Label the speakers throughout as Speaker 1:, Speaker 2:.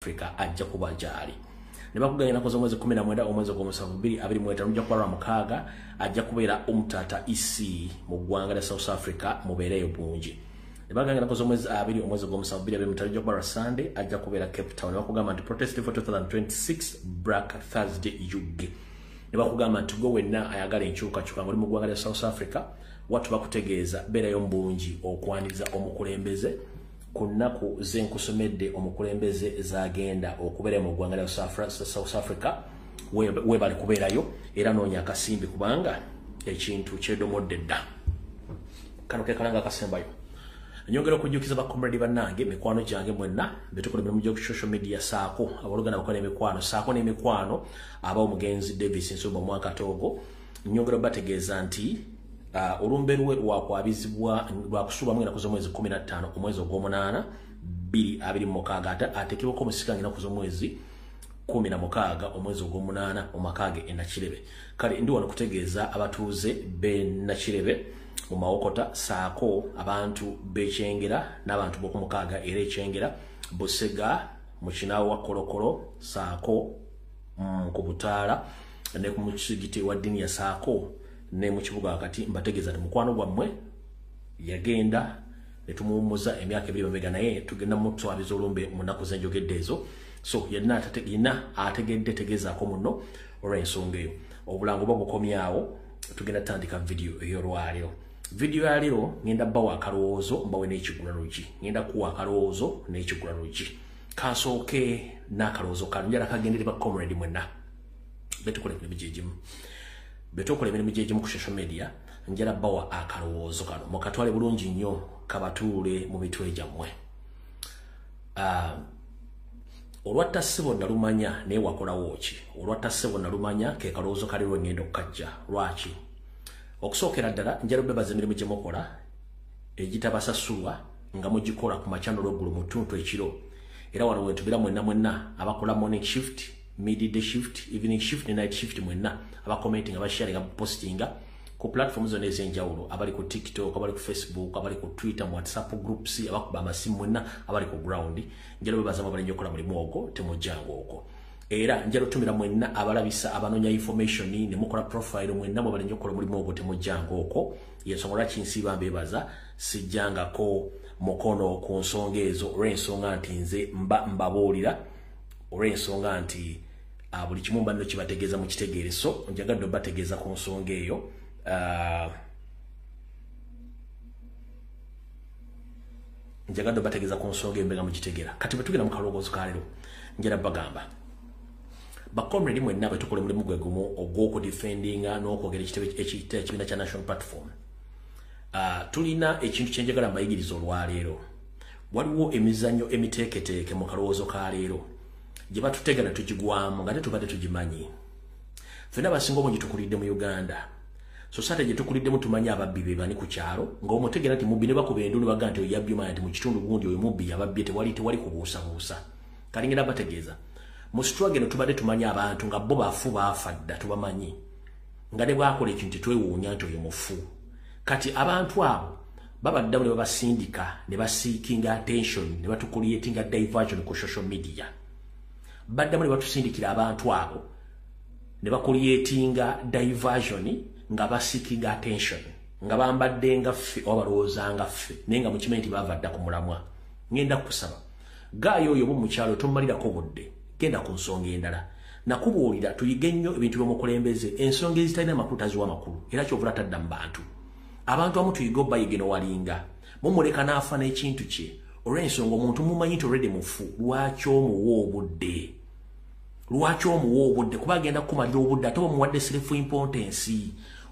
Speaker 1: Africa ajja kuba jali. Ne bakuganya nako z'omwezi 19 omwezi gw'omusanvu 2025 nja kuba Mukaaga ajja kubeera Umtata EC mu ggwanga lya South Africa mubeereyo bungi. Ne bakuganya nako z'omwezi 2 omwezi gw'omusanvu 2025 nja kuba Sunday ajja kubeera Cape Town. Ne bakugamba nti protest for 2026 Black Thursday UK. Ne bakugamba nti go wenna ayagala enkyukakyuka ng'oli mu ggwanga lya South Africa watu bakutegeeza beerayo mbungi okwaniriza omukulembeze kunaku zenkusomedde omukulembeze zagenda okubeera mu ggwanga lya South Africa we bali kubeerayo era noonya akasimbi kubanga ekintu kyedomodde dda kano ke kalanga akasembayo nyongera okujjukiza bakomredi bannange mikwano gyange mwenna betukola emirimu gy'oku social media saako abaluganda bakola emikwano saako n'emikwano aba omugenzi Davis Nsumba Mwakatogo nyongera bategeeza nti olumberwe lwakwabizibwa lwakusuba mwina kuzo mwezi 15 omwezi ogw'omunaana 2026 atekebwako omusikangina kuzo mwezi 16 omwezi ogw'omunaana omakage enakirebe kale ndi wano kutegeeza abatuuze be nakirebe mu mawokota saako abantu bekyengera n'abantu b'okumukaaga era ekyengera Busega mu kinaawo wa Kolokolo saako ku Butaala ne ku musigiti wa dini ya saako ne mu kibuga wakati mbategeeza nti mukwano gwammwe yagenda ne tumuwummuza emyaka 2 mabega naye tugenda mutwabiza olumbe mu nnaku zenjogedde ezo so yenna ategedde tegeezaako muno olw'ensonga eyo obulango bagukomyawo tugenda tandika video ey'olwaliro video ya lero ngenda bawa akalowoozo mbawe n'ekigulalugi ngenda kuwa akalowoozo n'ekigulalugi kansooke n'akalowoozo kano njala kagendere ba comrade mwenna betukola emirimu gyegimu betokola emirimu gyegimu ku social media njala bawa akalowoozo kano mukatwale bulungi nnyo kabatuule mu mitwe gyammwe olwatta ssebo nalumanya naye wakolawo ki olwatta ssebo nalumanya ke kalowoozo kaliro ngenda okukajja lwaki okusookera ddala njala bebaza emirimu gye mukola egitabasasulwa nga mugikola ku makyano lw'eggulu mu ttuntu ekiro era wano wetubeera mwenna abakola morning shift midday shift evening shift ne night shift mwenna abakomenting abasharing abapostinga ku platforms zonna ez'enjawulo abali ku TikTok abali ku Facebook abali ku Twitter mu WhatsApp groups abakuba amasimu mwenna abali ku ground njalo bebaza abalinyo okola mulimu ogwo temujjango okwo era njalo tumira mwenna abalabisa abanonya information ne mukola profile mwenna abalinyo okola mulimu ogwo temujjango okwo yensonga kinsiba mbebaza sijjangako mukono ku nsonga ezo olw'ensonga nti nze mbabuulira olw'ensonga nti buli kimu mbanno kibategeeza mu kitegeereso njagadde bategeeza ku nsonga eyo njagadde bategeeza ku nsonga eyo mbenga mu kitegeera kati bwe tugenda mu kalowoozo ka leero njala bagamba bakomredi mwenna bwe tukola mulimu gwe gumu ogw'okudefendinga n'okwogera ekibiina kya National Platform tulina ekintu kye njagala mbayigiriza olwaleero waliwo emizannyo emiteeketeeke mu kalowoozo ka leero gye batutegana tugigwamu nga tetubadde tugimanyi ffenna abasinga obungi tukulidde mu Uganda society gye tukuliddemu tumanyi ababbi be bani ku kyalo ng'omutegera nti mubbi ne bakuba endu ne baga nti oyabbye omanya nti mu kitundu gundi oyo mubbi yababbye tewali kubuusabuusa kalingenda bategeeza mu struggle eno tubadde tumanyi abantu nga bo bafu baafa dda tubamanyi nga ne bwakola ekintu tetwewuunya nti oyo mufu kati abantu abo babaddamu ne babasindika ne basiikinga attention ne batukuliyetinga diversion ku social media baddamu ne batusindikira abantu abo ne bakuliyetinga diversion nga basiikinga attention nga bambadde nga ffe oba balowooza nga ffe naye nga mukimanyi nti baava dda ku mulamwa ngenda kusaba gaayo oyo mu kyalo tomalirako budde genda ku nsonga endala nakubuulira tuyige nnyo ebintu by'omukulembeze ensonga ezitalina makulu taziwa makulu era kyovula tadda mu bantu abantu abamu tuyiga obayige nowalinga mumuleka n'afa n'ekintu kye olw'ensonga omuntu mumanyi nti olredde mufu lwaki omuwa obudde kuba agenda kukumalira obudde ate omuwadde self importance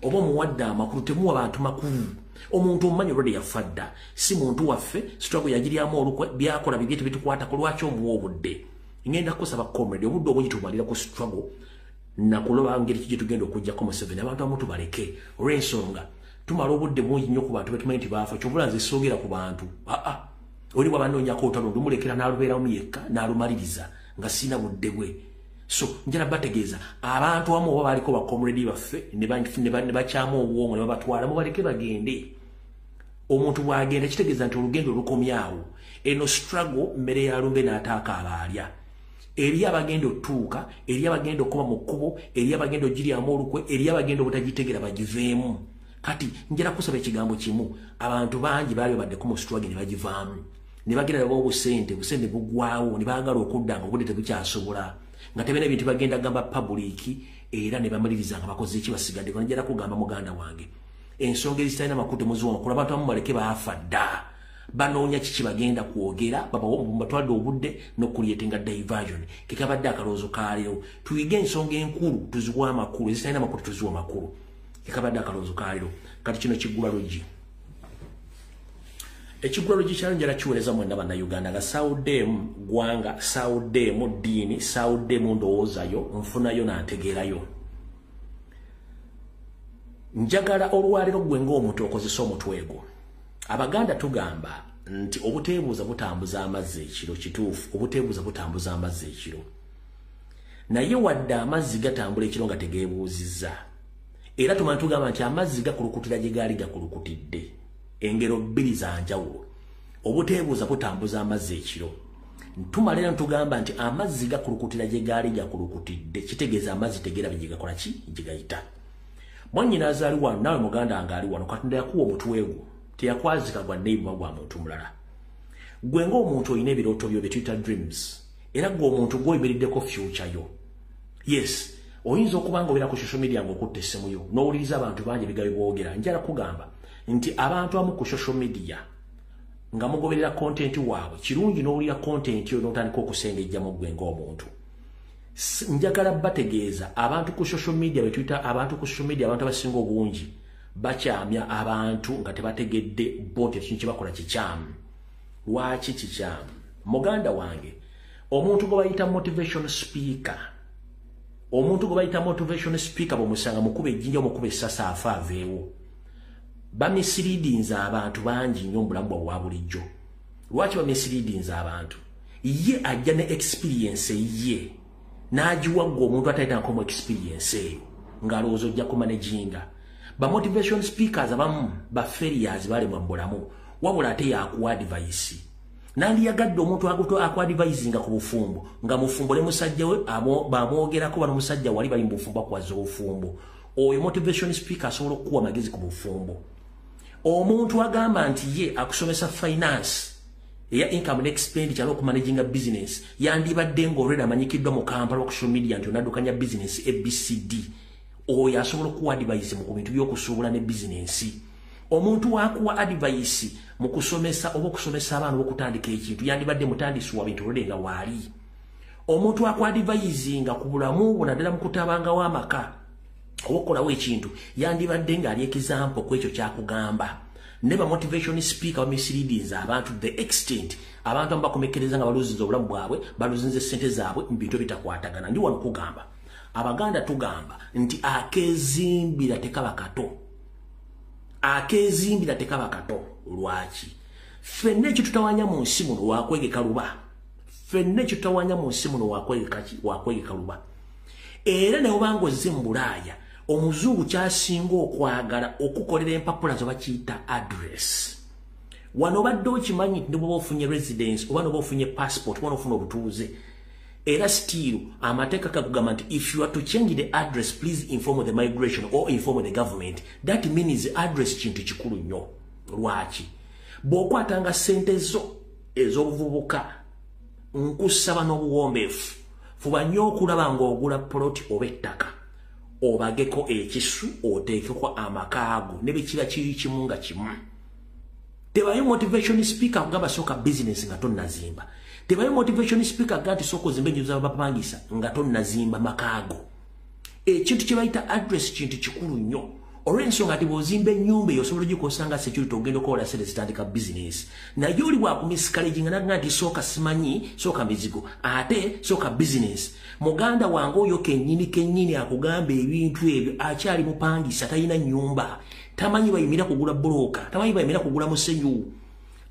Speaker 1: oba omuwadde amakulu temuwa bantu makulu omuntu omumanyi olredde yafa dda si muntu waffe struggle yagiryamu olukwe byakola bibye tebitukwatako lwaki omuwa obudde ngenda kusaba comrade obudde obungi tumalira ku struggle nakuloba ngeri ki gye tugenda okujjako mu 7 abantu abamu tubaleke olw'ensonga tumala obudde bungi nnyo ku bantu betumanyi nti baafa kyobula nze soogera ku bantu oli bwabanoonyako olutalo ndumulekera n'alubeeramu yekka n'alumaliriza nga sina budde bwe so njala bategeeza abantu abamu oba baliko bakomredi baffe ne bakyama obwongo ne babatwala mubaleke bagende omuntu bwagenda kitegeeza nti olugendo lukomyawo eno struggle mmere ya lumbe n'ataaka abaalya Eriya bagendo tuuka, eriya bagendo kuba mu kkubo, eriya bagendo giryamu olukwe, eriya bagendo butagitegera bagiveemu. Kati njera kusaba ekigambo kimu, abantu bangi baali badde ku struggle ne bagivaamu. Ne bagenda nabo busente bugwawo, ne baagala okudda nga obudde tebukyasobola. Nga tebena ebintu bagenda gamba public era ne bamaliriza nga bakoze eki basigadde. Ko njera kugamba muganda wange. Ensonga ezitalina makutu muziwa kula abantu abamu baleke baafa dda. Banoonya kiki bagenda kwogera batwadde obudde n'okulyetenga diversion kikabadde akaloozo kaaliro tuyige ensonga enkulu tuziwa amakulu ezitalina makutu tuziwa amakulu kikabadde akaloozo kaaliro kati kino kiggulalogi ekiggulalogi kyalo njala kiweereza mwenda bannayuganda nga sawuddemu gwanga sawuddemu ddiini sawuddemu ndowoozayo nfunayo nantegeerayo njagala olwaliro gwe ng'omuntu okozesa omutwe gwo. Abaganda tugamba nti obuteebuuza butambuza amazzi ekiro kituufu obuteebuuza butambuza amazzi ekiro naye wadde amazzi gatambula ekiro nga tegeebuuzizza era tumanya tugamba nti amazzi gakulukutira gye gaali gakulukutidde engero bbiri za njawulo obuteebuuza butambuza amazzi ekiro tumalira ntugamba nti amazzi gakulukutira gye gaali gakulukutidde kitegeeza amazzi tegeera bye gakola ki gye gayita mwannyina azaali wano naawe muganda wange ali wano Katonda yakuwa omutwe gwo teyakwazika gwa neighbor gwa muntu mulala gwe ng'omuntu olina ebirooto byo bye tuyita dreams era gwe omuntu gw'oyimiriddeko future yo yes oyinza okuba nga obeera ku social media ng'okutta essimu yo n'owuliriza abantu bangi bigabi boogera njala kugamba nti abantu amu ku social media nga mugoberera content waabwe kirungi n'owulira content yo n'otandika okusengejjamu gwe ng'omuntu njagala bategeeza abantu ku social media be tuyita abantu ku social media abantu abasinga obungi bakyamya abantu nga tebategedde bonti ekintu kye bakola kikyamu lwaki kikyamu muganda wange omuntu gwe bayita motivation speaker bw'omusanga mukuba ejjinja omukuba essasa afa aveewo bamisiriidinza abantu bangi nnyo mu bulamu bwa bulijjo lwaki bamisiriidinza abantu ye ajja ne experience ye n'agiwagga omuntu atayitangako mu experience eyo ng'alowooza ojja kumanaginga ba motivation speakers abamu ba failures bali mu bulamu wabula ate yakuwa advice nandiyagadde omuntu aku advice nga ku bufumbo nga mufumbo ne musajja we bamwogerako bano musajja wali bali mu bufumbo akwaza obufumbo oyo motivation speaker asobola okuwa magezi ku bufumbo omuntu agamba nti ye akusomesa finance ya income and expenditure ku managing a business yandibadde ng'olwera amanyikiddwa mu Kampala ku social media nti onaddukanya business ABCD oyo asobola okuwa advice mu bintu by'okusuubula ne business omuntu wakuwa advice mu kusomesa oba okusomesa abaana okutandika ekintu yandibadde mutandisi wa bintu olwenga waali omuntu wakuwa advice nga ku bulamu bunaddala mu kutabangawo amaka okukolawo ekintu yandibadde ng'ali example ku ekyo kyakugamba ne ba motivation speaker bamisiriidinza abantu the extent abantu abakomekereza nga baluzinze obulamu bwabwe baluzinze ssente zaabwe mu bintu bitakwatagana ndi wano kugamba Abaganda tugamba nti akezimbira tekaba kato lwaki fenne ekyo tutawanya mu nsi muno wakwegeka luba era ne obanga ozze mu Bulaaya omuzungu kyasinga okwagala okukolera empapula zo bakiyita address wano badde okimanyi nti bw'oba ofunye residence oba n'oba ofunye passport oba n'ofuna obutuuze era still amateeka kagugamba nti if you are to change the address please inform the migration or inform the government that means address kintu kikulu nnyo lwaki bw'okwatanga ssente zo ez'obuvubuka nkusaba n'obuwombeefu fuba nnyo okulaba ng'ogula poloti oba ettaka obageko ekisu oteekeko amakaago ne bwe kiba kiri kimu nga kimu tebayo motivation speaker kugamba sooka business nga tonnazimba tebayo motivation speaker gati soko zimbe nyo zabapangisa nga tonnazimba makaago ekintu kye bayita address kintu kikulu nnyo olw'ensonga ati bw'ozimba ennyumba eyo osobola ogikosanga security ogenda okola sente zitandika business naye oli bwakumiskalejinga naga nti sooka simanyi sooka mizigo ate sooka business muganda wange oyo kennyini akugamba ebintu ebyo akyali mupangisa talina nnyumba tamanyi bayimira kugula bbulooka tamanyi bayimira kugula musenyu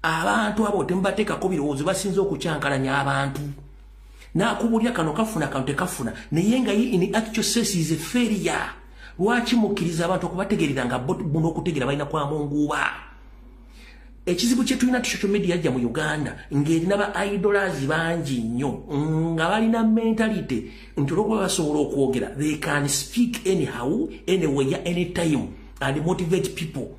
Speaker 1: abantu abo temubateekako birowoozo basinze okukyankalanya abantu n'akubulya kano kafuna kano tekafuna naye nga in actual sense is a failure lwaki mukkiriza abantu okubategerera nga buno okutegera balina kwamunguuba ekizibu kye tulina social media ajja mu Uganda ng'erina ba idolers bangi nnyo nga balina mentality nti olwokuba basobola okwogera they can speak anyhow anywhere anytime and motivate people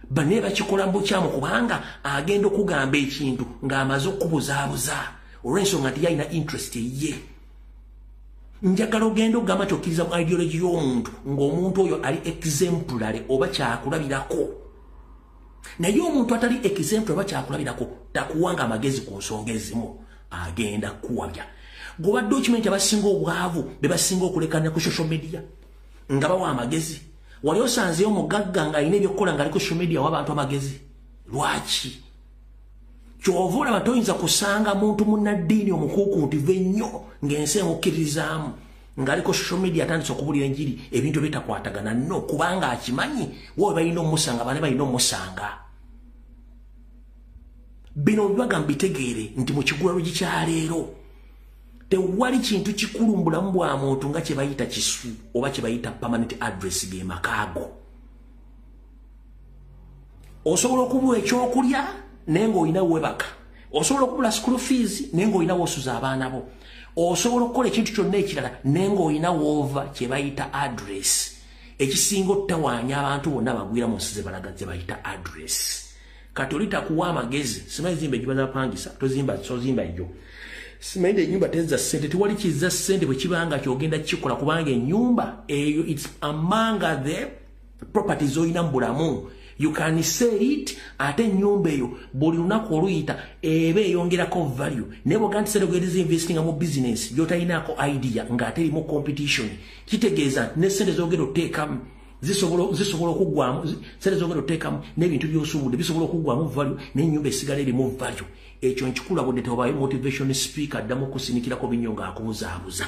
Speaker 1: bane bakikola mbukyamu kubanga agenda okugamba ekintu ng'amaze okubuzaabuza olw'ensonga nti yalina interest ye njagala ogenda okugamba nti okkiriza mu ideology y'omuntu ng'omuntu oyo ali exemplary oba kyakulabirako naye omuntu atali exemplary oba kyakulabirako takuwanga amagezi ku nsonga ezimu agenda kuwabya gobadde okimanyi nti abasinga obwavu be basinga okulekanira ku social media nga bawa amagezi wali osanzeyo omugagga ng'alina ebyokukola ng'ali ku social media w'abantu amagezi lwaki kyova olaba toyinza kusanga muntu munnaddiini omukuukuntivu ennyo ng'ensi emukkiririzaamu ng'ali ku social media atandise okubulira enjiri ebintu bitakwatagana nno kubanga akimanyi wowe balina omusanga bane balina omusanga bino bibaga mbitegeere nti mu kigulalo gikyaleero tewali kintu kikulu mu bulamu bwa muntu nga kye bayita kisu oba kye bayita permanent address ge makaago osobola okubula ekyokulya naye ng'olina webaka osobola okubula school fees naye ng'olina wosuza abaana bo osobola okukola ekintu kyonna ekirala naye ng'olina woova kye bayita address ekisinga ottawaanya abantu bonna bagwira mu nsi ze balaga ze bayita address kati oli takuwa amagezi simanyi zimba egiba zapangisa tozimba ejo simanyi ennyumba tezza ssente tewali kizza ssente bwe kibanga kyogenda kikola kubanga ennyumba eyo it's among the properties olina mu bulamu you can sell it ate ennyumba eyo buli lunaku oluyita eba eyongerako value naye bwoga nti serogeriza investinga mu business gy'otalinaako idea ng'ate erimu competition kitegeeza nti ne ssente zogenda oteekamu zisobola okuggwamu ssente zogenda oteekamu n'ebintu by'osuubudde bisobola okuggwamu value n'ennyumba esigala erimu value ekyo nkikulabudde tewabayo motivation speaker addamu okusinikirako binnyo ng'akubuzaabuza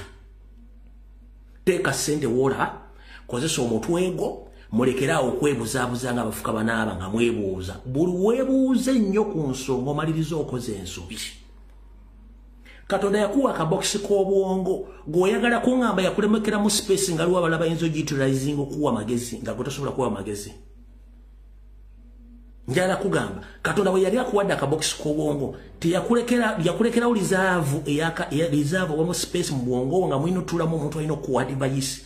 Speaker 1: teeka ssente wola kozesa omutwego mulekerawo okwebuzaabuza ng'abafuka banaaba nga mwebuuza buli weebuuze ennyo ku nsonga omaliriza okoze ensobi katonda yakuwa akabokisi k'obwongo gweoyagala kuŋŋamba yakulemekera mu space nga liwo abala bayinza ogitilizinga okuwa amagezi nga gwe tosobola kuwa amagezi njala kugamba katonda bwe yali akuwadde akabokisi k'obwongo yakulekerawo rizaavu oba mu space mu bwongo nga mulina otuulamu omuntu alina okuwa advice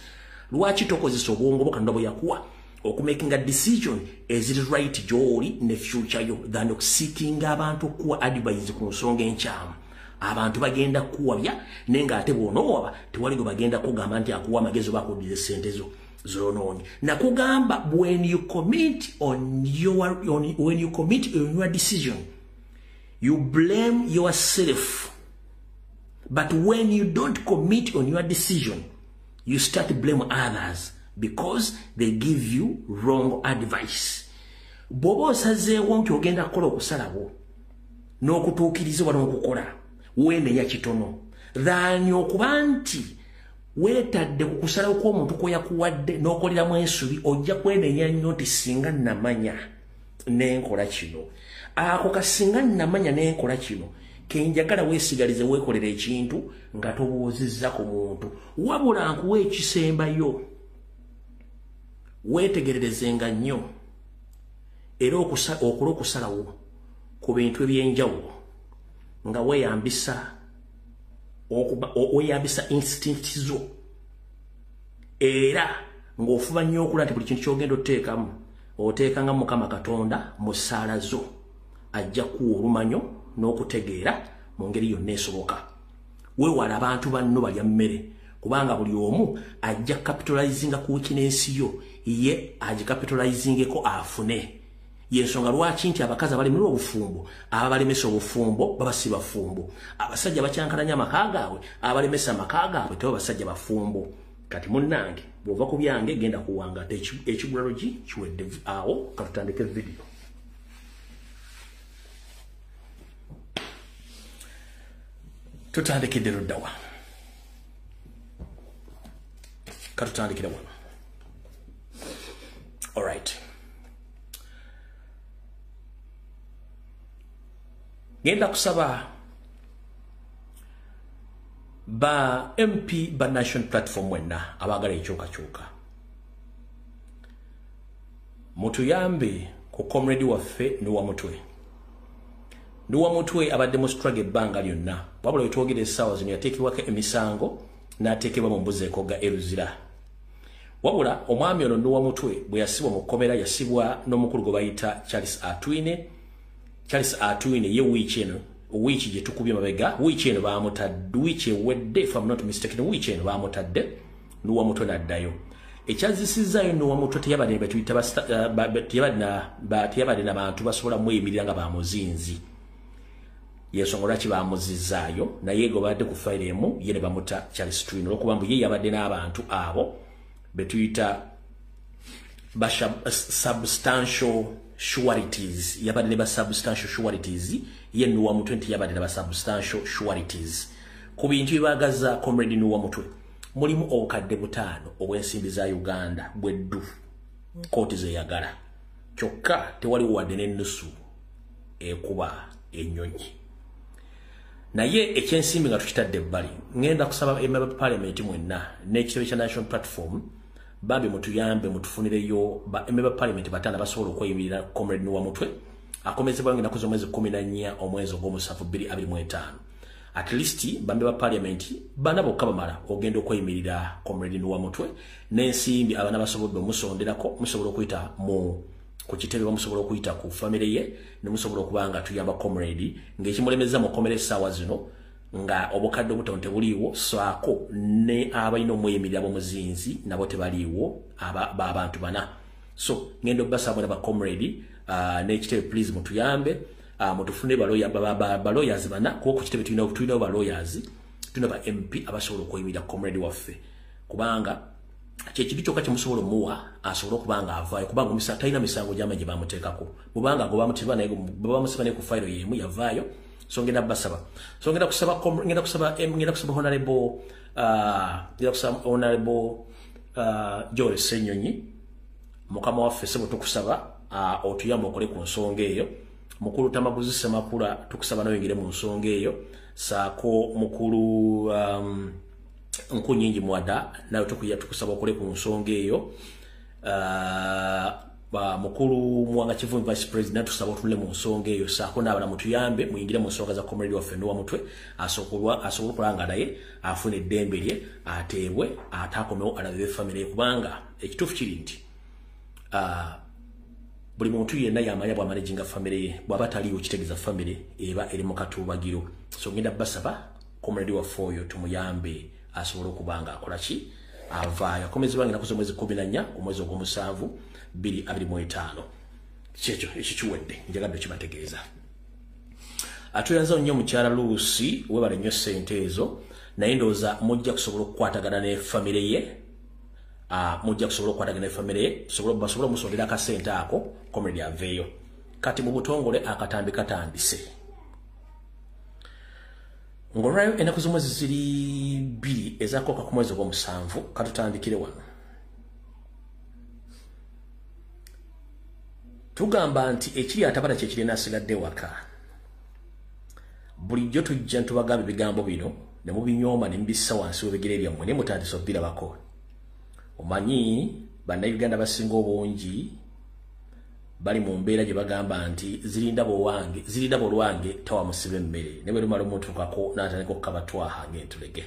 Speaker 1: lwaki tokozesa obwongo bwo katonda bwe yakuwa okumakinga decision eziri right gy'oli ne future yo than okuseekinga abantu okuwa advice ku nsonga enkyamu abantu bagenda kuwabya naye ng'ate bw'onoowaba tewali gwe bagenda kugamba nti akuwa amagezi oba akuddiza ssente zo zonoonye nakugamba when you commit on your decision you blame yourself but when you don't commit on your decision you start to blame others because they give you wrong advice bw'oba osazeewo nti ogenda kukola okusalawo n'okutuukirizibwa n'okukola weenenya kitono than okuba nti weetadde ku kusalawo kw'omuntu kwe yakuwadde n'okoleramu ensobi ojja kwenenya nnyo nti singa namanya n'enkola kino ako kasinga namanya n'enkola kino kenjagala weesigalize weekolera ekintu nga tobuuzizza ku muntu wabula nkuwa ekisembayo weetegererezenga nnyo era okola okusalawo ku bintu eby'enjawulo nga weeyambisa instinct zo era ng'ofuba nnyo okula nti buli kintu kyogenda oteekamu oteekanga Mukama Katonda mu ssaala zo ajja kuwa olumanyo n'okutegeera mu ngeri yonna esoboka weewala abantu banno balya mmere kubanga buli omu ajja capitalizinga ku weakness yo ye agicapitalizingeko afune yensonga lwaki nti abakazi abalemera obufumbo ababalemesa obufumbo babasiba fumbo abasajja bakyankalanya amaka gaabwe abalemesa amaka gaabwe tebo basajja bafumbo kati munnange bw'ova ku byange genda kuwangata ekigulalo kiwedde awo katutandike video tutandikidde luddawa katutandikire wano alright genda kusaba ba MP ba National Platform wenna abagala ekyukakyuka mutuyambe ku comrade waffe ne wa mutwe Nduwa mutwe abadde mu struggle ebbanga lyonna wabula wetwogera essaawa zino yateekebwako emisango n'ateekebwa mu mbuzi ekogga eruzira. Wabula omwami ono Nduwa mutwe bwe yasibwa mu kkomera yasibwa n'omukulu gwe bayita Charles Atwine ye wiiki eno wiiki gye tukubye mabega wiiki eno baamutadde wiiki ewedde if I'm not mistaken wiiki eno baamutadde Nduwa mutwe n'addayo. Ekyazisizaayo Nduwa mutwe teyabadde be tuyita teyabadde n'abantu basobola mweyimirira nga bamuzinzi. Yensonga lwaki bamuzizaayo naye gwe badde ku fayiro emu ye ne bamuta Charles Twine olwokuba mbu ye yabadde n'abantu abo betuyita substantial sureties yabadde ne ba substantial sureties ye Nduwa mutwe nti yabadde ne ba substantial sureties ku bintu byebagaza comrade Nduwa mutwe mulimu obukadde 5 obw'ensimbi za Uganda bweddu kooti ze yagala kyokka tewali wadde n'ennusu ekuba ennyonyi. Naye ekyensimbi nga tukitadde ebbali ngenda kusaba emember parliament mwenna n'ekitebe kya National Platform babe mutuyambe mutufunireyo ba emember parliament batana basobola okweyimirira comrade Nduwa mutwe akomezebwa ngenda kuza omwezi 14 omwezi ogw'omusanvu 2025 at least bambe ba parliament bana bokka bamala ogenda okweyimirira comrade Nduwa mutwe n'ensimbi abana basobodde omusonderako musobola okuyita mu ku kitebe bamusobola okuyita ku family ye ne musobola okubanga tuyamba comrade ng'ekimulemeza mu komere essaawa zino nga obukadde obutono tebuliiwo saako ne abalina omweyimirira b'omuzinzi nabo tebaliiwo abantu bana. So ngendo basabona ba comrade n'ekitebe please mutuyambe mutufune baloyers bana kuba ku kitebe tulina ba lawyers tulina ba MP abasobola okweyimirira comrade waffe kubanga kyekintu kyokka kyemusobola omuwa asobola okubanga avaayo kubanga talina misango gy'amagye bamuteekako bubanga go bamusiba naye ku fayiro yemu yavaayo. So ngenda basaba ngenda kusaba honorable Joel Ssenyonyi mukama waffe sebo tukusaba otuyamba okole ku nsonga eyo. Mukulu Tamaguzi Semakula tukusaba nawe ngire mu nsonga eyo saako mukulu Nkunyingi Mwada nawe tukusaba okole ku nsonga eyo. Mukulu Mwanga Kivumbi Vice President tusaba otule mu nsonga eyo saako n'abala mutuyambe muyingire mu nsonga za comrade waffe Nduwa mutwe asobola okulanga naye afune eddembe lye ateebwe ataakomewo alabe family kubanga ekituufu kiri nti buli muntu yenna yamanya bw'amanaginga family ye bw'aba taliiwo kitegeeza family eba eri mu katuubagiro. So ngenda basaba comrade waffe oyo tumuyambe asobola okubanga akola ki avaayo akomezebwa ngenda kuza omwezi 14 omwezi ogw'omusanvu 2025 kyekyo ekikiwedde njagadde kibategeeza. Atuyanza nnyo mukyala Lucy webale nnyo ssente ezo naye ndowooza mujja kusobola okukwatagana ne family ye basobola omusondera akasente ako comrade aveeyo kati mu butongole akatambi katandise. Ngolwayo ennaku z'omwezi ziri 2 ezakooka ku mwezi ogw'omusanvu katutandikire wano. Tugamba nti ekiri atabala kyekiri n'asigadde waka. Bulijjo tujja ntubagamba ebigambo bino ne mubinyooma ne mubissa wansi w'ebigere byammwe naye mutandise obirabako. Omanyi bannayuganda basinga obungi bali mu mbeera gye bagamba nti zirinda bolwange tawa musibe emmere ne bwe lumala omuntu kako n'atandika okukabatwaha ng'entulege.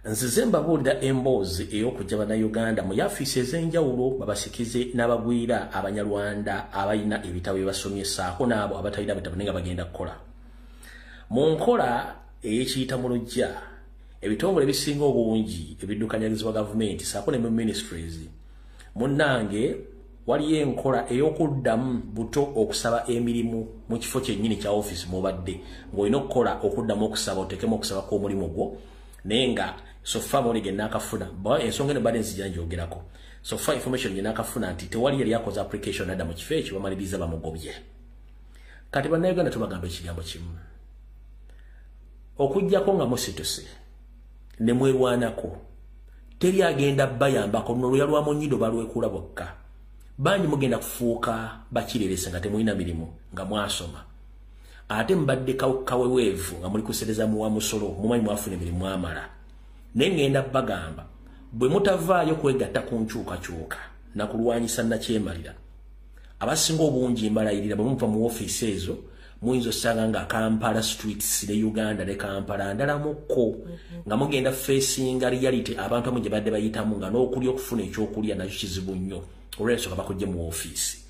Speaker 1: Nzize mbabuulira emboozi ey'okujja bannayuganda mu yaafiisi ez'enjawulo babasikize n'abagwira abanyarwanda abalina ebitabo bye basomye saako n'abo abatalina bitabo naye nga bagenda kukola. Mu nkola ey'ekiyita mu lujja ebitongole ebisinga obungi ebiddukanyagizibwa gavumenti saako ne mu ministries munnange waliyo enkola ey'okuddamu buto okusaba emirimu mu kifo kyennyini kya office mubadde ng'olina okukola okuddamu okusaba oteekemu okusaba kw'omulimu gwo naye nga sofa muli ge naakafuna ensonga eno badde nzija njogerako sofa information gye naakafuna nti tewali yali akoze application adda mu kifo ekyo bamaliriza bamugobye. Kati bannayuganda tubagamba ekigambo kimu okujjako nga musituse ne mwerwanako teri agenda bayambako n'oluya lwa munyindo balwekula bwokka. Bangi mugenda kufuuka bakirerese nga temulina mirimu nga mwasoma ate mbadde kaweweevu nga muli kusereza muwa musolo mumanyi mwafuna emirimu mwamala. Naye ngenda bagamba bwe mutavaayo kwegatta ku nkyukakyuka na kulwanyisa nakyemalira abasinga obungi mbalayirira bwe muva mu ofiisi ezo muyinza osanga nga Kampala streets ne Uganda ne Kampala ndala mukko nga mugenda facing reality abantu amu gye badde bayitamu nga n'okulya okufuna ekyokulya nakyo kizibu nnyo olw'ensonga bakujje mu office.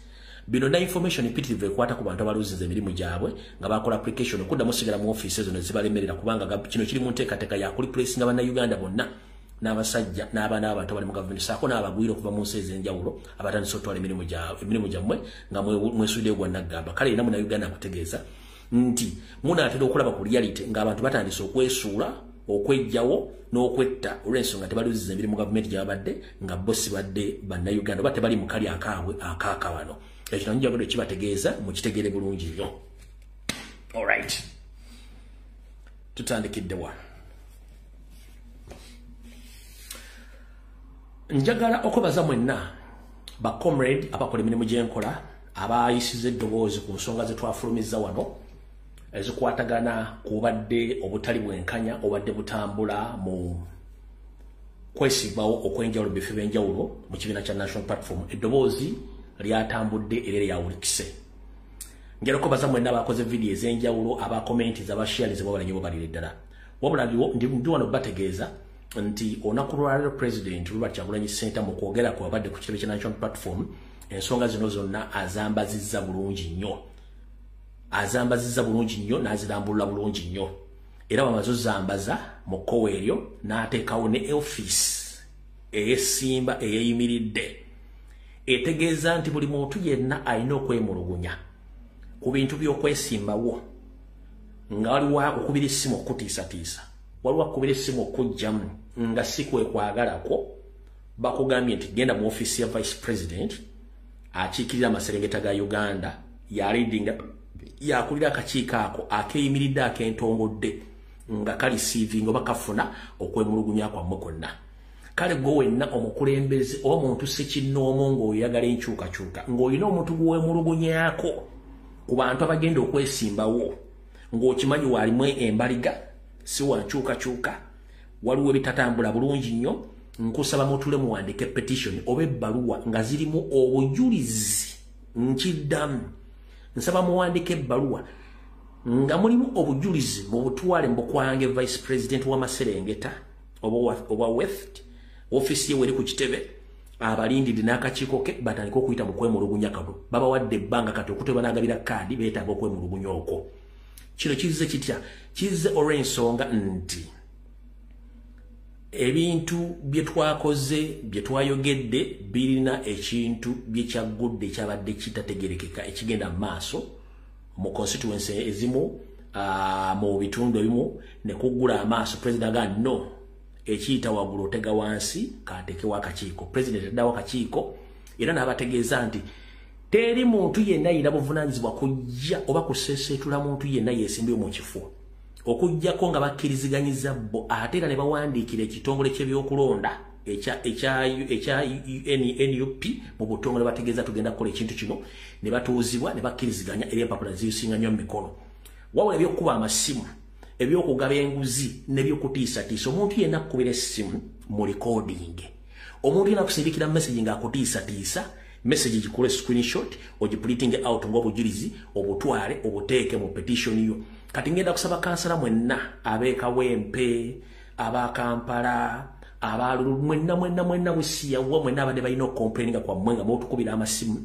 Speaker 1: Bino na information ipitirivu ekwata ku bantu abaluzinze emirimu gyabwe nga bakola application okuddamu osigala mu office ezo ne zibalemerera kubanga kino kiri mu nteekateeka ya kuliplace nga bannayuganda bonna n'abasajja n'abaana b'abantu abali mu gavumenti saako n'abagwira okuva mu nsi ez'enjawulo abatandise otwala emirimu gyammwe nga mwesudde gwa naggamba. Kale era munnayuganda akutegeeza nti munaatera okulaba ku reality ng'abantu batandise okwesuula okwejjawo n'okwetta olw'ensonga tebaluziza emirimu gavumenti gy'abadde nga bo si badde bannayuganda oba tebali mu kali akaabwe akaakawano. Ekyo njagala kibategeeza mukitegeere bulungi nnyo. Alright. Tutandikidde wa. Njagala okubaza mwenna ba comrade abakola emirimu gy'enkola abayisiza eddoboozi ku nsonga ze twafulumizza wano ezikwatagana ku badde obutali bwenkanya obadde butambula mu kwesibawo okwenjawulo bife b'enjawulo mu kibiina kya National Platform. Eddoboozi lyatambudde era lyawulikise. Ngera okubaza mwenna abakoze video ez'enjawulo abakomenti z'abasharinze bw'abalanyi bobalire ddala. Wabula ndi wano bategeeza nti olunaku lwaleero President Robert Kyagulanyi Ssentamu mu kwogera ku babadde ku kitebe kya National Platform ensonga zino zonna azambazizza bulungi nnyo. Azambazizza bulungi nnyo n'azirambulula bulungi nnyo. Era bamaze ozambaza mu kkowa eryo n'ateekawo ne office ey'essimba eyeyimiridde etegeeza nti buli muntu yenna alina okwemulugunya ku bintu by'okwesimbawo nga waliwo akukubira essimu okutiisatiisa waliwo akukubira essimu okujjamu nga si kwe kwagalako bakugambye nti genda mu office ya Vice President akiikirira amaserengeta ga Uganda yakulira akakiiko ako akeeyimiridde akentongodde nga kalisiivinga oba kafuna okwemulugunya kwammwe kwonna. Kale gwe wenna omukulembeze oba muntu sekinnoomu ng'oyagala enkyukakyuka ng'olina omuntu gw'emulugunyako ku bantu abagenda okwesimbawo ng'okimanyi waalimu embaliga si wankyukakyuka waliwo ebitatambula bulungi nnyo nkusaba mutule muwandike petition oba ebbaluwa nga zirimu obujulizi nkiddamu nsaba muwandike ebbaluwa nga mulimu obujulizi mu butwale mbukwange Vice President w'amaserengeta oba West office ye weri ku kitebe abalindidi n'akakiiko ke batandika okuyita mu kwemulugunya kano babawadde ebbanga kati okuteba n'agabira kaadi beetaaga okwemulugunya okwo. Kino kizze kitya? Kizze olw'ensonga nti ebintu bye twakoze bye twayogedde birina ekintu bye kyaggudde ekyabadde kitategerekeka ekigenda mu maaso mu constituency ezimu mu bitundu ebimu ne kuggula amaaso. President agamba no ekiyita waggulu otega wansi katekewo akakiiko. President addawo akakiiko era n'abategeeza nti teri muntu yenna yina buvunaanyizibwa kujja oba kuseeseetula muntu yenna yeesimbyewo mu kifo okujjako nga bakkiriziganyiza bo ate era ne bawandiikira ekitongole ky'ebyokulonda ekya NUP mu butongole bategeeza tugenda kukola ekintu kino ne batuuzibwa ne bakkiriziganya eri empapula zisinga nnyo mu mikono. Wabula ebyokukuba amasimu ebyokugaba enguzi nebyokutiisatiisa omuntu yenna akkubira essimu mu recording omuntu yenna akusindikira message ng'akutiisatiisa message gikule screenshot ogiprinting out ng'obujulizi obutwale obuteeke mu petition yo. Kati ngenda kusaba kansala mwenna abeekawempe abakampala abalulu mwenna busiyawa mwenna abadde balina okukomplaininga kwammwe nga mutukubira amasimu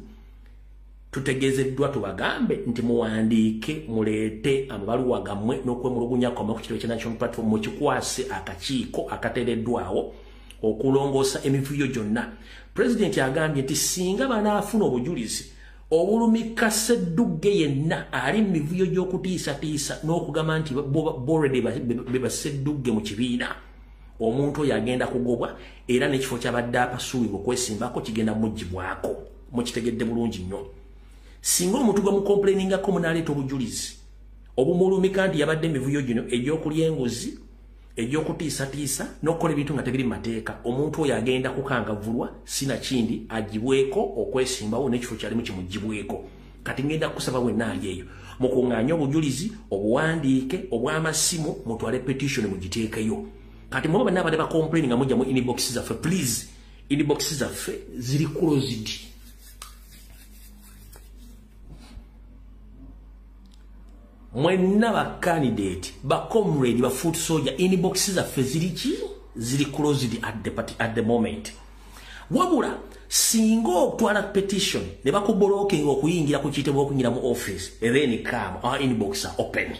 Speaker 1: tutegeezeddwa tubagambe nti muwandiike muleete amabaluwa gammwe n'okwemulugunya kwammwe ku kitebe kya National Platform mukikwase akakiiko akateereddwawo okulongoosa emivuyo gyonna. President agambye nti singa banaafuna obujulizi obulumika Sseddugge yenna ali mu mivuyo gy'okutiisatiisa n'okugamba nti boredi beba Sseddugge mu kibiina omuntu oyo agenda kugobwa era n'ekifo kyabadde apasuulibwa okwesimbako kigenda mugibwako mukitegedde bulungi nnyo. Singa omuntu gwe mukomplainingako munaleeta obujulizi obumulumika nti yabadde emivuyo gino egy'okulya enguzi egy'okutiisatiisa n'okukola ebintu nga tebiri mateeka omuntu oyo agenda kukangavulwa sinakindi agibweko okwesimbawo n'ekifo kyalimu kimugibweko. Kati ngenda kusaba wenna ali eyo mukuŋŋaanye obujulizi obuwandiike obw'amasimu mutwale petition mugiteekeyo. Kati muba banna abadde bakomplaininga mujja mu inbox zaffe please inbox zaffe ziri closed. mwenna ba candidate ba comrade ba foot soldier inbox za fezilichi zili closed at the moment. Wabula singa otwala petition ne bakubolokinga okuyingira ku kitebe okunyira mu office then come our inbox are open.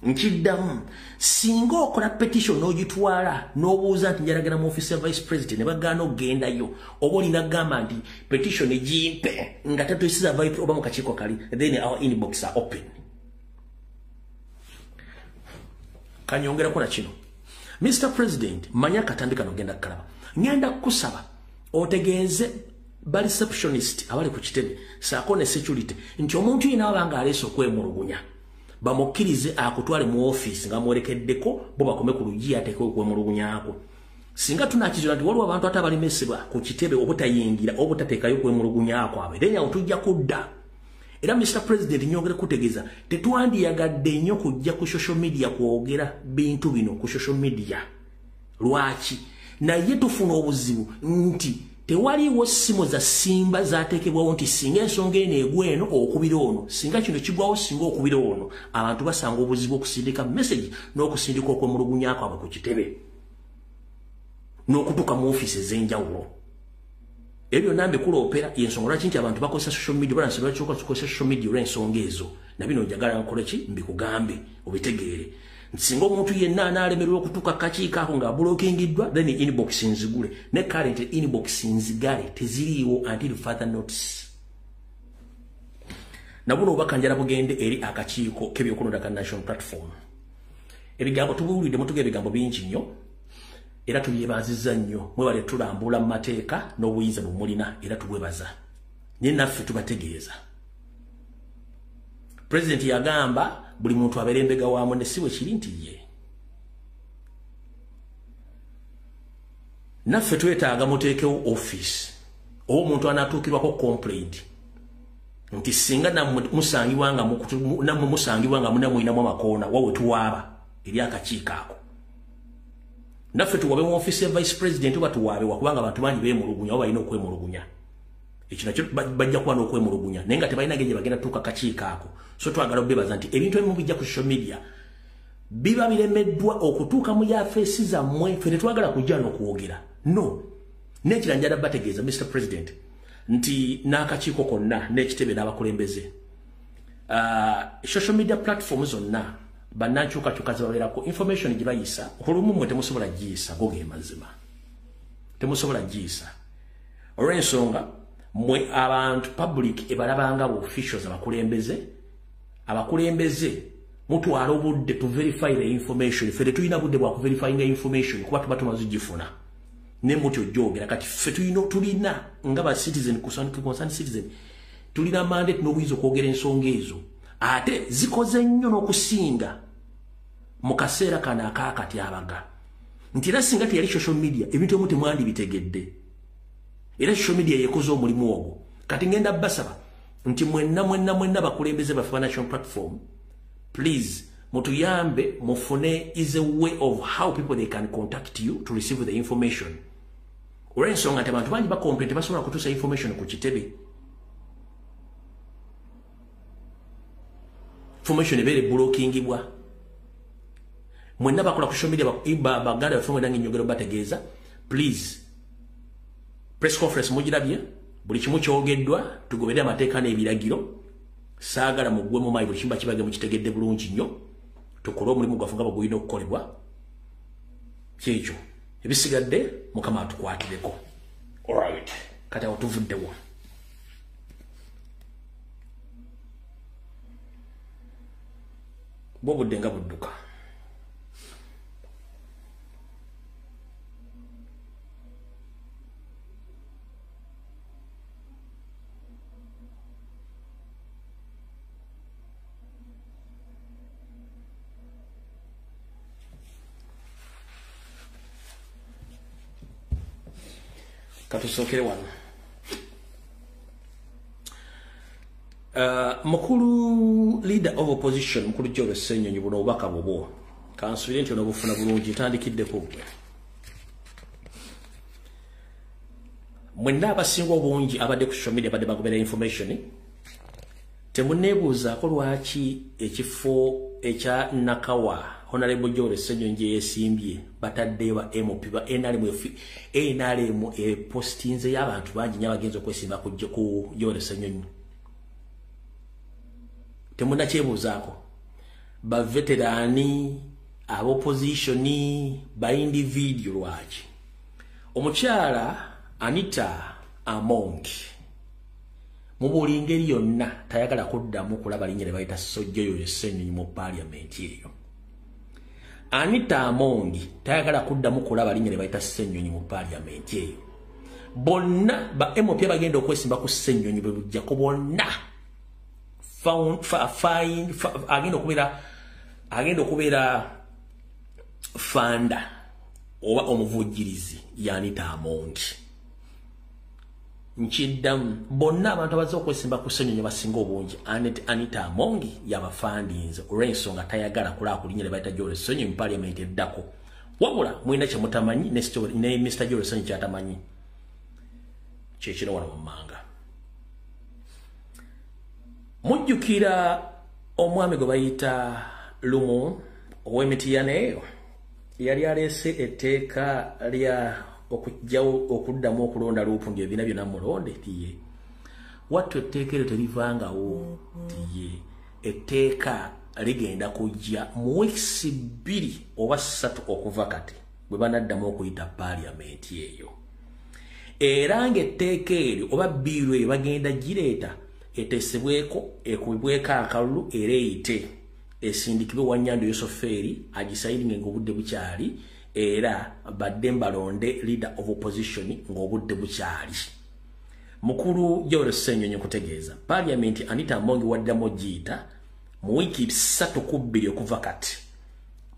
Speaker 1: Nkiddamu singa okola petition n'ogitwala n'obuuza nti njalagala mu office ya vice president ne bagaana ogendayo oba olina gamba nti petition egimpe nga tatuyisiza vibe oba mu kakiiko kali then our inbox are open. Kanyongerako na kino. Mr. President, manya katambi kano genda kalaba. Ngenda kusaba otegeeze ba receptionist abali ku kitebe saako ne security nti omuntu yina abanga aleso kwemulugunya. Bamukirize akutwale mu office nga mwerekeddeko bo bakome ku luji ateke kwemulugunyako. Singa tunakizira nti waliwo abantu atabali mesebwa ku kitebe obutayingira obutatekayo kwemulugunyako abe. Then otujja kudda. Era Mr. President nyongera kutegeeza tetwandiyagadde nnyo kujja ku social media kwogera bintu bino ku social media. Lwaki? Naye tufuna obuzibu nti tewaliwo simu za simba zateekebwawo nti singa ensonga eno egweno okubira ono singa kino kigwawo singa okubira ono abantu basanga obuzibu okusindika message n'okusindika okwemulugunyako abo ku kitebe n'okutuuka mu office ez'enjawulo. Ebyo nambe kuloopera yensonga lwaki nti abantu bakozesa social media balansi lwaki bakozesa social media olw'ensonga ezo nabino njagala nkole ki mbikugambe obitegeere. Singa omuntu yenna anaalemererwa okutuuka kakiiko ako nga abulookingiddwa then inbox nzigule ne current inbox nzigale teziriiwo until further notice. Nabuno obaka njala bugende eri akakiiko k'ebyokulonda ka National Platform. Ebigambo tubuulidde mutuge ebigambo bingi nnyo era tubyebaziza nnyo mwebale tulambula mu mateeka n'obuyinza bumulina era tubwebaza. Naye naffe tubategeeza. President yagamba buli muntu aberembega wamu ne siwe kiri nti ye. Naffe twetaaga muteekewo office omuntu anatuukirwako complaint nti singa nammwe musangibwa nga munamuyinamu amakoona wawe tuwaaba eri akakiiko ako. Naffe tuwabe mu office ya vice president oba tuwaabe wakubanga abantu bangi beemulugunya oba balina okwemulugunya. Ekyo nakyo bajja kuba n'okwemulugunya naye nga tebalina ngeri bagenda tuuka kakiiko ako. So twagala bebaza nti ebintu ebimu bijja ku social media biba biremeddwa okutuuka mu yafeesi zammwe ffe tetwagala kujja n'okwogera. No. N'ekira njala bategeeza Mr. President nti n'akakiiko konna n'ekitebe n'abakulembeze. Social media platforms zonna bannankyukakyuka ze babeerako information gye bayisa olumu mmwe temusobola giyisa go ge mazima. Temusobola giyisa. Olw'ensonga mwe abantu public ebalabanga bu officials abakulembeze mutwala obudde to verify the information. Ffe tulina budde bwa ku verifying information kuba tuba tumaze gifuna. Ne mutyo jogera kati ffe tulina nga ba citizen concerned citizen tulina mandate n'obuyinza okwogera ensonga ezo ate zikoze nnyo n'okusinga mu kaseera kano akaakati abaga nti era singa teyali social media ebintu ebimu temwandi bitegedde. Era social media yekoze omulimu ogwo. Kati ngenda basaba nti mwenna bakulembeze baffe ba National Platform please mutuyambe mufune is a way of how people they can contact you to receive the information. Olw'ensonga nti abantu bangi bakomple tebasobola kutuusa information ku kitebe. Information ebeere blockingibwa. Mwenna bakola ku social media baganda baffe mwenna ng'ennyongero bategeeza please press conference mugirabye buli kimu kyogeddwa tugobere amateeka n'ebiragiro. Saagala mugwe mu mayi buli kimu bakibage mukitegedde bulungi nnyo tukole omulimu gwaffe nga bagulina okukolebwa. Kyekyo ebisigadde Mukama atukwatireko. Alright, kati awo tuvuddewo. Bwobudde nga budduka. Katusokere wano. Mukulu leader of opposition mukulu Joe Ssenyonyi buno obubaka bwobwo kansubire nti onobufuna bulungi tandikiddeko gwe. Mwenna abasinga obungi abadde ku social media badde bagobera information temunebuuzaako lwaki ekifo ekya Nakawa Honorable Joel Ssenyonyi yesimbye batadde ba MOP ba NRM postinze y'abantu bangi nnyo abagenzi okwesimba ku Joel Ssenyonyi. Temunnakyebuuzaako ba veterani ab'oppositioni ba individual lwaki omukyala Anita Among mu buli ngeri yonna tayagala kuddamu kulaba linnya lye bayita Joel Ssenyonyi mu parliament eyo. Anita Among tayagala kuddamu kulaba linnya lye bayita Ssenyonyi mu parliament eyo. Bonna ba MOP bagenda okwesimba ku Ssenyonyi bwe bujjako bonna agenda okubeera fanda oba omuvujjirizi Anita Among. Nchiddamu bonna abantu abaza okwesimba ku Ssenyonyi basinga obungi Anita Among yabafandinze olw'ensonga tayagala kulaba ku linnya lye bayita Joel Ssenyonyi mu parliament eddako. Wabula mwina kye mutamanyi ne Mr. Joel Ssenyonyi kyatamanyi kyekino wano mu manga. Mujjukira omwami gwe bayita Lumu ow'Emityana eyo yali aleese etteeka lya okuddamu okulonda luupundi ebibiina byonna mulonde tiye. Wattu etteeka eryo terivangawo tiye. Etteeka ligenda kujja mu weeks 2 oba 3 okuva kati bwe banaddamu okuyita parliament eyo. Era ng'etteeka eryo oba bbiiru eyo bagenda gireeta eteesebweko ekubibweko akalulu era eyite esindikibwe Wanyando Yosoferi agisayiringe ng'obudde bukyali era badde mbalonde leader of opposition ng'obudde bukyali. Mukulu Joel Ssenyonyi kutegeeza parliament Anita Among waddamu giyita mu wiiki 3 ku 2 okuva kati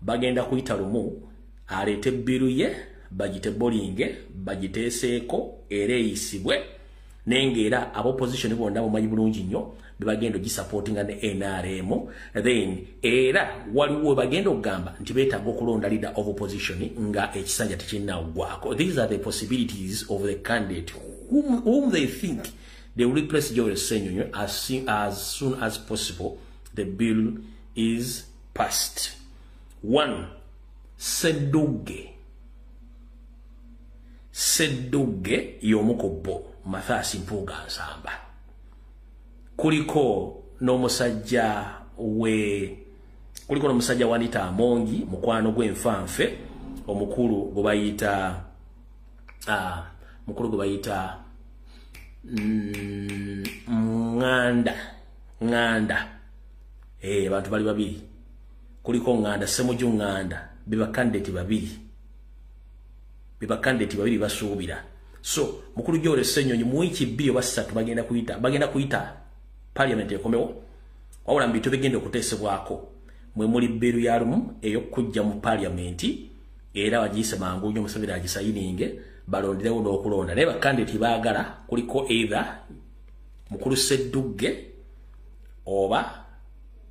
Speaker 1: bagenda kuyita Lumu aleete bbiru ye bagite bolinge bagiteeseeko era eyisibwe nengeera ab'opposition bonna bumanyi bulungi nnyo bebagenda ogisupportinga ne NRM then era waliwo bagenda okugamba nti beetaaga okulonda leader of opposition nga ekisanja tekinnawugwako. These are the possibilities of the candidate whom they think they will replace Joel Ssenyonyi as soon as possible the bill is passed. 1. Sedduge y'omukubbo Mathias Mpuuga Nsamba. Kuliko n'omusajja wa Anita Among mukwano gw'enfanfe omukulu gwe bayita Nganda. Abantu bali babiri. Kuliko Nganda Ssemuju Nganda biba candidate babiri basuubira. So mukulu Joel Ssenyonyi mu wiiki 2 oba 3 bagenda kuyita parliament ekomewo. Wabula mbitu bigenda okuteesebwako mwe muli bbiru ya Lumu ey'okujja mu parliament era bagiyise mangu nnyo Museveni agisayininge balonderewo n'okulonda. Naye bakandidate baagala kuliko either mukulu Sedduge oba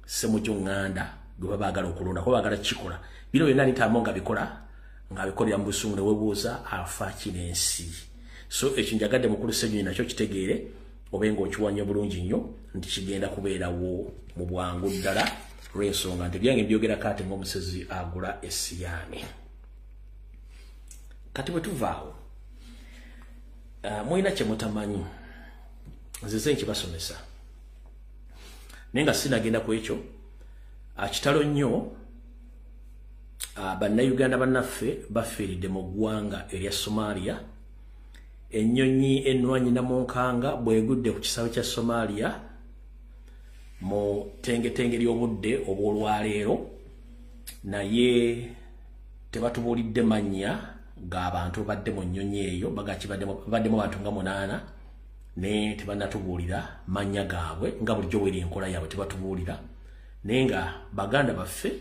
Speaker 1: Ssemuju Nganda gwe baagala okulonda kuba baagala kikola. Bino byonna Anita Among ng'abikolera mu busungu ne webuuza afa kinensi. So ekinjagadde mukulu Ssenyonyi nakyo kitegeere obenga okiwanya bulungi nnyo nti kigenda kubeerawo mu bwangu ddala lw'ensonga nti byange byogera kati ng'omusezi agula essiyani. Kati bwe tuvaawo mulina kye mutamanyi nzize nkibasomesa naye nga sinagenda ku ekyo kitalo nnyo. Bannayuganda bannaffe bafiiridde mu ggwanga erya Somalia. Ennyonyi ennwanyi namunkanga bwegudde ku kisaawe kya Somalia mu tengetenge ly'obudde obw'olwaleero naye tebatubuulidde mannya g'abantu badde mu nnyonyi eyo baddemu abantu nga 8 ne tebannatubuulira mannya gaabwe nga bulijjo bweri enkola yaabwe tebatubuulira naye nga baganda baffe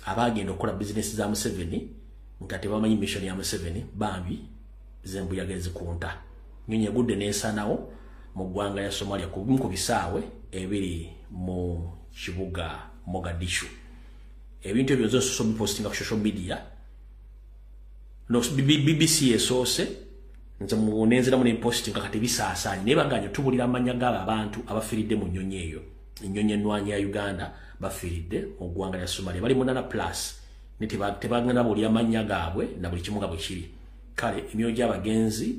Speaker 1: abagenda okukola bizinesi za Museveni nga tebamanyi mission ya Museveni bambi zembuyaga ezikunta. Nnyonyi egudde n'ensanawo mu ggwanga ya Somalia ku bisaawe ebiri mu kibuga Mogadishu. Ebintu ebyo byonna bipostinga ku social media. No BBC esoose nze munenzeramu ne postinga kati bisaasaanye naye baganya tubulira amannya g'abo abantu abafiiridde mu nnyonyi eyo ennyonyi ennwanyi ya Uganda bafiiridde mu ggwanga lya Somalia bali 8+ ne tebagenda buli amannya gaabwe na buli kimu nga bwe kiri kale emyoyo gy'abagenzi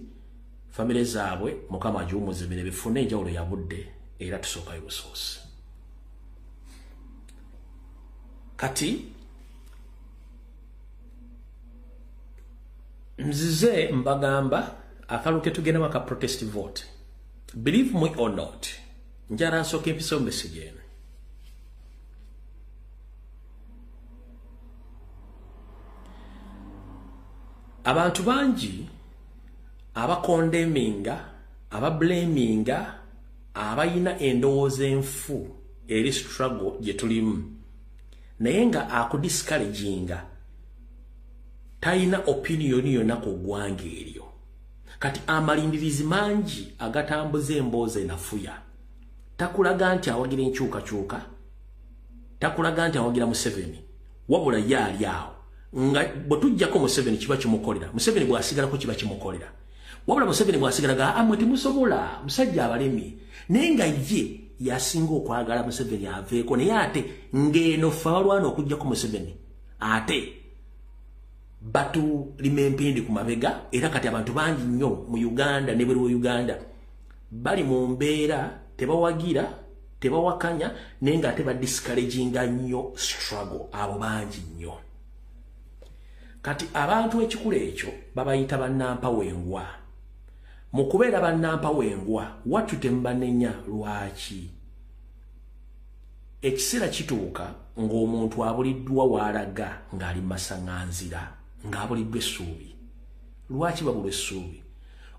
Speaker 1: famire zaabwe Mukama agiwummuzibire bifune enjawulo ya budde era tusookayo busoose kati nzize mbagamba akaluke tugenda waka protest vote believe me or not njara nsooka empisa message eno abantu bangi abakondemminga abablaminga abayina endowooza enfu eri struggle gye tulimu naye nga akudiscouraginga tayina opinion yonna ku ggwanga eryo kati amalindirizi mangi agatambuza emboozi enafuya takulaga nti awagira enkyukakyuka takulaga nti awagira Museveni wabula yaali awo nga bwe tujjako Museveni kiba kimukolera Museveni bw'asigalako kiba kimukolera wabula Museveni bw'asigalaga amwe temusobola musajja abalemi naye nga ye yasinga okwagala Museveni aveeko naye ate ng'eno ffe abalwana okujjako Museveni ate batu limempindi ku mabega era kati abantu bangi nnyo mu Uganda ne bwe Uganda bali mu mbeera tebawagira tebawakanya naye nga ate badiscouraginga nnyo struggle abo bangi nnyo kati abantu ekikula ekyo babayita bannampawengwa mu kubeera bannampawengwa wattu temubanenya lwaki ekiseera kituuka ng'omuntu abuliddwa waalaga ng'ali masaŋŋanzira ng'abuliddwa essuubi lwaki babulwa essuubi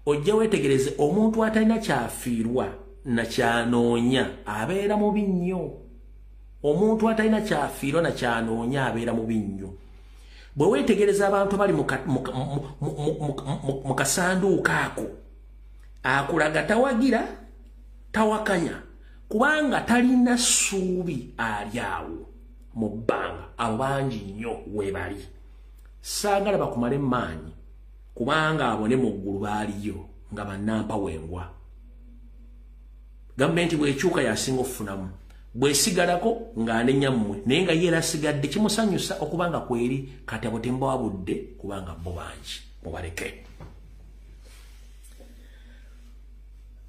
Speaker 1: ojja weetegereze omuntu atalina kyafiirwa na kyanoonya abeera mubi nnyo omuntu atalina kyafiirwa na kyanoonya abeera mubi nnyo bwe weetegereza abantu bali mu kasanduuko ako akulaga tawagira tawakanya kubanga talina ssuubi ali awo mu bbanga abo bangi nnyo weebali saagala bakumale maanyi kubanga abone mu ggulu baaliyo nga bannampawengwa gavumenti bw'ekyuka yasinga okufunamu bwesigalako ng'anenya mmwe naye nga ye era asigadde kimusanyusa okubanga kweri kati abo tembawabudde kubanga bo bangi mubaleke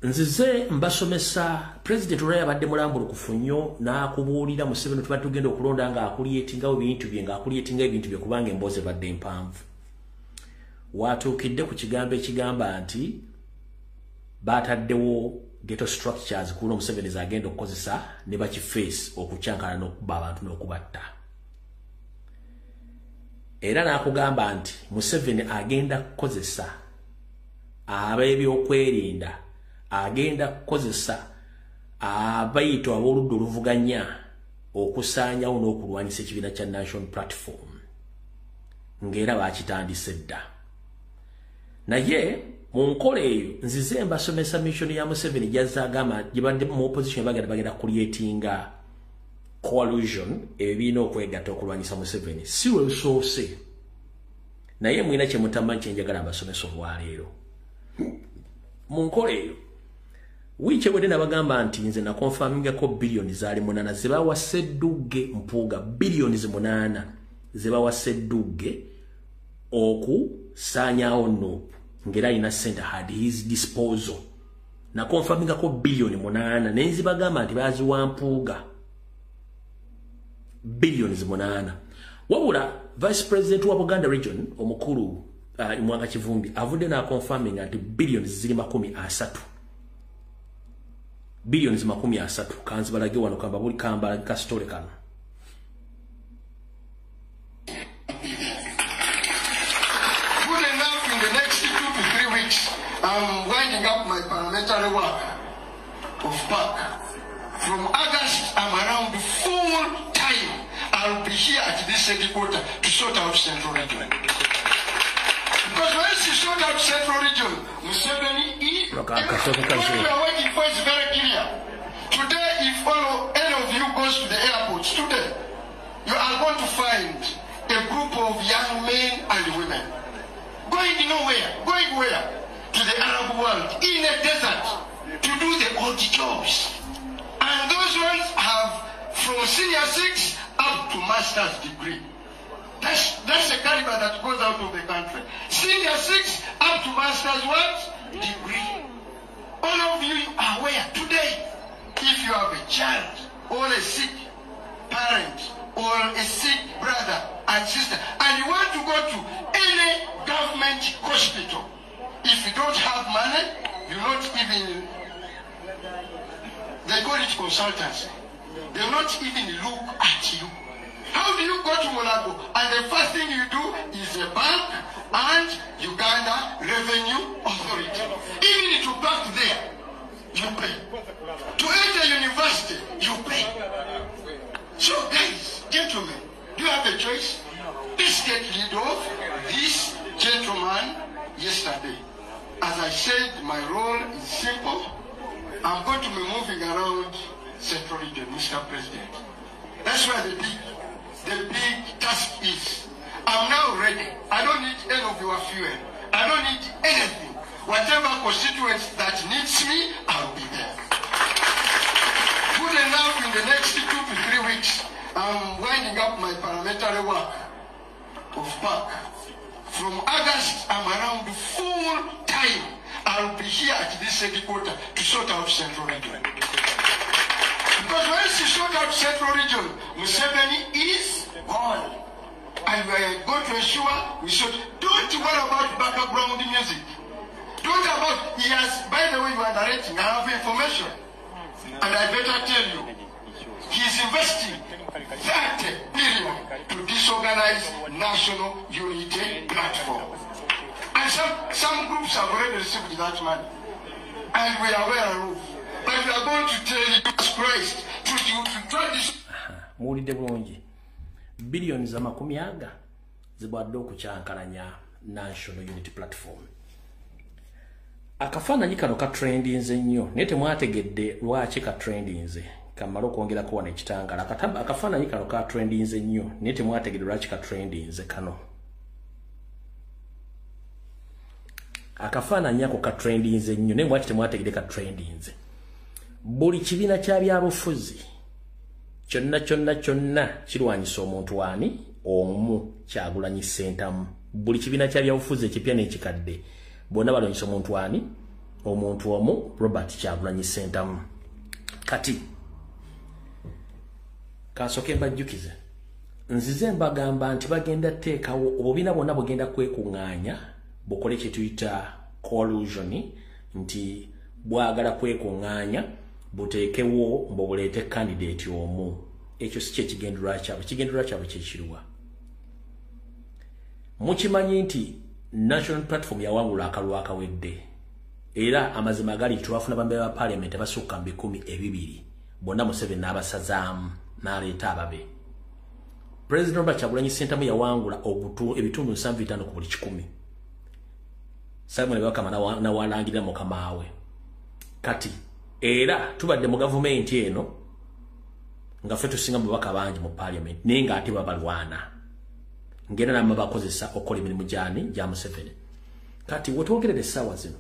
Speaker 1: nzize mbasomesa president olwa yabadde mulambulukufu nnyo n'akubuulira Museveni tuba tugenda okulonda ng'akuliyetingawo ebintu bye ng'akuliyetingawo ebintu bye kubanga emboozi ebadde empanvu watuukidde ku kigambo ekigamba nti baataddewo ghetto structures kuno Museveni zagenda okukozesa ne bakiface okukyankana n'okuba abantu n'okubatta era n'akugamba nti Museveni agenda kukozesa ab'ebyokwerinda agenda kukozesa abayito ab'oludda oluvuganya okusaanyawo n'okulwanyisa ekibiina kya National Platform ng'era baakitandise dda naye mu nkola eyo nzize mbasomesa mission ya Museveni gyazza agamba gibadde mu opposition bagenda creatinga coalition ebibiina okwegatta okulwanyisa Museveni si we lusoose naye mwina kye mutamanyi kye njagala mbasomesa olwaleero mu nkola eyo wiiki ewedde nabagamba nti nze nakonfamingako biliyoni zaali 8 ze bawa Ssedduge Mpuuga biliyoni 8 ze bawa Ssedduge okusaanyaawo Nuupu ngera alina ssente had his disposal nakonfamingako biliyoni 8 nenzibagamba nti baziwa Mpuuga biliyoni 8 wabula vice president wa Buganda region omukulu Mwanga Kivumbi avudde nakonfaminga nti biliyoni ziri 30 biliyoni 30 kanzi balage wano kamba buli kamba ka story kano
Speaker 2: good enough in the next 2 to 3 weeks I'm winding up my parliamentary work of PAC from August I'm around full time I'll be here at this headquarters to sort out Central Region because once you sort out Central Region Museveni what we are working for is very clear. Today, if any of you goes to the airports today, you are going to find a group of young men and women going nowhere, going where? To the Arab world, in a desert, to do the odd jobs. And those Those ones have from senior 6 up to master's degree. That's the caliber that goes out of the country. Senior 6 up to master's what? Degree. All of you are aware today, if you have a child or a sick parent or a sick brother and sister, and you want to go to any government hospital, if you don't have money, you're not even, they call it consultancy. They'll not even look at you. How do you go to Monaco and the first thing you do is a bank and Uganda Revenue Authority? Even to park there, you pay. To enter university, you pay. So guys, gentlemen, do you have a choice? Let's get rid of this gentleman yesterday. As I said, my role is simple. I'm going to be moving around Central Region, Mr. President. That's where the big task is. I'm now ready. I don't need any of your fuel. I don't need anything. Whatever constituents that needs me, I'll be there. Good enough, in the next 2 to 3 weeks, I'm winding up my parliamentary work of PAC. From August, I'm around full time. I'll be here at this headquarters to sort out Central Region. Because once you sort out Central Region, Museveni is gone. And we are going to ensure we should. Don't worry about background music. Don't about, he has, by the way, you are narrating, I have information. And I better tell you, he's investing 30 billion to disorganize National Unity Platform. And some groups have already received that money. And we are aware of. But we are going to tell you, Jesus Christ, to try this.
Speaker 1: Muwulidde bulungi. Billions amakumi aga zibadde okukyankalanya National Unity Platform. Akafaananyi kano ka trendinze nnyo naye temwategedde lwaki ka trendinze. Kamala okwongerako wano ekitangala. Akafaananyi kano ka trendinze nnyo naye temwategedde lwaki ka trendinze kano. Akafaananyi ako ka trendinze nnyo naye lwaki temwategedde ka trendinze. Buli kibiina kya byabufuzi kyonna kirwanyisa omuntu wani omu Kyagulanyi Ssentamu. Buli kibiina kya byabufuzi ekipya n'ekikadde bonna balwanyisa omuntu wani omuntu omu Robert Kyagulanyi Ssentamu. Kati kansoke mbajjukize nzize mbagamba nti bagenda teekawo obubiina bwonna bugenda kwekuŋŋaanya bukole kye tuyita collusion nti bwagala kwekuŋŋaanya buteekewo mbobuleete candidate omu. Ekyo si kye kigendererwa kyabwe. Kigendererwa kyabwe kyekiriwa. Mukimanyi nti National Platform yawangula akalulu akawedde era amazima gali twafuna bambe ba parliament abasukka 1,200 bonna Museveni n'abasazaamu n'aleeta ababe. President Robert Kyagulanyi Ssentamu yawangula ebitundu 75 ku buli 100. Simon Bakama n'awalangira mukamaawe. Kati era tubadde mu government eno nga ffe tusinga mu babaka bangi mu parliament naye ng'ate babalwana ngenda namwe bakozesa okola emirimu gya Museveni. Kati wetwogerera essaawa zino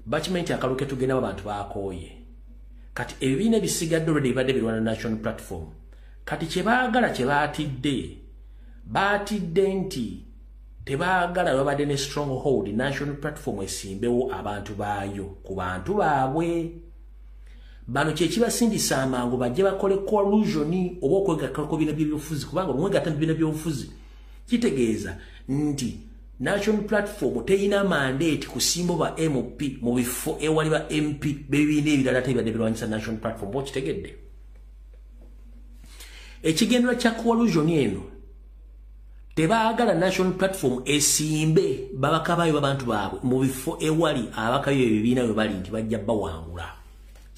Speaker 1: bakimanyi nti akalulu ke tugendamu abantu bakooye. Kati ebibiina ebisigadde olwedde bibadde birwana National Platform kati kye baagala kye baatidde nti tebaagala babadde ne stronghold National Platform esimbewo abantu baayo ku bantu baabwe. Bano kye kibasindisa amangu bajje bakole collusion oba okwegattako ku bibiina by'ebyobufuzi kubanga omwegatta mu bibiina by'obufuzi kitegeeza nti National Platform teyina mandate kusimba ba MP mu bifo ewali ba MP bebibiina ebirala tebibadde birwanyisa National Platform. Bokitegedde ekigendera kya collusion eno tebaagala National Platform esimbe babaka baayo babantu baabwe mu bifo ewali abakayo ebibiina bwe bali nti bajja bawangula.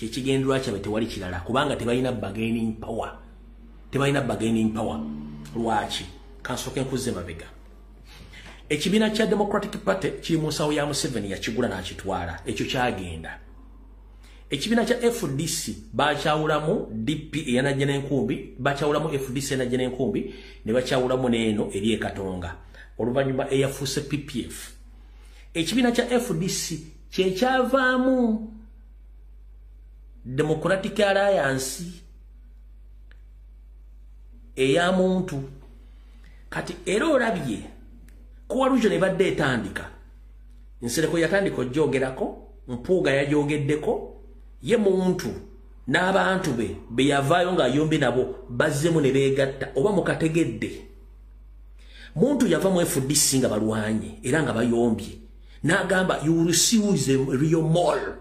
Speaker 1: Kyekigendera kyabwe tewali kirala kubanga tebalina bargaining power. Lwaki? Kansoke nkuze mabega. Ekibiina kya Democratic Party kiri mu nsawo ya Museveni yakigula n'akitwala. Ekyo kyagenda. Ekibiina kya FDC bakyawulamu DP eyanajja n'enkumbi, bakyawulamu FDC eyanajja n'enkumbi, ne bakyawulamu n'eno eri Katonga. Oluvannyuma eyafuuse PPF. Ekibiina kya FDC kye kyavaamu Democratic Alliance eya muntu kati era olabye coalition ne badde etandika Nsereko yatandika ojogerako Mpuuga yajogeddeko ye muntu n'abantu be yavaayo nga yombi nabo bazzemu ne beegatta oba mukategedde muntu yava mu FDC nga balwanye era nga bayombye n'agamba you will see who is a real mole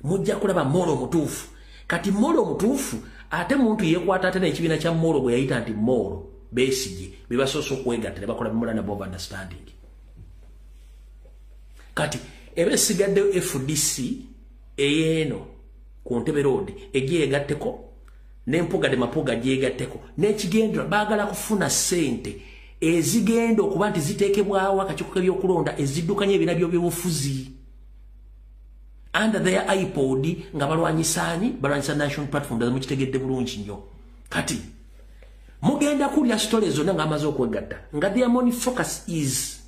Speaker 1: mujja kulaba molo mutuufu kati molo mutuufu ate muntu yeekwata ate n'ekibiina kya molo bwe yayita nti molo Besigye bebasoose okwegatta ne bakola memorandum of understanding kati ebe sigadde FDC eyeno ku Ntebe Road egyegatteko n'Empuuga de Mapuuga gyegatteko n'ekigendera baagala kufuna sente ezigenda okuba nti ziteekebwawo akakiiko k'ebyokulonda eziddukanya ebibiina by'obufuzi under their iPod nga balwanyisa National Platform da mukitegedde bulungi nnyo kati mugenda kulya stories zonna ng'amaze okwegatta nga their main focus is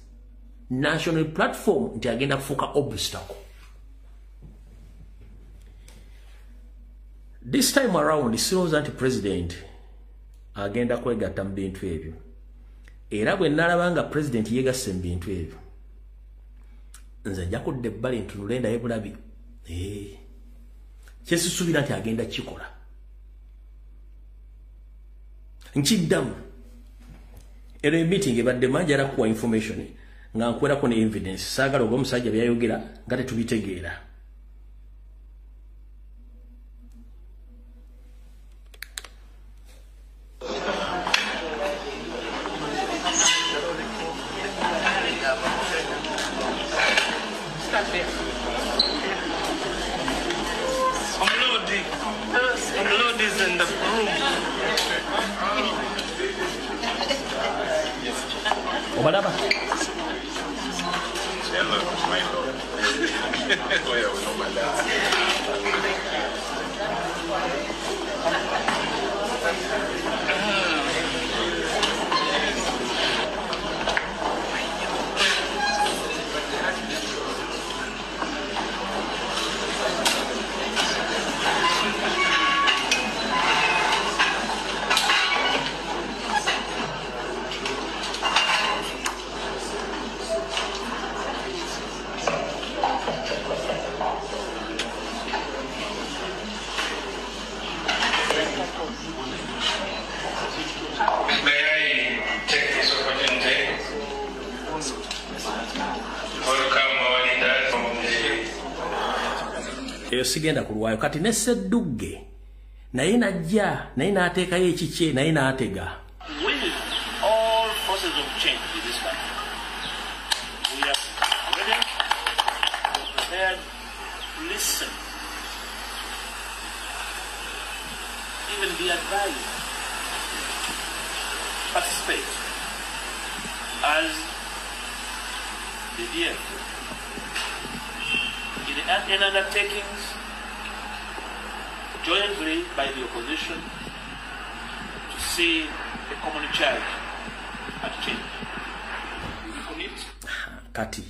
Speaker 1: National Platform nti agenda kufuuka obstacle. This time around sirowooza nti president agenda kwegatta mu bintu ebyo era bwe nalaba nga president yeegasse mu bintu ebyo nze nja kudda ebbali ntunule ndaye bulabi kyesisuubira nti agenda kikola nkiddamu ero emeeting ebadde manjala kuwa information nga nkwerako ne evidence saagala oba omusajja byayogera nga tetubitegeera Obalaba sigenda kulwayo kati ne Ssedugge naye najja naye n'ateekayo ekikye naye n'atega
Speaker 3: all forces of change in this country. We are ready, prepared to listen, even be advised, participate as the DF in undertakings jointly by the opposition to see a common charge at change. We commit.
Speaker 1: Kati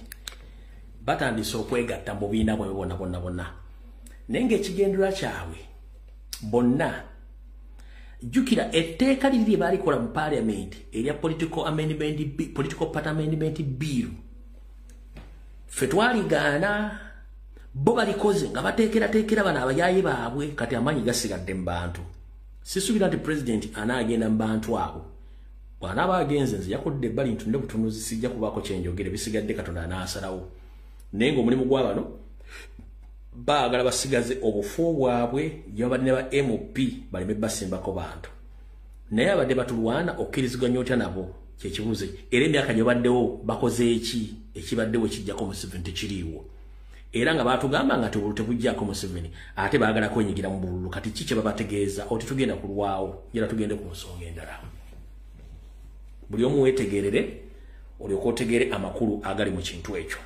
Speaker 1: batandise okwegatta mu biina bwe bonna nenge ekigendera kyabwe bonna jukira etteeka liri balikola mu parliament erya political part amendment bill ffe twaligaana bo balikoze nga bateekera bano abayaaye baabwe kati amaanyi gasigadde mu bantu sisuubira nti president anaagenda mu bantu abo bw'anaaba agenze nze yakudde ebbali ntunde butunuzi sijja kubaako kyenjogere bisigadde Katonda anaasalawo naye ng'omulimu gwa bano baagala basigaze obufu bwabwe gye babadde ne ba MP baleme basimbako bantu naye abadde batulwana okkiriziganya otya nabo kyekibuuzo era emyaka gye baddewo bakoze eki ekibaddewo ekijjako Museveni tekiriiwo era nga batugamba nga tebujjako Museveni ate baagala kwenyigira mu bululu kati ki kye babategeeza oti tugenda kulwawo era tugende ku nsonga endala buli omu weetegerere olyoka otegere amakulu agali mu kintu ekyo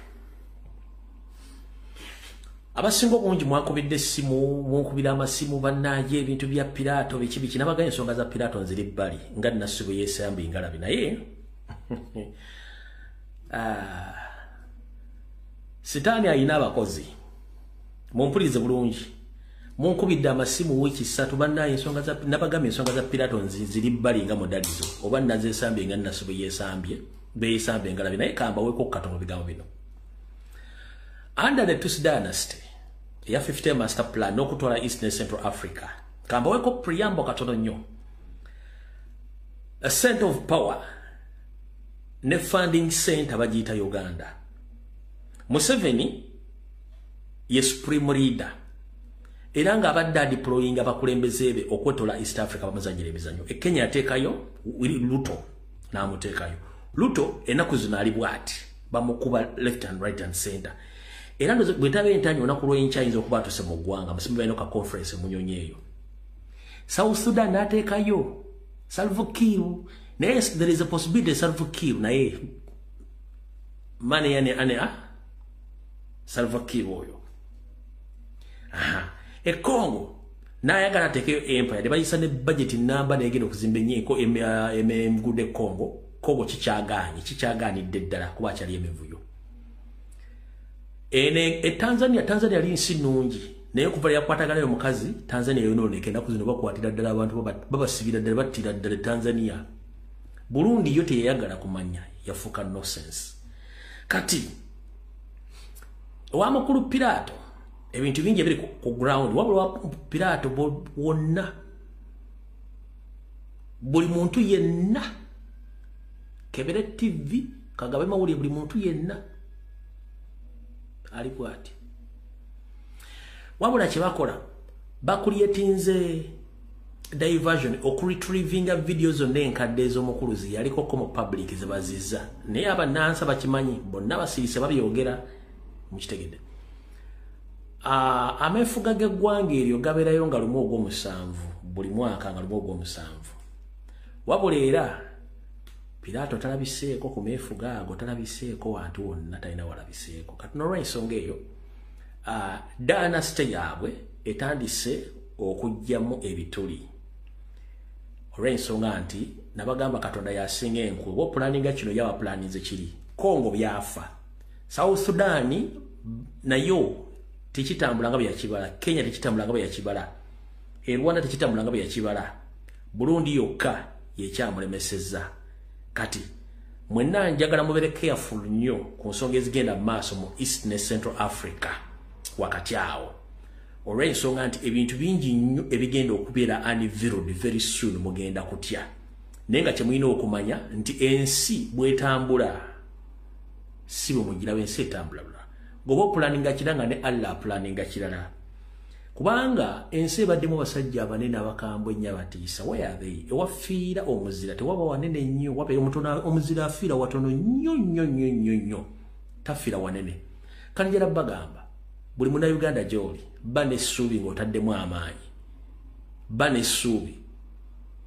Speaker 1: abasinga obungi mwakubidde essimu munkubira amasimu bannaaje ebintu bya Piraato biki nabaganya ensonga za Piraato nziri bbali nga Nasibu yeesambi ngalabi naye Sitaani ayina abakozi mumpulirize bulungi munkubidde amasimu wiki 3 bannaye ensonga za nabagambye ensonga za Pilato ziri bbali nga mudadizo oba nazesambye nga nasubu yesambye beyesambye ngalabi naye kamba weko katono bigambo bino. Under the Tusi dynasty ya 50 master plan n'okutwala East and Central Africa kamba weko preamble katono nnyo a center of power ne funding center bagiyita Uganda. Museveni ye supreme leader era nga abadde deploying abakulembeze be okwetola East Africa bamazanyira emizanyo. Kenya yateekayo Ruto n'amuteekayo. Ruto enaku zino ali bwati bamukuba left and right and center. Era ndo bwetabe entanyo onaku lw'enkya ayinza okuba atuse mu ggwanga musimbe balina ka conference munyonyeeyo. South Sudan n'ateekayo Salva Kiir. Yes, there is a possibility Salva Kiir naye mane ane Salva Kiir oyo. Congo n'ayagala ateekeyo empire ne bayisa ne budget namba negenda okuzimba ennyinko emgude Congo kikyagaanidde ddala kuba kyali emivuyo. Tanzania ali nsi nnungi naye okuva yakwatagana omukazi Tanzania yonooneka ennaku zino bakwatira ddala abantu babasibira ddala battira ddala Tanzania. Burundi yo teyayagala kumanya yafuuka nonsense. Kati owamukulu Pilato ebintu bingi ebiri ku ground wabula Pilato wonna buli muntu yenna Kebere TV kagabe mawulire buli muntu yenna ali bwati wabula kye bakola bakulietinze diversion okuretrievinga videos zonna enkadde ez'omukuluzi yaliko mu public zebaziza naye abannansi bakimanyi bonna basirise babyogera mukitegedde. Amefuga geggwanga eryo gabeerayo nga lumu ogw'omusanvu buli mwaka nga lumu ogw'omusanvu wabula era Pilato talabiseeko ku meefuga ago talabiseeko wantu wonna talina walabiseeko. Kati n'olw'ensonga eyo dynasty yaabwe etandise okujjamu ebituli olw'ensonga nti nabagamba Katonda yasinga enkwe oba pulaninga kino yawa pulaninze kiri Congo byafa South Sudan nayo tekitambula nga byakibala Kenya tekitambula nga byakibala Rwanda tekitambula nga byakibala Burundi yokka yekyamulemesezza. Kati mwenna njagala mubere careful nnyo ku nsonga ezigenda maaso mu East ne Central Africa wakati awo olw'ensonga nti ebintu bingi nnyo ebigenda okubeera unveiled very soon mugenda kutya naye nga kyemulina okumanya nti ensi bwetambula si bwe mugirawo ensi etambula goba opulaninga kiranga ne Allah apulaninga kirala kubanga ensi ebaddemu basajja abanene abakambwe ennyo abatiisa wayabe ewafiira omuzira tewaba wanene nnyo wabeera omuzira afiira watono nnyo tafiira wanene. Kale njala bagamba buli munnayuganda gy'oli ba n'essuubi ng'otaddemu amaanyi ba n'essuubi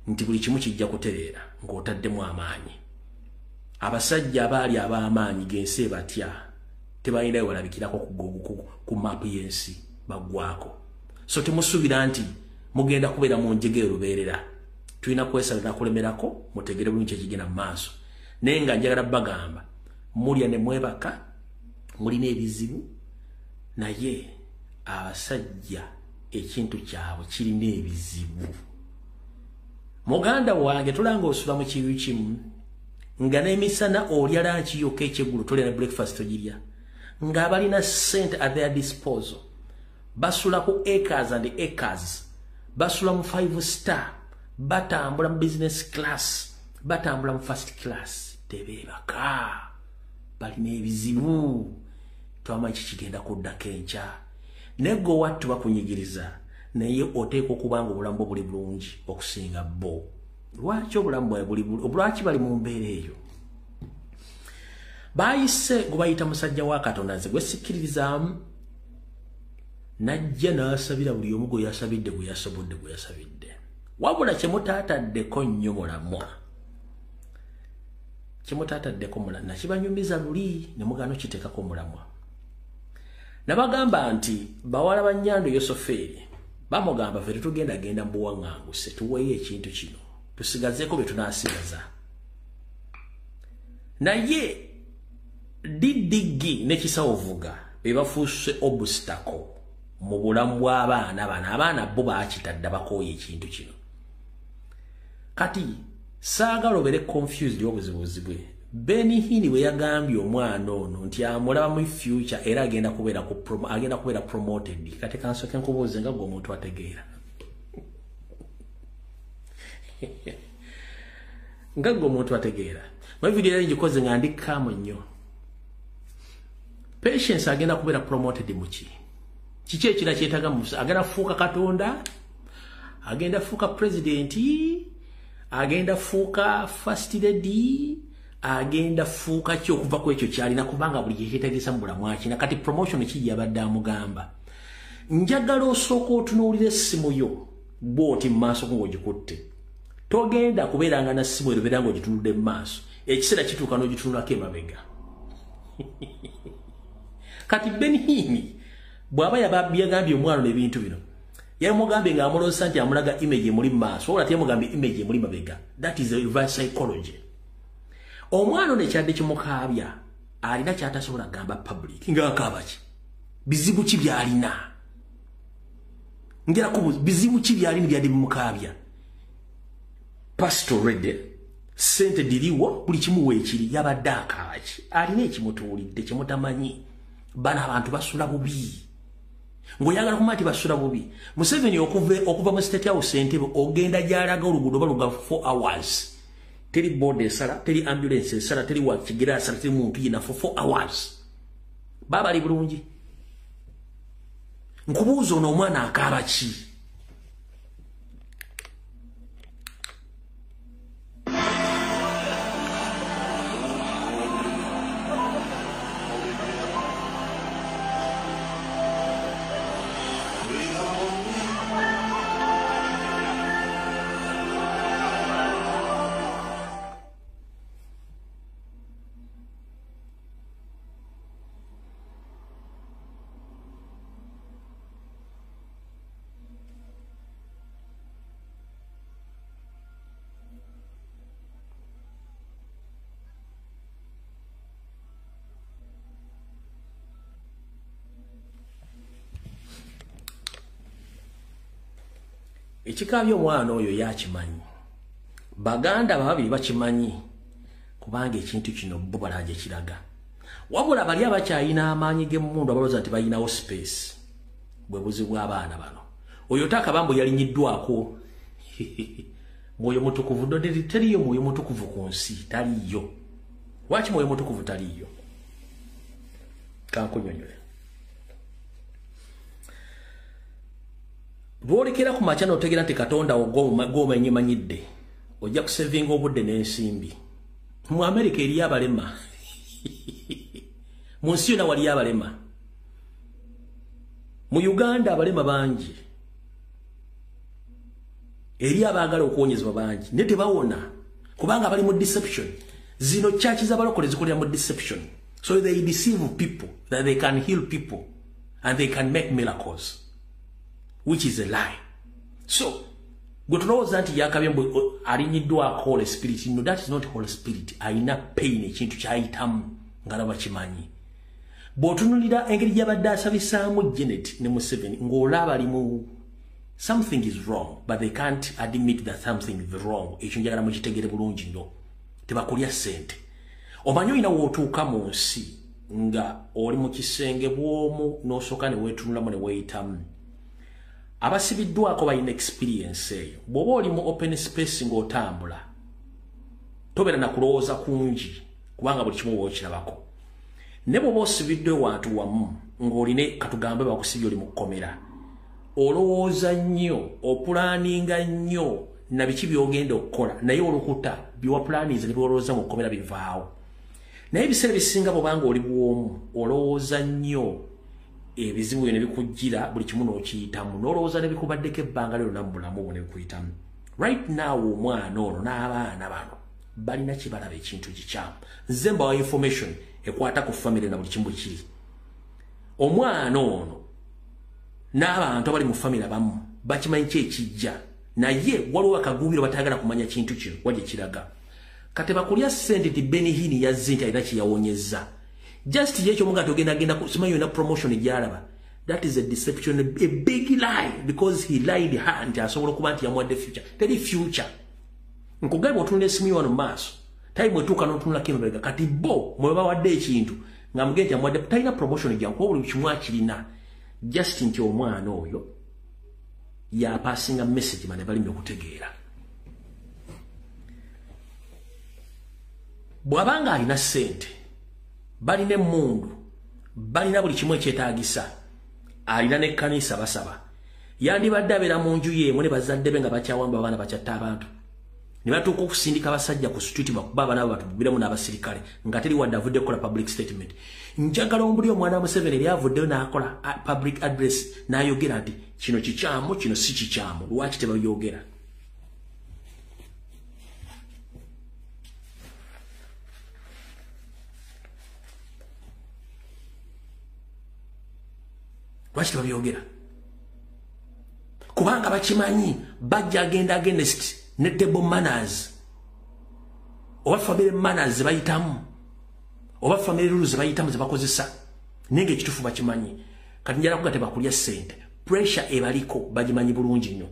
Speaker 1: nti buli kimu kijja kutereera ng'otaddemu amaanyi. Abasajja abaali ab'amaanyi g'ensi ebatya tebalinayo walabikirako ku maapu y'ensi baggwako. So temusuubira nti mugenda kubeera mu njege lubeerera tulina kwesalira kulemerako mutegere bulungi ekigenda mu maaso naye nga njagala bagamba mulya ne mwebaka mulina ebizibu naye abasajja ekintu kyabwe kirina ebizibu. Muganda wange tulanga osula mu kiyu kimu nga n'emisana olya lanchi yokka ekyeggulo tolya ne breakfast togirya nga abalina sente at their disposal basula ku acres and acres basula mu 5-star batambula mu business class batambula mu first class tebeebaka balina ebizibu twamanyi kikigenda kuddako enkya neggo wattu bakunyigiriza naye oteeka okubanga obulamu buli bulungi okusinga bo. Lwaki obulamu buli lwaki bali mu mbeera eyo? Bayise gubayita musajja wa Katonda nze gwe sikkiririzaamu najja n'asabira buli omu gwe yasabidde gwe yasobodde gwe yasabidde wabula kyemutaataddeko nnyo mulamwa kyemutaataddeko mulamwa nakibanyumiza luli ne mugaano kiteekako mulamwa. Nabagamba nti bawala ba Nnyando Yosoferi bamugamba ffe tetugenda mu buwaŋŋanguse tuweeyo ekintu kino tusigazeeko bye tunaasigaza naye Didigi ne Kisawovuga be bafuuse obstacle mu bulamu bw'abaana bano abaana bo baakitadde bakooye ekintu kino kati saagala obeere confused obuzibuzi bwe Benny Hinn bwe yagambye omwana ono nti amulaba mu future era agenda kubeera promoted kati kansooke nkubuuze nga gwe omuntu ategeera nga gwe omuntu ategeera mu video yali ngikoze nga ndikkamu nnyo Patience agenda kubeera promoted muki kiki ekira kyetaga musa agenda fuuka katonda agenda fuuka president agenda fuuka first lady agenda fuuka ki okuva ku ekyo kyalina kubanga buli kyetegesa mu bulamu akina kati promotion kijja badde amugamba njagala osooka otunuulira essimu yo bw'oti mu maaso ng'ogikutte togenda kubeeranga na ssimu ero beera ng'ogitunudde mu maaso ekiseera kituuka n'ogitunulako emabega kati Benny Hinn bw'aba yagambye omwana n'ebintu bino yamugambye ng'amuloosa nti amulaga image emuli mu maaso wabula teyamugambye image emuli mabega. That is a reverse psychology. Omwana ono ekyadde kimukaabya alina kyatasobola kugamba public ng'akaaba ki bizibu ki byalina ngera ku bizibu ki byalina byadde bimukaabya Pastor Redde sente diriwo buli kimu weekiri yabadde akaaba ki alina ekimutuulidde kimutamanyi bana abantu basula bubi ngoyagala kumati basula bubi Museveni okuva mu State House Entebbe ogenda gyalaga oluguudo baluga 4 hours teri board esala teri ambulance esala teri wakigira esala teri muntu yina for 4 hours baba ali bulungi nkubuuza ono omwana akaaba ki ekikaabya omwana oyo yakimanyi baganda babiri bakimanyi kubanga ekintu kino bo balanje kiraga wabula bali abakyayina amaanyi g'emmundu abalooza nti bayinawo space bwe buzibu abaana bano oyo takabambo yalinyiddwako mwoyo mutukuvu doderi teriyo mwoyo mutukuvu ku nsi taliyo waki mwoyo mutukuvu taliyo kankunyonyole Bwolekera ku machano otegera nti katonda ogomenye manyidde ojja kusevinga obudde n'ensimbi mu America eri abalema mu nsi yonna wali abalema mu Uganda abalema bangi eri abaagala okuwonyezebwa bangi ne tebawona kubanga bali mu deception zino church z'abalokole zikolera mu deception so they deceive people that they can heal people and they can make miracles which is a lie. So, gotulowooza nti yakabye alinyiddwako Holy Spirit. No, that is not Holy Spirit. Ayina pain ekintu kyayitamu ngalaba kimanyi. Bw'otunulira engeri gy'abadde asabisaamu Janet ne Museveni ng'olaba alimu something is wrong, but they can't admit that something is wrong. Ekyo njagala mukitegere bulungi nnyo. Tebakulya ssente. Omanyi olina w'otuuka mu nsi nga oli mu kisenge bw'omu n'osooka ne weetunulamu ne weeyitamu. Abasibiddwako balina experience eyo bw'oba oli mu open space ng'otambula tobeera na kulowooza kungi kubanga buli kimu wookirabako ne bw'oba osibiddwe wantu wamu ng'oline katugambe bakusibye oli mu kkomera olowooza nnyo opulaninga nnyo na biki by'ogenda okukola naye olukuta byewapulaniza ne byolowooza mu kkomera bivaawo naye ebiseera bisinga bw'obanga oli bw'omu olowooza nnyo ebizibu byo ne bikujjira buli kimu n'okiyitamu n'olowooza ne bikubaddeko ebbanga lyonna mu bulamu bwo ne bikuyitamu right now omwana ono n'abaana bano balina kye balaba ekintu kikyamu nze mbawa information ekwata ku famire na buli kimu bwe kiri omwana ono n'abantu abali mu famire abamu bakimanyi ki ekijja naye waliwo akaguubiro batayagala kumanya kintu kino wadde kiraga kati bakulya ssente ti Benny Hinn yazze nti alina kye yawonyezza just yekyo munga togenda simanyi yonna promotion gyalaba That is a deception, a big lie, because he lied her nti asobola okuba nti yamuwadde future. Teri future. Nkugamba otunula esimu yo wano mu maaso. Tayi bwetuuka n'otunulako emabega. Kati bo mwe bawadde ekintu nga mugende nti yamuwadde talina promotion ejja kuba buli kimu akirina. Just nti omwana oyo yapassinga message mane balimye okutegeera. Bw'abanga alina ssente, balina emmundu, balina buli kimu ekyetaagisa, alina n'ekkanisa basaba, yandibadde abeera mu nju yeemu ne bazadde be nga bakyawamba abaana bakyatta abantu. Ne batuuka okusindika abasajja ku street bakuba abaana abo batubiremu n'abasirikale nga teri wadde avudde kukola public statement. Njagala ombuli omwana wa Museveni yali avuddeyo n'akola public address n'ayogera nti kino kikyamu, kino si kikyamu. Lwaki tebayogera? Lwaki tebabyogera? Kubanga bakimanyi bajja agenda against ne table manners. Oba family manners ze bayitamu. Oba family rules ze bayitamu ze bakozesa. Nenge ekitufu bakimanyi. Kati njala kuga tebakulya ssente. Pressure ebaliko bagimanyi bulungi nnyo.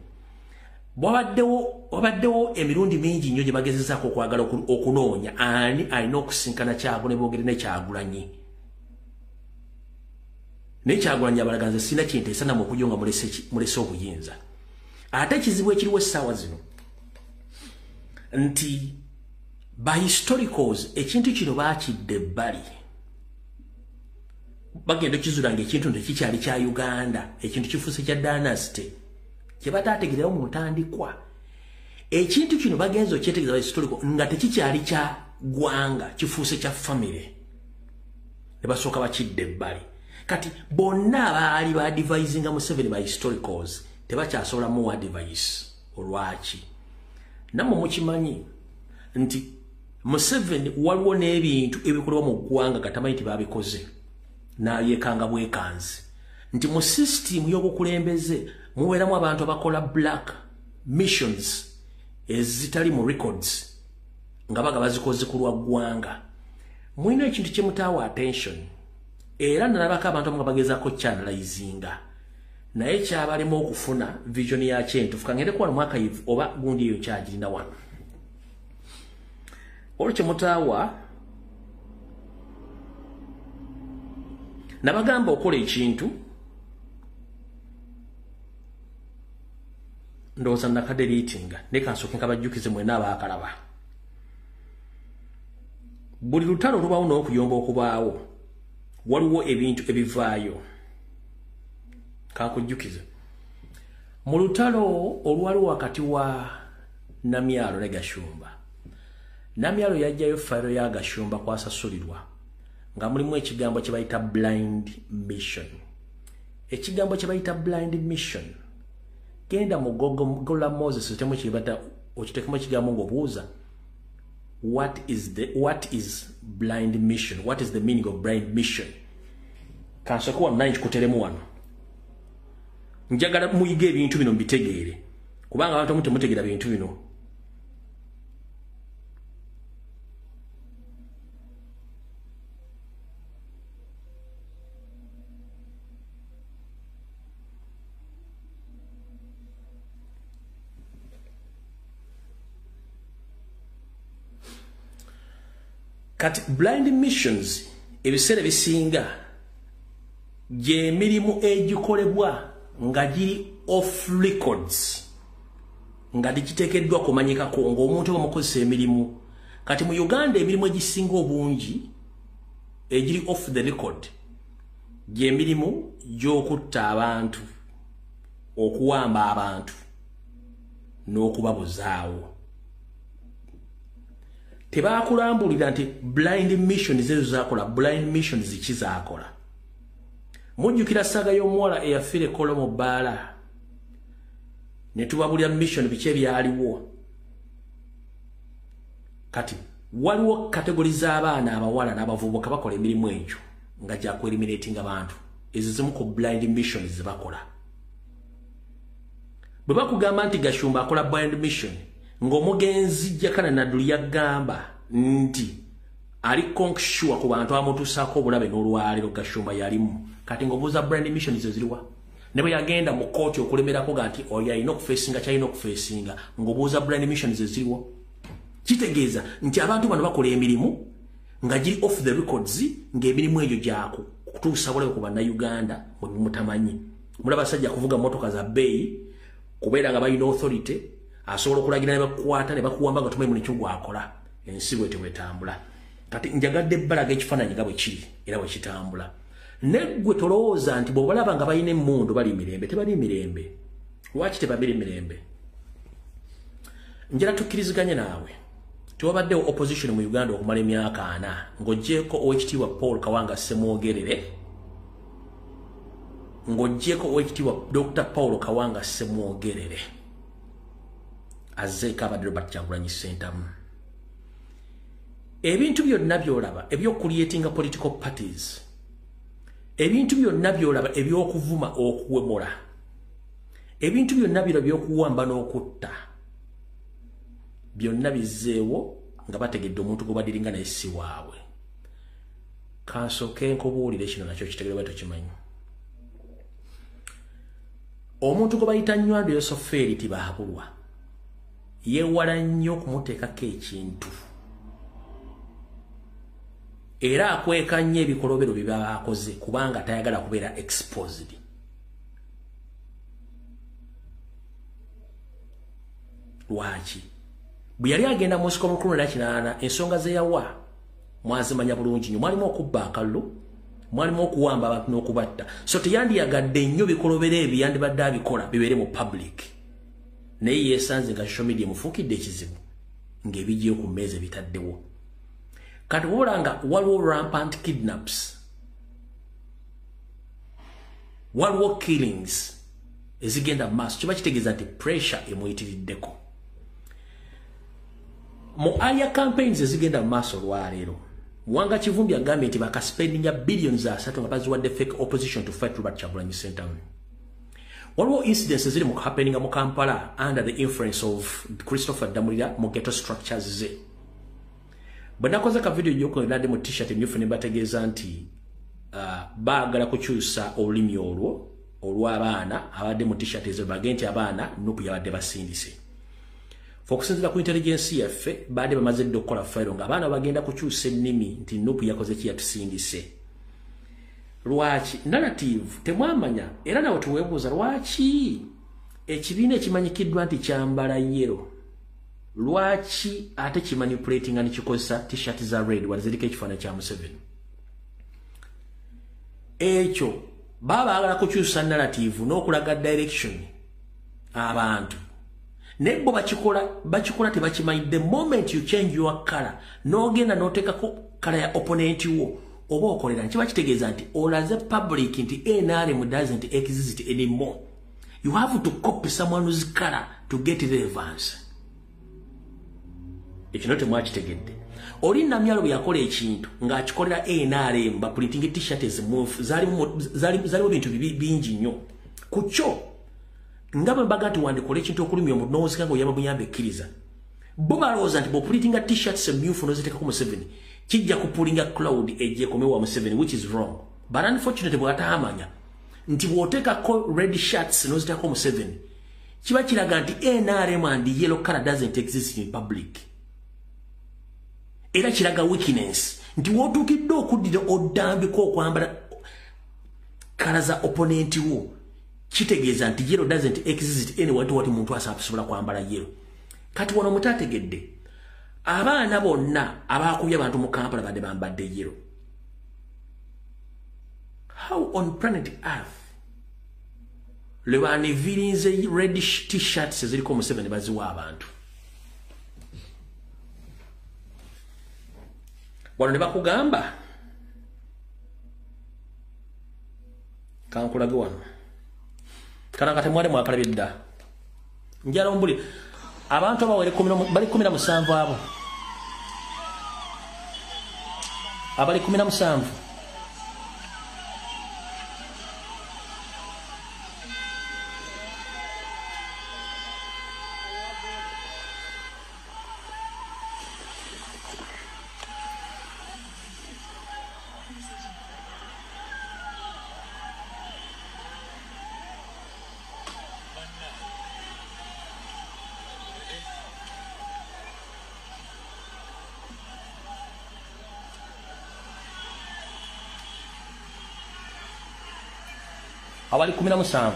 Speaker 1: Wabaddewo emirundi mingi nnyo gye bagezezaako okwagala okunoonya ani alina okusinkana Kyagulanyi ne boogere ne Kyagulanyi. Nekyagulanya abalaganza sina kintu esana mu kujonga mulese obuyinza. Ate kizibu ekiriwo essaawa zino nti by historicals ekintu kino baakidde ebbali. Bagenda okizula ng'ekintu tekikyali kya Uganda, ekintu kifuuse kya dynasty kye bataategeerayo mu ntandikwa. Ekintu kino bagenza okyetegereza by historical nga tekikyali kya gwanga, kifuuse kya family. Ne basooka bakidde ebbali. Kati bonna abaali ba advising Museveni by historicals tebakyasobola mu advice. Olwaki? Namwe mukimanyi nti Museveni waliwo n'ebintu ebikolebwa mu ggwanga gatamanyi nti babikoze n'ayekanga bwekanzi nti mu system y'obukulembeze mubeeramu abantu abakola black missions ezitali mu records nga baga bazikoze ku lwa ggwanga. Mulina ekintu kye mutaawa attention. Era nalabako abantu nga bagezaako channelizinga. Naye kyabalema okufuna vision ya kyentufu. Kangende kuba mwaka hivu oba gundi eyo kyagirina wano. Olwekyo mutaawa nabagamba okola ekintu ndowooza nakadeliitinga naye kansooke nkabajjukize mwena abaakalaba. Buli lutalo olubaawo n'okuyomba okubaawo waliwo ebintu ebivaayo. Kankujjukize. Mu lutalo olwali wakati wa Namyalo ne Gashumba. Namyalo yajjayo fayiro ya Gashumba kwasasulirwa nga mulimu ekigambo kye bayita blind mission. Ekigambo kye bayita blind mission genda mu Google Moses temu kibata okitekemu ekigambo ng'obuuza what is blind mission? What is the meaning of blind mission? Kansokuwa nanchi kuteremu wano. Njagala muyige ebintu bino mbitegeere. Kubanga abantu mutemutegeera bintu bino. Kati blind missions ebiseera bisinga gye emirimu egikolebwa nga giri off records nga digiteekeddwa kumanyikako ng'omuntu bamukozesa emirimu. Kati mu Uganda emirimu egisinga obungi egiri off the record gye emirimu gy'okutta abantu, okuwamba abantu n'okubabuzaawo. Tebakulambulira nti blind missions ezo zakola. Blind missions ki zakola? Mujjukira saga y'omuwala eyafiira e Kolomo Bbaala ne tubabulira mission biki ebyaliwo. Kati waliwo kategori z'abaana abawala n'abavubuka bakola emirimu egyo nga gya eliminating abantu. Ezo zimu ku blind missions ze bakola. Bwe bakugamba nti Gashumba akola blind mission ng'omugenzi Jakana Nadduli yagamba nti ali konksure ku bantu amutuusako obulabe n'olwaliro Gashumba yalimu kati ng'obuuza brand mission ze ziriwa ne bwe yagenda mu kooti okulemerako nti oyo alina okufeesinga kyalina okufeesinga ng'obuuza brand mission ze ziriwo kitegeeza nti abantu bano bakola emirimu nga giri off the records ng'emirimu egyo gyaku kutuusa bulabe ku bannayuganda mwe mutamanyi mulaba basajja kuvuga motoka za bbeeyi kubeera nga balina authority asobola okulagira ne bakukwata ne bakuwamba nga tumanyi nekyo gwakola ensi bwe tewetambula kati njagadde ebbalaga ekifaananyi nga bwe kiri era bwe kitambula neggwe tolowooza nti bw'obalaba nga balina emmundu bali mirembe tebali mirembe lwaki tebabiri mirembe njala tukkiriziganye naawe tiwabaddewo opposition mu Uganda okumala emyaka 4 ng'oggyeko Oweekitiibwa Paul Kawanga Ssemwogerere ng'oggyeko Oweekitiibwa Dr. Paul Kawanga Ssemwogerere azzeeko abadde Robert Kyagulanyi Ssentamu ebintu byonna by'olaba eby'okuliyetinga political parties ebintu byonna by'olaba eby'okuvuma okuwemula ebintu byonna by'olaba by'okuwamba n'okutta byonna bizzeewo nga bategedde omuntu gwe badiringa naye si waabwe kansooke nkubuulire kino nakyo kitegere bwe tokimanyi omuntu gwe bayita Nywando Yosoferi Tibaabulwa yeewala nnyo okumuteekako ekintu era akweka nnyo ebikolobero bye baba akoze kubanga tayagala kubeera exposed lwaki bwe yali agenda mu nsiko mu 19 ensonga ze yawa mwazimanya bulungi nnyo mwalimu okubba akalulu mwalimu okuwamba abantu n'okubatta so teyandiyagadde nnyo bikolobero ebyo yandibadde abikola bibeere mu public naye yeesanze nga social media mufuukidde ekizibu ng'ebigiye ku mmeeza bitaddewo kati wulanga waliwo rampant kidnaps waliwo killings ezigenda maaso kiba kitegeeza nti pressure emuyitiriddeko mu area campaigns ezigenda mu maaso olwaleero Mwanga Kivumbi agambye nti bakaspendinga billions asatu nga baziwadde fake opposition to fight Robert Kyagulanyi Ssentamu. Waliwo incidents ziri mu happening mu Kampala under the influence of Christopher Damulira mu ghetto structures ze. Banakoze ka video yoko ndade mu t-shirt emyufu ne bategeeza nti baagala kukyusa olulimi olw'abaana abadde mu t-shirt ezo bagenti abaana nupu yabadde basindise. Fokusinzira ku intelligence yaffe baade bamaze okukola file nga abaana bagenda kukyusa ennimi nti nupu yakoze ki yatusindise. Lwaki narrative temwamanya era nawe tuweebuuza lwaki ekibiina ekimanyikiddwa nti kyambala yero lwaki ate kimanipulatinga ne kikozesa t-shirt za red wazirika ekifaananyi kya Museveni. Ekyo baba baagala kukyusa narrative n'okulaga direction abantu nebo bakikola tebakimanyi. The moment you change your color n'ogenda n'oteekako color ya opponent wo oba okolera nkiba kitegeeza nti olaze public nti NRM doesn't exist anymore. You have to copy someone's color to get relevance. Ekino temwakitegedde. Oli Namyalo bwe yakola ekintu ng'akikolera NRM baprinting t-shirt ezimwefu zalimu bintu bingi nnyo ku kyo nga bwe baga nti wandikola ekintu okulumya omuntu n'owuzika ng'oyamba buyambe ekkiriza bo balowooza nti bw'oprintinga t-shirts emyufu n'oziteekako Museveni kijja kupulinga cloud ejjekomewa Museveni, which is wrong. But unfortunately bw'ataamanya nti bw'oteekako red shirts n'oziteekako Museveni kiba kiraga nti NRM and yellow color doesn't exist in public. Era kiraga weakness nti wootuukidde okuddira oddambika okwambala kala za opponent wo kitegeeza nti yellow doesn't exist anywhere wati muntu asobola kwambala yellow. Kati wano mutategedde abaana bonna abaakubye abantu mu Kampala badde bambadde yellow. How on planet Earth le baanivirinze reddish t-shirts eziriko Museveni baziwa abantu? Wano ne bakugamba kankulage wano kana temwale mwakalabye dda njala ombuli abantu abawere bali 17 abo abali 17 Abali 17.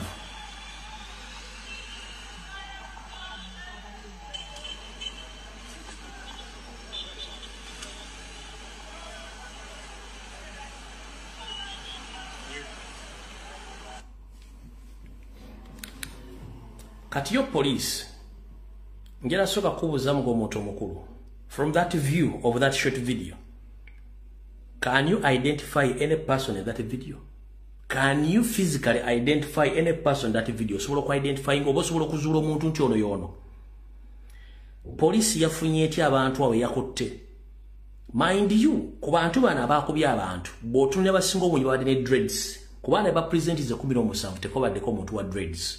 Speaker 1: Kati yo police ngera soka kubuza mu gomoto mukulu. From that view of that short video, can you identify any person in that video? Can you physically identify any person in that video? So we identifying obo so kuzula omuntu nti ono yono. Police yafunye eti abantu awe yakotte. Mind you, ku bantu bana bakubya abantu. Botunne basingo obunyi bade ne dreads. Kubana ba present ze 17 tekobadde ko omuntu wa dreads.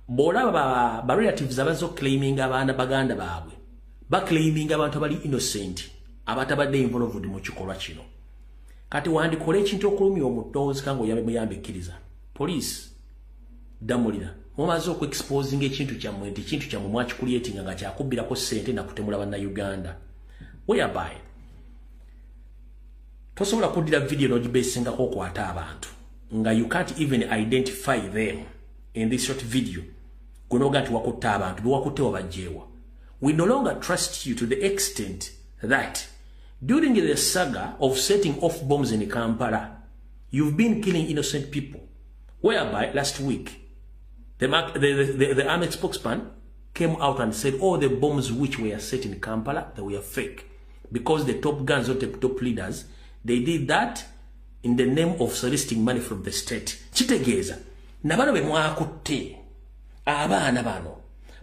Speaker 1: Bola ba relatives abazo claiming abana baganda baabwe. Ba claiming abantu abali innocent. Abatabadde involved mu kikolwa kino. Kati wandikola ekintu okulumya omutonzi kango yamuyambikiriza. Police damulira. Mumaze oku exposing ekintu kya mwenti ekintu kya mumwachi creating nga kyakubira ko sente na kutemula bana Uganda. Whereby tosobola kudira video no gibesinga ko kwata abantu. Nga you can't even identify them in this short video. Kunoga tu wakutta abantu biwakutte wabajewa. We no longer trust you to the extent that during the saga of setting off bombs in Kampala, you've been killing innocent people. Whereby last week, the army spokesman came out and said, all the bombs which were set in Kampala, they were fake. Because the top guns or the top leaders, they did that in the name of soliciting money from the state. Chitegeza, nabano be mwakutte, abana bano.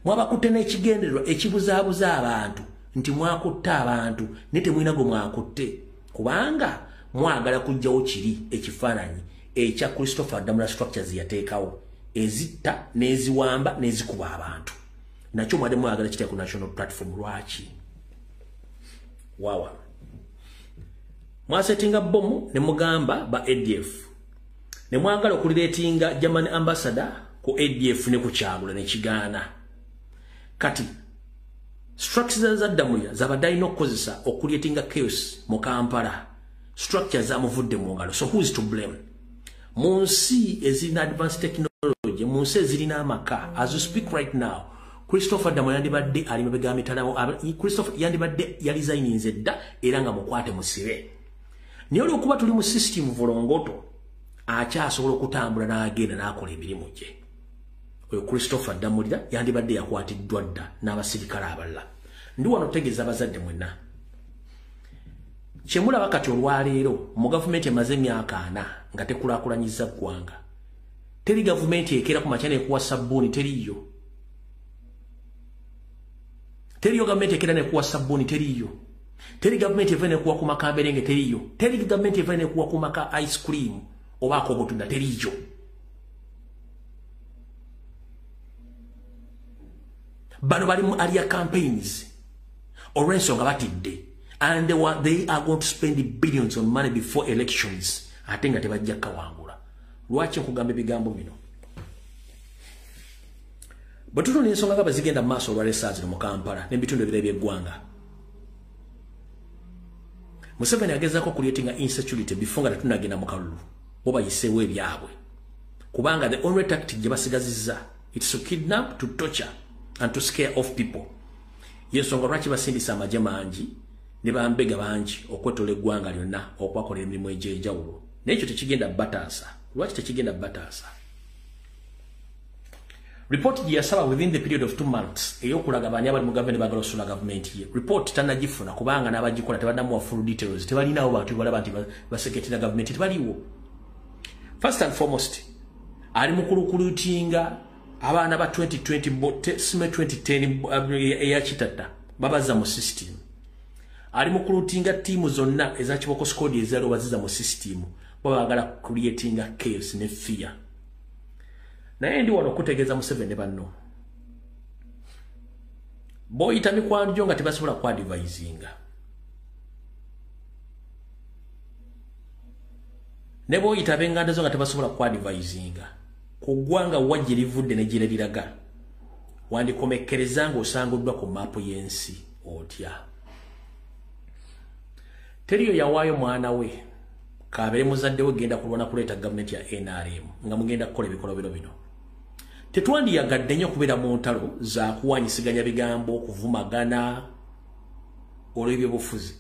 Speaker 1: Mwabakutte n'ekigendererwa ekibuzaabuza abantu nti mwakutta abantu nete mwinago mwakutte kubanga mwagala kujjawo kiri ekifaananyi ekya Christopher Damula structures yateekawo ezitta n'eziwamba n'ezikuba abantu nakyo mwade mwagala kitya ku national platform lwaki wawa mwasetinga bomu ne mugamba ba ADF ne mwagala okuliretinga German ambassador ku ADF ne ku kyagula ne kigaana kati structures za Damulira zabadde ino kozesa okuletinga chaos mu Kampala structures za muvudde mu ngalo so who is to blame munsi ezina advanced technology munsi ezirina amaka as you speak right now Christopher Damulira yandibadde ali mabega mitalawo Christopher yandibadde yalisigninze dda era nga mukwate musibe niyo okuba tuli mu system volongoto akyasobola okutambula n'agenda n'akola emirimu gye oyo Christopher Damulira yandibadde yakwatiddwa dda n'abasirikale abalala ndi wano tegeza abazadde mwenna kyemulaba kati olwaleero mu gavumenti emaze emyaka 4 nga tekulaakulanyiza ggwanga teri gavumenti ekeera ku makyana ekuwa sabbuuni teriyo gavumenti ekeera nekuwa sabbuuni teriyo teri gavumenti eva nekuwa ku makamberenge teriyo teri gavumenti eva nekuwa ku maka ice cream oba akobotunda teriyo bano bali mu area campaigns olw'ensonga batidde and they are going to spend billions on money before elections ate nga tebajja kawangula lwaki nkugamba ebigambo bino bwe tutunula ensonga nga bazigenda mu maaso olwaleesaazi mu Kampala n'ebitundu ebirala by'eggwanga Museveni agezaako creating insecurity before nga tetunagenda mu kalulu bo bayiseewo ebyabwe kubanga the only tactic gye basigazizza it's to kidnap, to torture and to scare off people. Yensonga lwaki basindisa amagye mangi ne bambega bangi okwetola eggwanga lyonna okwakola emirimu egy'enjawulo n'ekyo tekigenda bataasa lwaki tekigenda bataasa report gye yasaba within the period of 2 months ey'okulaga baani abali mu gavumenti bagala osula gavumenti ye report tannagifuna kubanga n'abagikola tebaddamuwa full details tebalinawo bantu balaba nti baseketera gavumenti tebaliwo first and foremost ali mu kulukulutinga abana ba 2020 sime 2010 eyakitata babaza mu system ali mu kulutinga timu zonna eza kiboko squad ezalo baziza mu system babagala creatinga chaos ne fear naye ndi wano kutegeeza Museveni banno boyita mikwano nga tebasobola ku advisinga ne boyita benganda zo nga tebasobola ku advisinga kugwanga wajje livudde ne jira liraga wandikomekereza ngo osanguddwa ku mapu y'ensi otya teriyo yawaayo mwana we kabere muzaddewo genda kulwana kuleeta government ya NRM nga mugenda kukola ebikolobero bino. Tetwandiyagadde nnyo kubeera mu ntalo za kuwanyisiganya bigambo, okuvumagana olw'ebyobufuzi.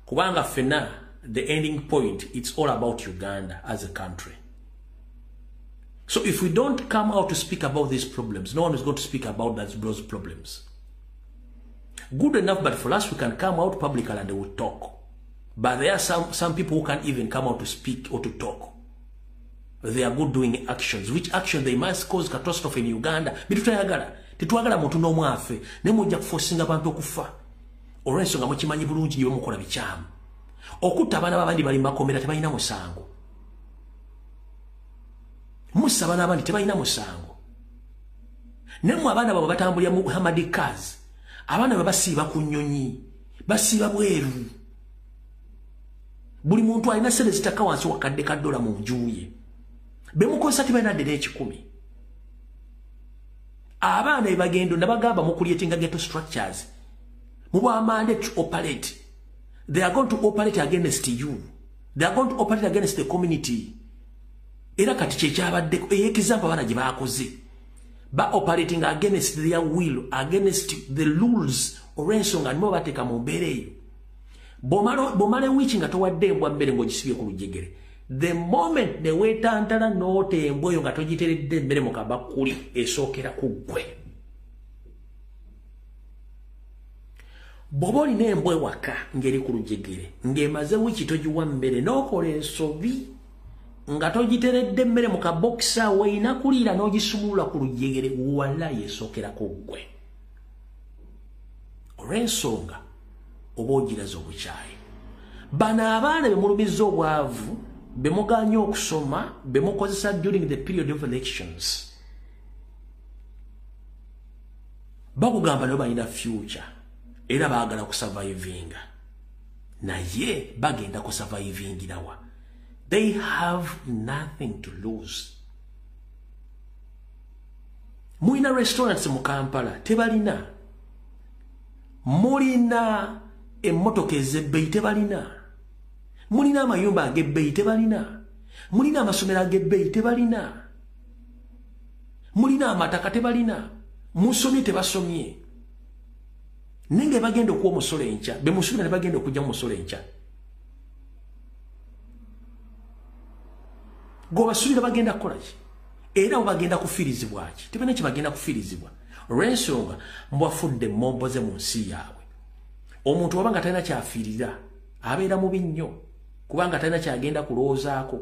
Speaker 1: Kubanga ffenna, the ending point, it's all about Uganda as a country. So if we don't come out to speak about these problems, no one is going to speak about those problems. Good enough, but for us, we can come out publicly and they will talk. But there are some people who can't even come out to speak or to talk. They are good doing actions. Which action they must cause catastrophe in Uganda. Titwagala muntu n'omwafe. Ne mujja kuforcinga abantu okufa. Olw'ensonga mukimanyi bulungi gye mukola bikyamu. Okutta abaana b'abandi bali makomera tebalina musango. Musa abaana abandi tebalina musango. Nemwe abaana babo batambulira mu Hamadi Kazi. Abaana basiiba ku nnyonyi. Basiiba bweru. Buli muntu alina sente zitaka wansi wakadde ka $1 mu njuye. Bemukozesa tibalina ddene ekikumi. Abaana ebagendo nabagamba mu creating ghetto structures. Muba mandate to operate. They are going to operate against you. They are going to operate against the community. Era kati kyekyabadde example abaana gye baakoze. Ba operating against their will, against the rules olw'ensonga nibo bateeka mu mbeera eyo. Bomale wichi nga towadde embwa mmere ng'ogisibye ku lujegere. The moment ne weetantala n'ote embwa eyo nga togiteredde emmere mu kabakuli esookera ku ggwe. Bw'oba olina embwa ewaka ng'eri ku lujegere ng'emaze wiiki togiwa mmere n'okola ensobi nga togiteredde emmere mu kabokisa weeyina kuliira n'ogisumulula ku lujegere wala yesookera ku ggwe. Olw'ensonga oba ogiraza obukyayi. Bano abaana be mulumizza obwavu be muganya okusoma be mukozesa during the period of elections. Bakugamba nabo balina future era baagala kusurvivinga. Naye bagenda kusurvivingirawa. They have nothing to lose. Mulina restaurants mu Kampala tebalina. Mulina emmotoka ez'ebbeeyi tebalina. Mulina amayumba ag'ebbeeyi tebalina. Mulina amasomero ag'ebbeeyi tebalina. Mulina amataka tebalina. Musomye tebasomye. Nenge bagenda okuwa omusolo enkya. Be musomye ne bagenda okujja mu musolo enkya. Gobasubira bagenda kukola ki? Era bagenda kufiirizibwa ki? Tebalina kye bagenda kufiirizibwa. Olw'ensonga mbwafudde momboze mu nsi yaabwe. Omuntu wabanga talina kyafiirira abeera mubi nnyo kubanga talina kyagenda kulowoozaako.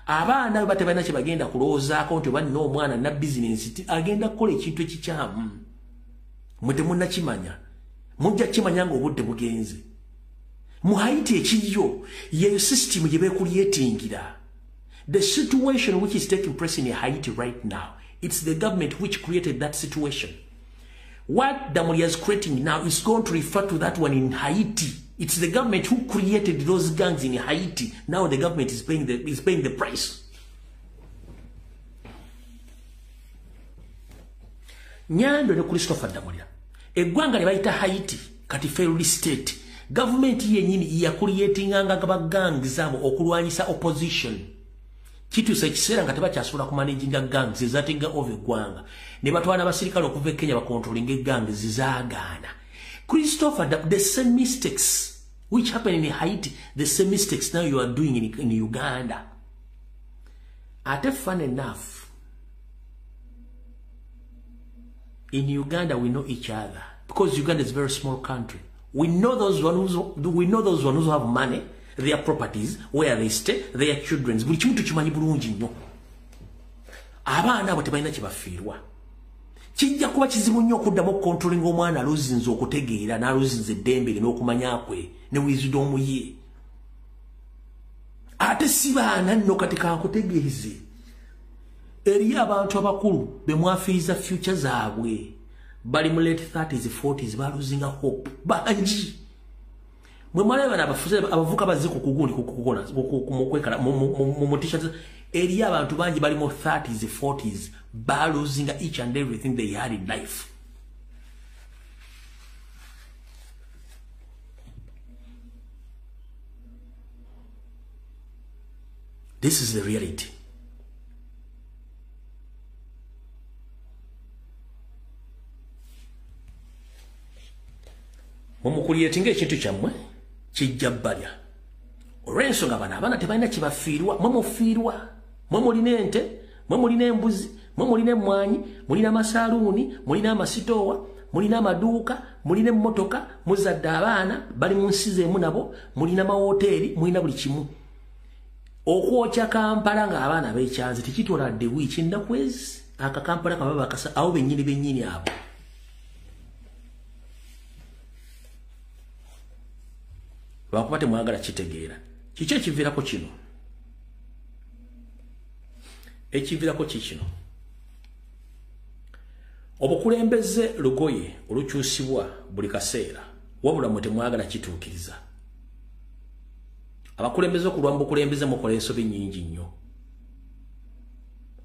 Speaker 1: Abaana be tebalina kye bagenda kulowoozaako nti oba nina omwana na bizinensi agenda kukola ekintu ekikyamu. Mwe temunnakimanya. Mujja kimanya ng'obudde bugenze. Mu Haiti ekiriyo yeyo system gye beekulyetingira. The situation which is taking place in Haiti right now, it's the government which created that situation. What Damolia is creating now is going to refer to that one in Haiti. It's the government who created those gangs in Haiti. Now the government is paying the price. Nyando ne Christopher Damolia. Eggwanga ne bayita Haiti kati failed state. Government yennyini ya creating anga gangs abo okulwanyisa opposition. Kitu sekiseera nga tebakyasobola kumanaginga gangs ezatenga over eggwanga. Ne batwala abasirikale okuva e Kenya bakontrolinga gangs zizaagaana. Christopher, the same mistakes which happened in Haiti, the same mistakes now you are doing in Uganda. Ate fun enough, in Uganda we know each other because Uganda is a very small country. We know those ones who have money, their properties, where they stay, their children. Buli kimu tukimanyi bulungi nnyo. Abaana abo tebalina kye bafiirwa. Kijja kuba kizibu nnyo okuddamu okukontrolinga omwana aluzinze okutegeera n'aluzinze eddembe lye n'okumanya kwe ne wisdom ye. Ate si baana nno kati kankutegeeze. Eriyo abantu abakulu be mwafiiriza future zaabwe. Bali mu late 30s, 40s baluzinga hope. Bangi. Mwe mwalaba abavuka bazze ku kugundi kukola kumukwekala mu t-shirts. Eriyo abantu bangi bali mu 30s, 40s baluzinga each and everything they had in life. This is the reality. Mumukuliyetinga ekintu kyammwe kijja bbalya. Olw'ensonga bano abaana tebalina kibafiirwa, mwe mufiirwa. Mwe mulina ente, mwe mulina embuzi, mwe mulina emmwanyi, mulina amasaaluuni, mulina amasitoowa, mulina amaduuka, mulina emmotoka, muzadde abaana bali mu nsi zeemu nabo, mulina mawoteeri, mulina buli kimu. Okwokya Kampala ng'abaana beekyanze tekitwaladde wiiki ennaku ezi. Akakampala kaba bakasa awo bennyini abo. Lwakuba temwagala kitegeera. Kiki ekiviirako kino? Ekiviirako kikino. Obukulembeze lugoye olukyusibwa buli kaseera, wabula mwe temwagala kituukiriza. Abakulembeze okulwa mu bukulembeze mukola ensobi nnyingi nnyo.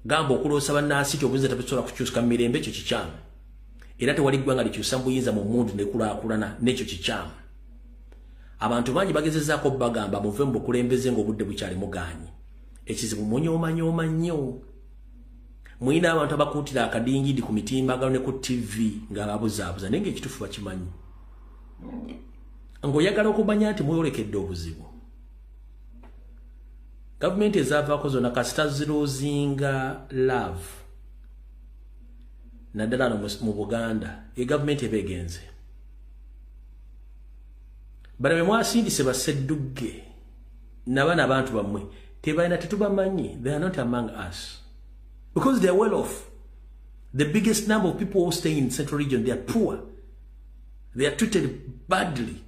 Speaker 1: Gamba okuloosa bannaasi ky'obuyinza tebusobola kukyusa mu mirembe, ekyo kikyamu. Era tewali ggwanga likyusa mu buyinza mu mmundu ne kulaakulana, n'ekyo kikyamu. Abantu bangi bagezezzaako bagamba muve mu bukulembeze ng'obudde bukyali mugaanyi. Ekizibu munyooma nnyo. Mulina abantu abakuutira akadingidi ku mitimbagano ne ku TV ng'ababuzaabuza, naye ng'ekituufu bakimanyi. Ng'oyagala okumanya nti mweyolekedde obuzibu. Gavumenti ezaavaako zonna kasita zirozinga love. Naddala mu Buganda, gavumenti eba egenze. Bano be mwasindise basseddugge n'abaana abantu bammwe tebalina tetubamanyi. They are not among us. Because they are well off. The biggest number of people who stay in Central Region, they are poor. They are treated badly.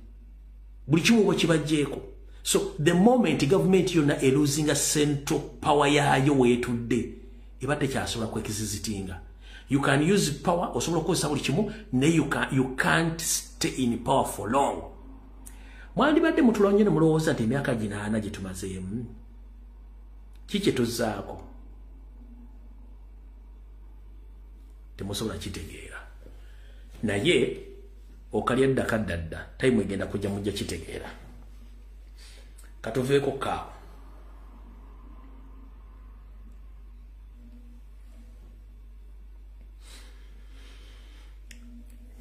Speaker 1: Buli kimu bwe kibajjeeko. So the moment government yonna losing a central power yayo weetudde, eba tekyasobola kwekisizitinga. You can use power, osobola okukozesa buli kimu, naye you can't stay in power for long. Mwandibadde mutulonye ne mulowooza nti emyaka 8 gye tumazeemu. Kiki tuzzaako? Temusobola kitegeera. Naye okalya ddaka ddadda, time egenda kujja mujja kitegeera. Katuveeko kaawo.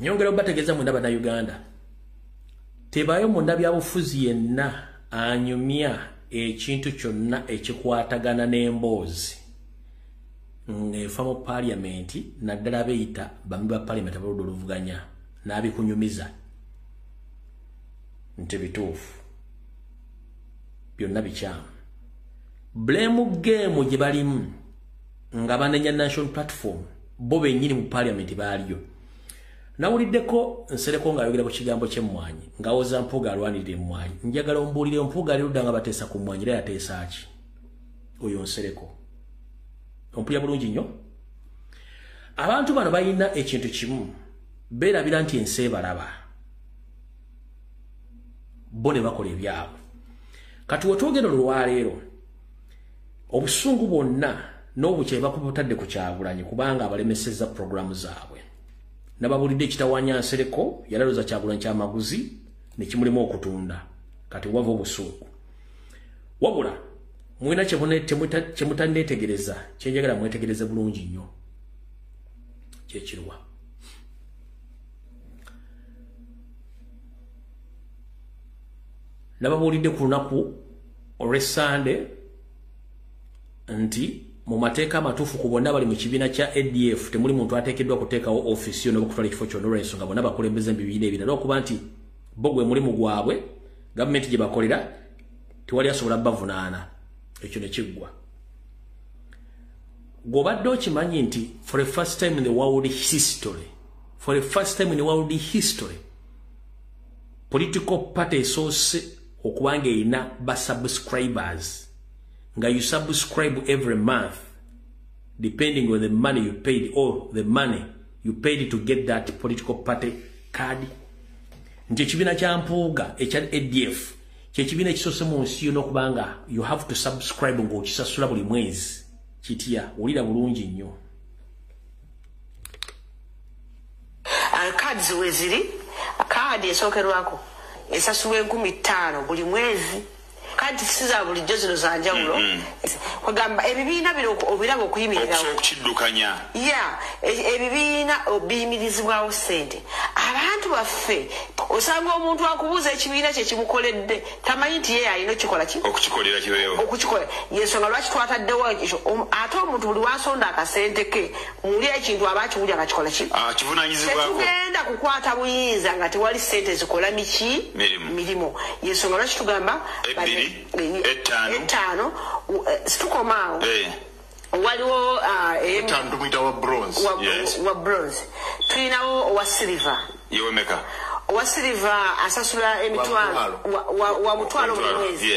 Speaker 1: Nyongera obategeeza mwenda bannayuganda. Tebaayo munda byabufuzi yenna anyumya ekintu kyonna ekikwatagana n'emboozi ng'efa mu paliamenti naddala beeyita bambi ba paliamenti abaludde oluvuganya n'abikunyumiza nti bituufu byonna bikyamu. Blame game gye balimu nga banenya national platform bo bennyini mu paliamenti baaliyo. Nawuliddeko Nsereko ng'ayogera ku kigambo ky'emmwanyi ng'awoza Mpuuga alwanirira emmwanyi. Njagala ombuulire Mpuuga alirudda nga bateesa ku mmwanyi era yateesa ki? Oyo Nsereko ompulya bulungi nnyo. Abantu bano balina ekintu kimu, beerabira nti ensi ebalaba, bo ne bakola ebyabwe. Kati wetwogera olwaleero obusungu bwonna n'obukye bakubutadde ku Kyagulanyi kubanga abalemesezza programu zaabwe. Nababulidde ekitawaanya Nsereko yalaloza Kyagulanyi kyamaguzi ne kimulimu okutunda. Kati wava obusungu. Wabula mwina kyemutanneetegereza, kyenjagala mwetegereze bulungi nnyo. Kyekirwa. Nababulidde ku lunaku olw'Essande nti mu mateeka amatuufu ku bonna bali mu kibiina kya ADF temuli muntu ateekeddwa kuteekawo ofiisi yo n'okutwala ekifo kyonna olw'ensonga bonna bakulembeze mu bibiina ebirala okuba nti bo gwe mulimu gwabwe gavumenti gye bakolera tewali asobola bavunaana. Ekyo ne kiggwa. Gw'obadde okimanyi nti for the first time in the world history political party esoose okuba ng'erina ba-subscribers nga you subscribe every month depending on the money you paid or the money you paid to get that political party card. Nti ekibiina kya Mpuuga ekya ADF kyekibiina ekisoose mu nsi yonna okuba nga you have to subscribe ng'okisasula buli mwezi. Kitya wulira bulungi nnyo.
Speaker 4: Cards weziri, card esookerwako esasulwa 15,000 buli mwezi. kati siza bulijjo zino za njawulo kwagamba ebibiina bino obiraba okuyimirirawo
Speaker 5: okukiddukanya
Speaker 4: ebibiina obiyimirizibwawo ssente abantu baffe osanga omuntu akubuuza ekibiina kye kimukoledde tamanyi nti ye alina
Speaker 5: okukikolera kibeewo
Speaker 4: okukikola yensonga lwaki twataddewo ekyo ate omuntu buli wasonda akasente ke muli ekintu aba akiwulya akakikola tetugenda kukwata buyinza nga tewali ssente zikola mirimu yensonga lwaki tugamba 5 situkomaawo waliwo wa bronze tulinawo owa silver
Speaker 5: yewemeka
Speaker 4: owa silver asasula emitwalo wa mutwalo buli mwezi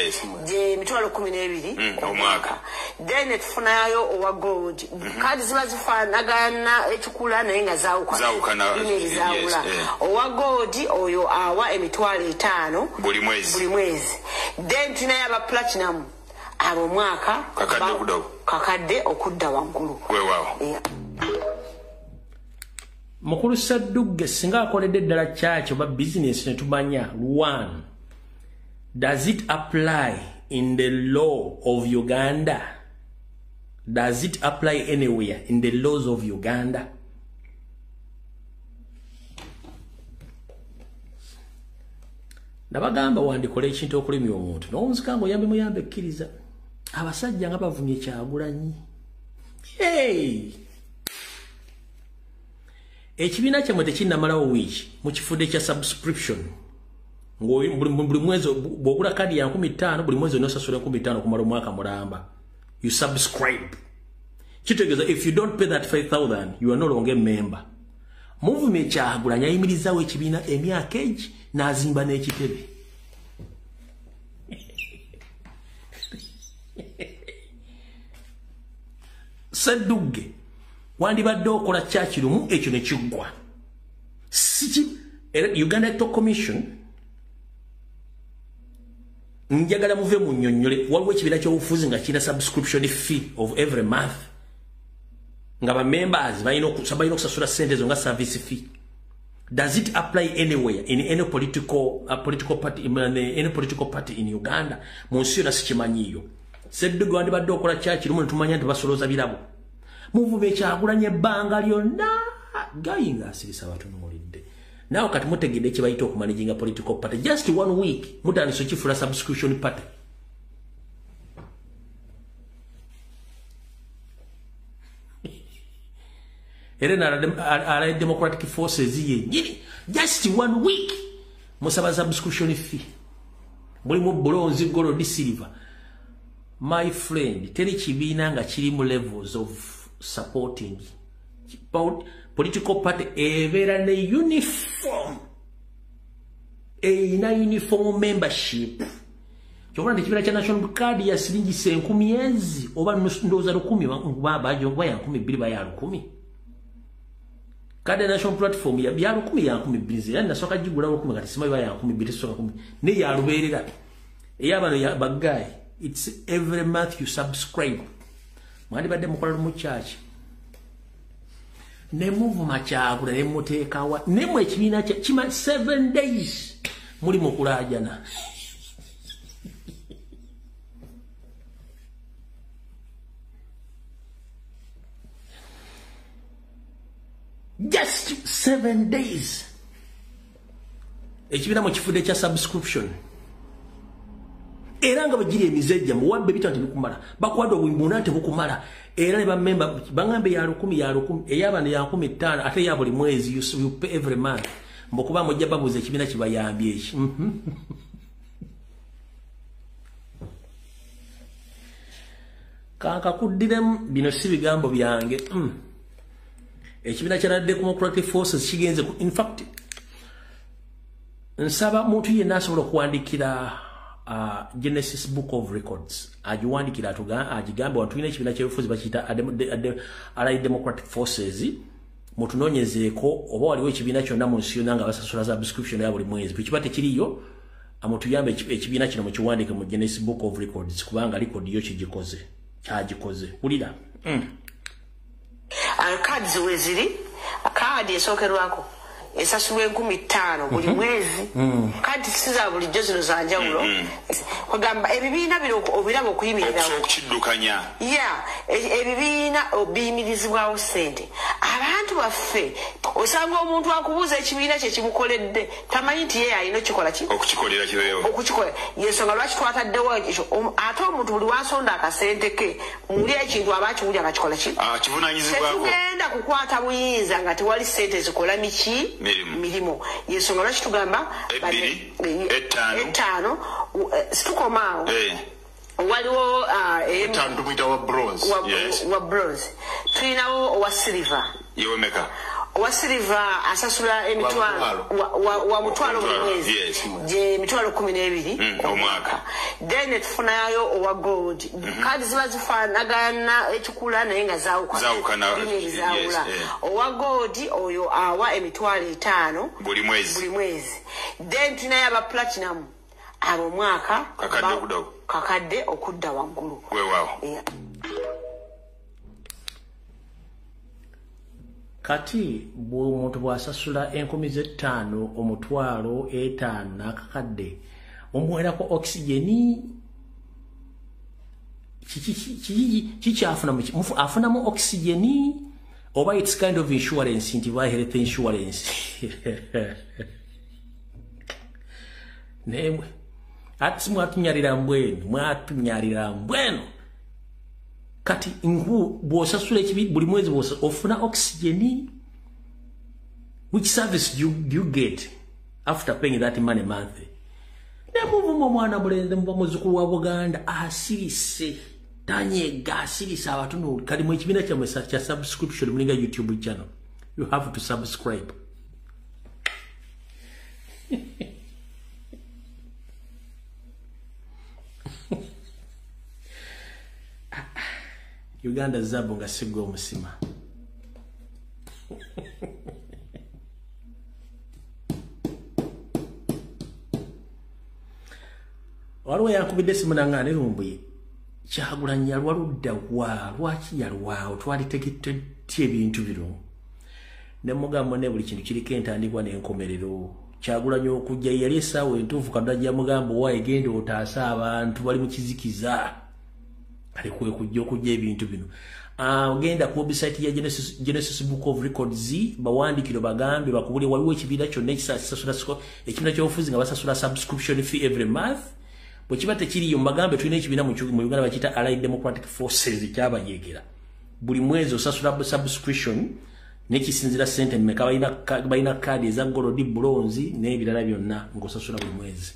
Speaker 4: emitwalo 12
Speaker 5: omwaka
Speaker 4: then tufunayo owa gold kadi ziba zifaanagana ekikula naye nga zawukana owa gold oyo awa emitwalo 5
Speaker 5: buli
Speaker 4: mwezi then tulinayo aba platinum abo mwaka kakadde okudda waggulu
Speaker 1: mukulu Sadugge singa akoledde ddala kyaki oba business ne tumanya 1 does it apply in the law of Uganda? Does it apply anywhere in the laws of Uganda? Nabagamba wandikola ekintu okulimya omuntu n'omuzika ngo oyambe muyambe ekkiriza abasajja nga bavumye Kyagulanyi ekibiina kyamwe tekinnamalawo wiiki mu kifudde kya subscription buli mwezi bw'ogula kadi ya 15 buli mwezi onosasula 15 okumala omwaka mulamba you subscribe kitegeeza if you don't pay that 5,000 you are no longer a member muvumye Kyagulanyi ayimirizaawo ekibiina emyaka egi n'azimba n'ekitebe Sadugge wandibadde okola kyakirumu ekyo ne kiggwa Uganda Electoral Commission njagala muve mu nnyonnyole waliwo ekibiina ky'obufuzi nga kirina subscription fee of every month nga ba members balina okusasula ssente ezo nga service fee. Does it apply anywhere in any political party in Uganda? Monsiona sikimanyiyo. Seddugo wandibadde okola kyakirumu ne tumanya nti basolooza birabo. Muvube Kyagulanyi ebbanga lyonna gayinga asirisa batunuulidde. Nawe kati mutegedde ekibayita okumanaginga political party just 1 week mutandise okifula subscription party. Era Democratic Forces yennyini just 1 week musaba subscription fee mulimu bronze gold silver. My friend, teri kibiina nga kirimu levels of supporting political party ebeera ne uniform uniform membership. Kyokora nti ekibiina kya National Card ya siringi 10,000 oba ndowooza 10 baba ya 2,000 baya 10,000. Kade National Platform ya 10,000 ya 2,000 yani nasoka jigula 10,000 kati sima ya 2,000 soka 10,000 ne ya luberera eyabano ya bagay. It's every month you subscribe. Mwandi badde mukola mu church. Ne move machagula ne mutekawa ne mu ekibiina kima 7 days muri mukulajana. Just 7 days. Ekibiina mu kifudde kya subscription. Era nga bagiri emizejja muwabbe bitanti bikumala bakwada obwimbunante bukumala era ne bamemba bangambe ya 10 eyabana ya 15 ate ya buli mwezi you pay every month mbokuba mujja babuze ekibiina kibayambye eki kanka kuddiremu bino si bigambo byange ekibiina kya Democratic Forces kigenze in fact nsaba muntu yenna asobola okuwandikira Genesis Book of Records ajiwandikira ajigambe watu ine ekibiina ky'ebifuzi bakiyita Democratic Forces mutunoonyezeeko oba waliwo ekibiina kyonna mu nsi yonna nga basasula subscription ya buli mwezi bwekibate kiriyo amutuyambe ekibiina kino mukiwandike mu Genesis Book of Records kubanga record yo kyagikoze ulira
Speaker 4: cards weziri card esookerwako esasulwa 15,000 buli mwezi kati siza bulijjo zino za njawulo kwagamba ebibiina bino obiraba okuyimirira
Speaker 5: okukiddukanya
Speaker 4: ebibiina obiyimirizibwawo ssente abantu baffe osanga omuntu akubuuza ekibiina kye kimukoledde tamanyi nti ye alina okukikola ki
Speaker 5: okukikolera kibeewo
Speaker 4: okukikola yensonga lwaki twataddewo ekyo ate omuntu buli wasonda akasente ke muli ekintu aba akiwulya nga kikola ki
Speaker 5: kivunaanyizibwako
Speaker 4: tetugenda kukwata buyinza nga tewali ssente zikola miki mirimu yensonga lwaki tugamba 5 situkomaawo waliwo wa bronze tulinawo owa silver owa silver asasula emitwalo wa mutwalo buli mwezi gye mitwalo 12 omwaka then tufunayo owa gold kadi ziba zifaanagana ekikula naye nga zawukana owa gold oyo awa emitwalo 5 buli mwezi then tulinayo aba platinum abo omwaka kakadde okudda waggulu
Speaker 1: kati bw'omuntu bw'asasula 5,000 omutwalo 5 n'akakadde omuwerako oxygeni afunamu oxygeni oba its kind of insurance nti ba health insurance nemwe ati mwatunyalira mbwenu kati bw'osasula buli mwezi ofuna oxygeni. Which service do you get after paying that money monthly? Nemuvuma omwana mulenzi muba muzukulu wa Buganda asirise tanyega asirisa abatundu kali mu ekibiina kyammwe kya subscription mulinga YouTube channel. You have to subscribe. Uganda zabo nga sigwa omusima. Waliwo yankubidde simu nange lumbuye Kyagulanyi yalwaludda wa lwaki yalwawo twalitegedde ebintu bino ne mugamba ne buli kintu kiriko entandikwa n'enkomerero Kyagulanyi okujja yali essaawa entuufu kadajja mugamba wa egenda otaasa abantu bali mu kizikiza kale kujja okujja ebintu bino genda ku website ya Genesis Book of Records bawandikiro bagambe bakubule waliwo ekibiina kyonna ekisasula ekibiina ky'obufuzi nga basasula subscription fee every month bwekiba tekiriyo mbagambe tulina ekibiina mu Uganda bakiyita Allied Democratic Forces kyabayeekera buli mwezi osasula subscription nekisinzira sente mmeka balina kaadi eza gold bronze n'ebirala byonna ng'osasula buli mwezi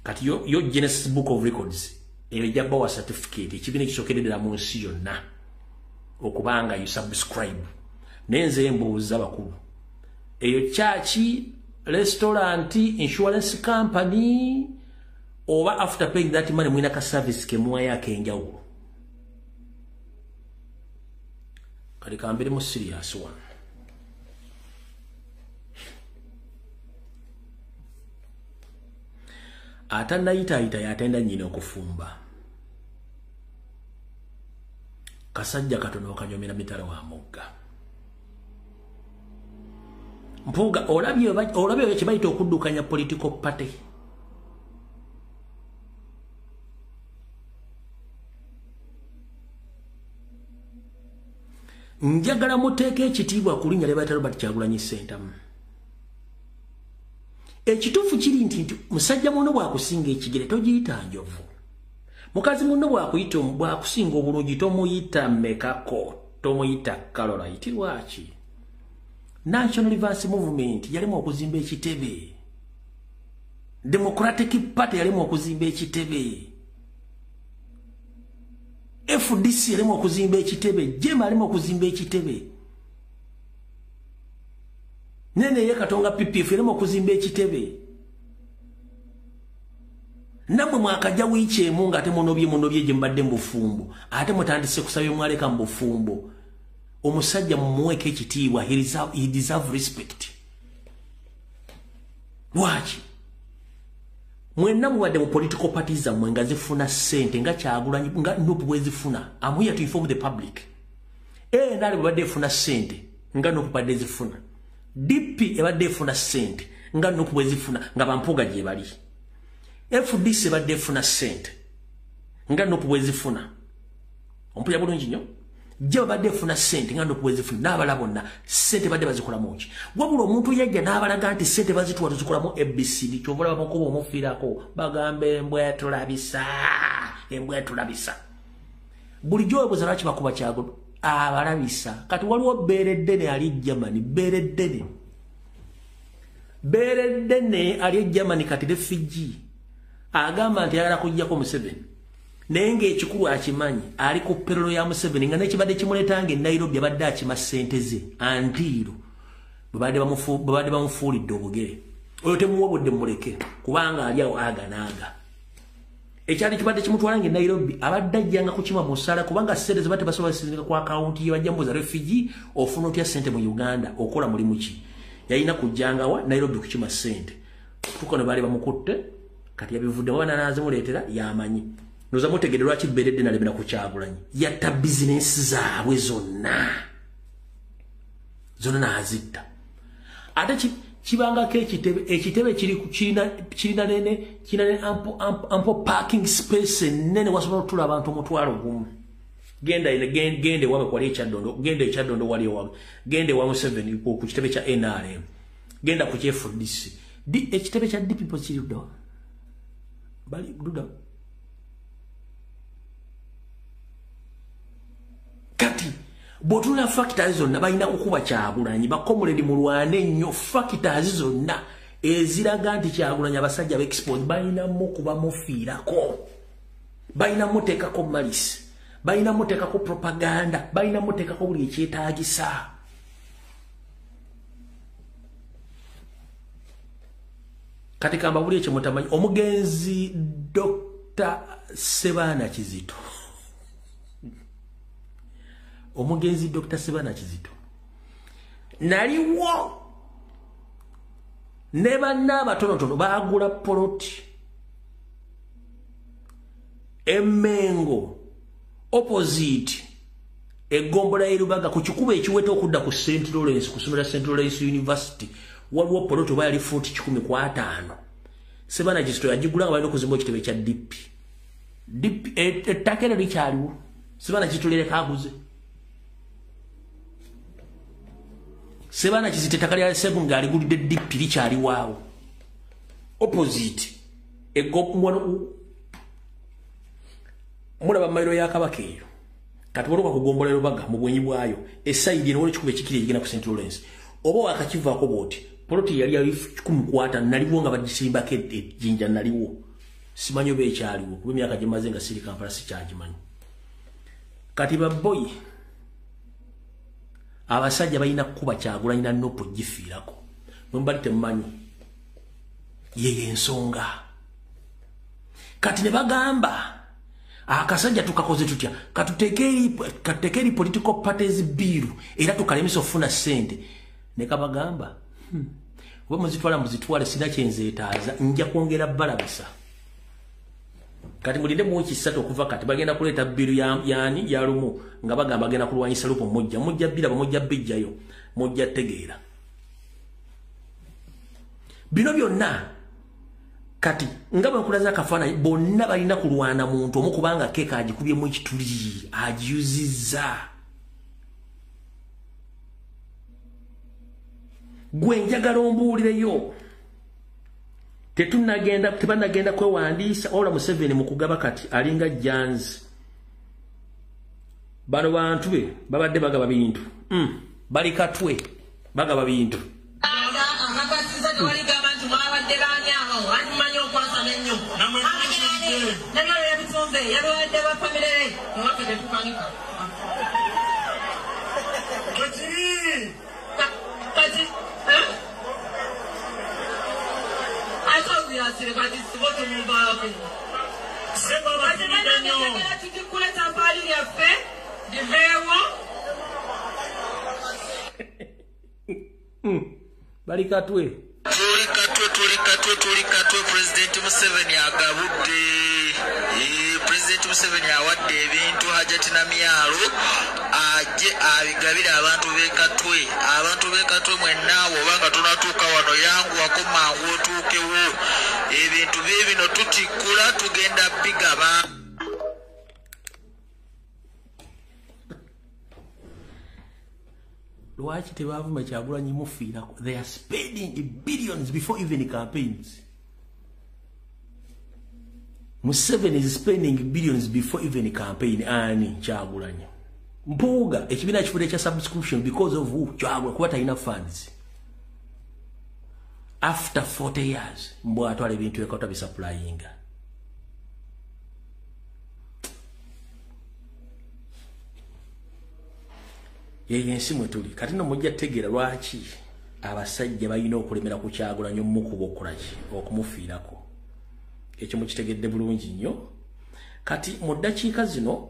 Speaker 1: kati yo Genesis Book of Records eyo ejja wa certificate ekibiina ekisookeredera mu nsi yonna okubanga you subscribe nenze mbuuza bakulu eyo chachi restaurant insurance company oba after paying that money mwina ka service ke muwa yake enjawulo kali kambere mu serious one atandayita yatenda nyina okufumba kasajja katono okanyomera mitala wa mugga mpuga olabye kibayita okuddukanya political party njagala muteeke ekitiibwa ku linnya lya Robert Kyagulanyi Ssentamu ekituufu kiri nti musajja muno bw'akusinga ekigere togiyita njovu mukazi muno bw'akusinga obulungi tomuyita mekako tomuyita Caroline lwaki National Reverse Movement yalimu okuzimba ekitebe Democratic Party yalimu okuzimba ekitebe FDC yalimu okuzimba ekitebe Jema yalimu okuzimba ekitebe Nene ye Katonga PPF yalimu okuzimba ekitebe namwe mwakajja wiikyemu nga ate munobye gye mbadde mu bufumbo ate mutandise kusabye mwaleka mu bufumbo omusajja mumuweko ekitiibwa he deserve respect lwaki mwenna muwadde mu political parties zammwe nga zifuna ssente nga Kyagulanyi nga Nuupu bwezifuna I'm here to inform the public nale bwebadde efuna ssente nga Nuupu badde zifuna DP ebadde efuna sente nga Nuupu bwezifuna nga bampuga gye bali. FDC ebadde efuna sente nga Nuupu bwezifuna. Ompulira bulungi nnyo. Gye badde efuna sente nga Nuupu bwezifuna n'abala bonna sente badde bazikolamu ki. Wabula omuntu yajja n'abalaga nti sente bazituwa tuzikolamu ABCD ky'ovola bamukuba omufiirako bagambe embwa tulabisa. Bulijjo obuza lwaki bakuba Kyagulanyi abalabisa. Kati waliwo Beereddene ali Germany. Beereddene ali Germany kati refugee. Agamba nti ayagala kujjako Museveni. Naye ng'ekikulu akimanyi ali ku perolo ya Museveni nga n'ekibadde kimuleetanga e Nairobi abadde akima ssente ze antiiro bwe badde bamufuulidde obugere. Oyo temuwabudde muleke kubanga ali awo aga naaga. Ekyali kibadde kimutwalanga e Nairobi abadde ajjanga kukima mu ssala kubanga ssente ze badde basobola kusizinga ku akawunti ye bajja mbuza refugee ofuna otya ssente mu Uganda okola mulimu ki. Yalina kujjanga wa Nairobi kukima ssente. Tukono baali bamukutte kati yabivuddemu bananaazimuleetera yamanyi. Noza mutegedde lwaki Beereddene alemera ku Kyagulanyi. Yatta bizinensi zaabwe zonna n'azitta. Ate kibangako ekitebe kirina ample parking space ennene wasobola okutula abantu omutwalo gumu. Genda ewaabwe kwali ekyaddondo, genda ekyaddondo wali ewaabwe, genda ewa Museveni ku kitebe kya NRM, genda ku FDC. Ekitebe kya DP kiri luddawa? Bali luddawa? Kati bw'otulula factors zonna balina kukuba Kyagulanyi bakomuledi mulwane nnyo. Factors zonna eziraga nti Kyagulanyi abasajja b'export balinamu kuba mufiirako, balinamu teekako malisi, balinamu teekako propaganda, balinamu teekako buli ekyetaagisa. Kati kamba buli ekyo mutamanyi omugenzi Dr. Sebaana Kizito. Omugenzi Dr. Sebaana Kizito naliwo ne banna abatonotono baagula poloti Emmengo opposite egombola y'Erubaga ku kikuba ekiweta okudda ku St. Lawrence kusomera St. Lawrence University waliwo poloti oba yali fuuti 15. Sebaana Kizito yagigula nga balina okuzimba ekitebe kya DP. Ettaka eryo likyaliwo. Sebaana Kizito lireka aguze. Sebaana Kizito ettaka lya Ssebu ng'aligulidde DP likyali waawo. Opposite mulaba mayiro ya Kabaka eyo. Kati bw'otuuka kugombola Lubaga mu bwenyi bwayo essayidi eno waliwo ekikuba ekikiri ekigenda ku St. Lawrence. Oba wakakivaako bw'oti poloti yali ya 1,000 naliwo nga bagisimbako ejjinja naliwo. Simanyi oba ekyaliwo kuba emyaka gye maze nga siri Kampala sikyagimanyi. Kati baboyi abasajja balina kukuba Kyagulanyi na Nuupu gifiirako. Mwe mbali temumanyi yeyo ensonga. Kati ne bagamba akasajja tukakoze tutya katuteekeri political parties bill era tukalemesa okufuna ssente. Ne kabagamba oba muzitwale sina kyenzeetaaza nja kwongera balabisa. Kati mulinde mu wiki 3 okuva kati bagenda kuleeta biru yani ya lumu nga bagamba bagenda kulwanyisa lupo mujja biraba mujja bijjayo mujja tegeera. Bino byonna kati nga bakulaza akafaananyi bonna balina kulwana muntu omu kubanga keeka agikubyemu ekituli agiyuzizza. Gwe njagala ombuulireyo tebanagenda kwewandiisa ola Museveni mu kugaba kati alinga Janzi. Bano bantu be babadde bagaba bintu bali katwe bagaba bintu. Bali katwe President Museveni agabudde. President Museveni awadde ebintu Hajati Namyalo ajje
Speaker 6: abigabire abantu b'ekatwe mwenna obanga tunatuuka wano yanguwako mangu otuukewo ebintu bino tutikula tugenda bigaba.
Speaker 1: Lwaki tebavuma Kyagulanyi mufiirako? They are spending billions before even campaigns. Museveni is spending billions before even campaign. Ani Kyagulanyi mpuuga ekibiina kifudde kya subscription because of who? Kyagulanyi kuba talina funds. After 40 years mbu atwala ebintu ekota bisupplyinga. Yensi mwetuli kati no mujja tegeera lwaki abasajja balina okulemera ku Kyagulanyi omukuba okulaki okumufiirako. Ekyo mukitegedde bulungi nnyo. Kati mu ddakiika zino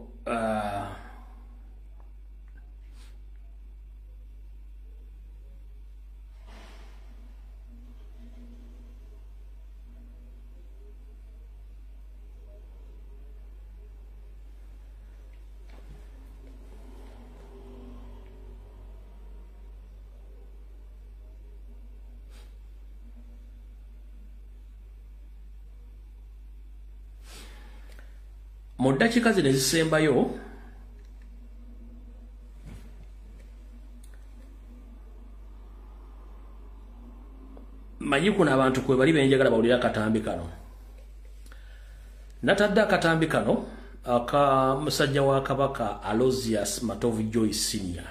Speaker 1: mu ddakiika zino ezisembayo manyi kuno abantu kwe bali benjagala bawulira akatambi kano. Natadde akatambi kano aka musajja wa Kabaka Aloysius Matovu Joy Senior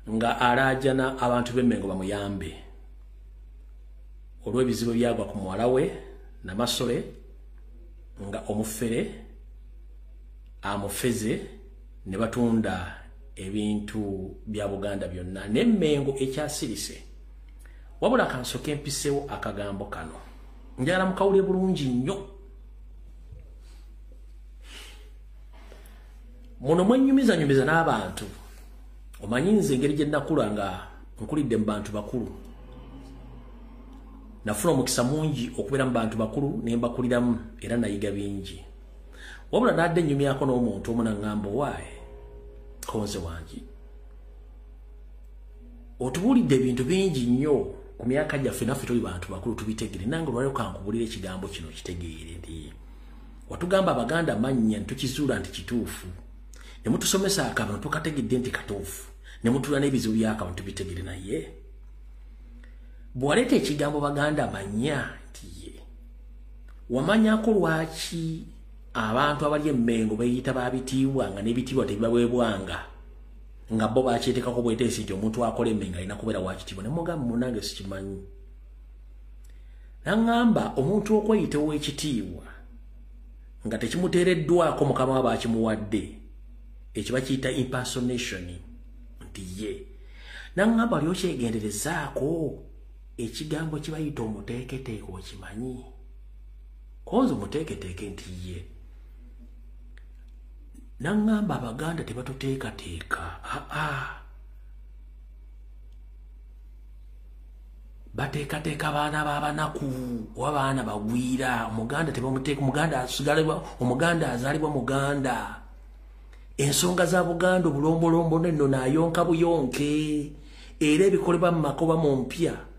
Speaker 1: nga alaajana abantu b'Emmengo bamuyambe olw'ebizibu byagwa ku muwala we Namasole nga omufere amufeze ne batunda ebintu bya Buganda byonna n'Emmengo ekyasirise. Wabula kansoke mpisewo akagambo kano njagala mukawulire bulungi nnyo. Muno mwenyumiza n'abantu omanyi nze engeri gye nakula nga nkulidde mu bantu bakulu. Nafuna omukisa mungi okubeera mu bantu bakulu ne mbakuliramu era nayiga bingi. Wabula nadde ennyumyako n'omuntu omu n'aŋŋamba waaye konze wangi otubuulidde ebintu bingi nnyo ku myaka gyaffe naffe tuli bantu bakulu tubitegere. Nange olwaliro kankubulira ekigambo kino kitegeere nti watugamba Abaganda mannya ntukizuula nti kituufu ne mutusomesa akabano tukategedde nti katuufu ne mutula n'ebizibu by'akabano tubitegere. Naye bw'aleeta ekigambo Baganda mannya nti ye wamanyako lwaki abantu abali Emmengo beeyita babitiibwa nga n'ebitiibwa tebibaweebwanga nga bo bakyetekako bweteesi nti omuntu akola Emmengo alina kubeera wakitiibwa. Ne mugamba munange sikimanyi. Naŋŋamba omuntu okweyita ow'ekitiibwa nga tekimuteereddwako mukama we bakimuwadde ekyo bakiyita impersonation nti ye. Naŋŋamba oli okyegenderezaako ekigambo kibayita omuteeketeeke okimanyi? Konze omuteeketeeke nti ye. Naŋŋamba Abaganda tebatuteekateeka. Bateekateeka baana b'abanaku oba baana bagwira. Omuganda tebamuteeka. Omuganda azaalibwa Muganda. Ensonga za Buganda obulombolombo nenno naayonka buyonke era ebikolebwa mu makoba mu mpya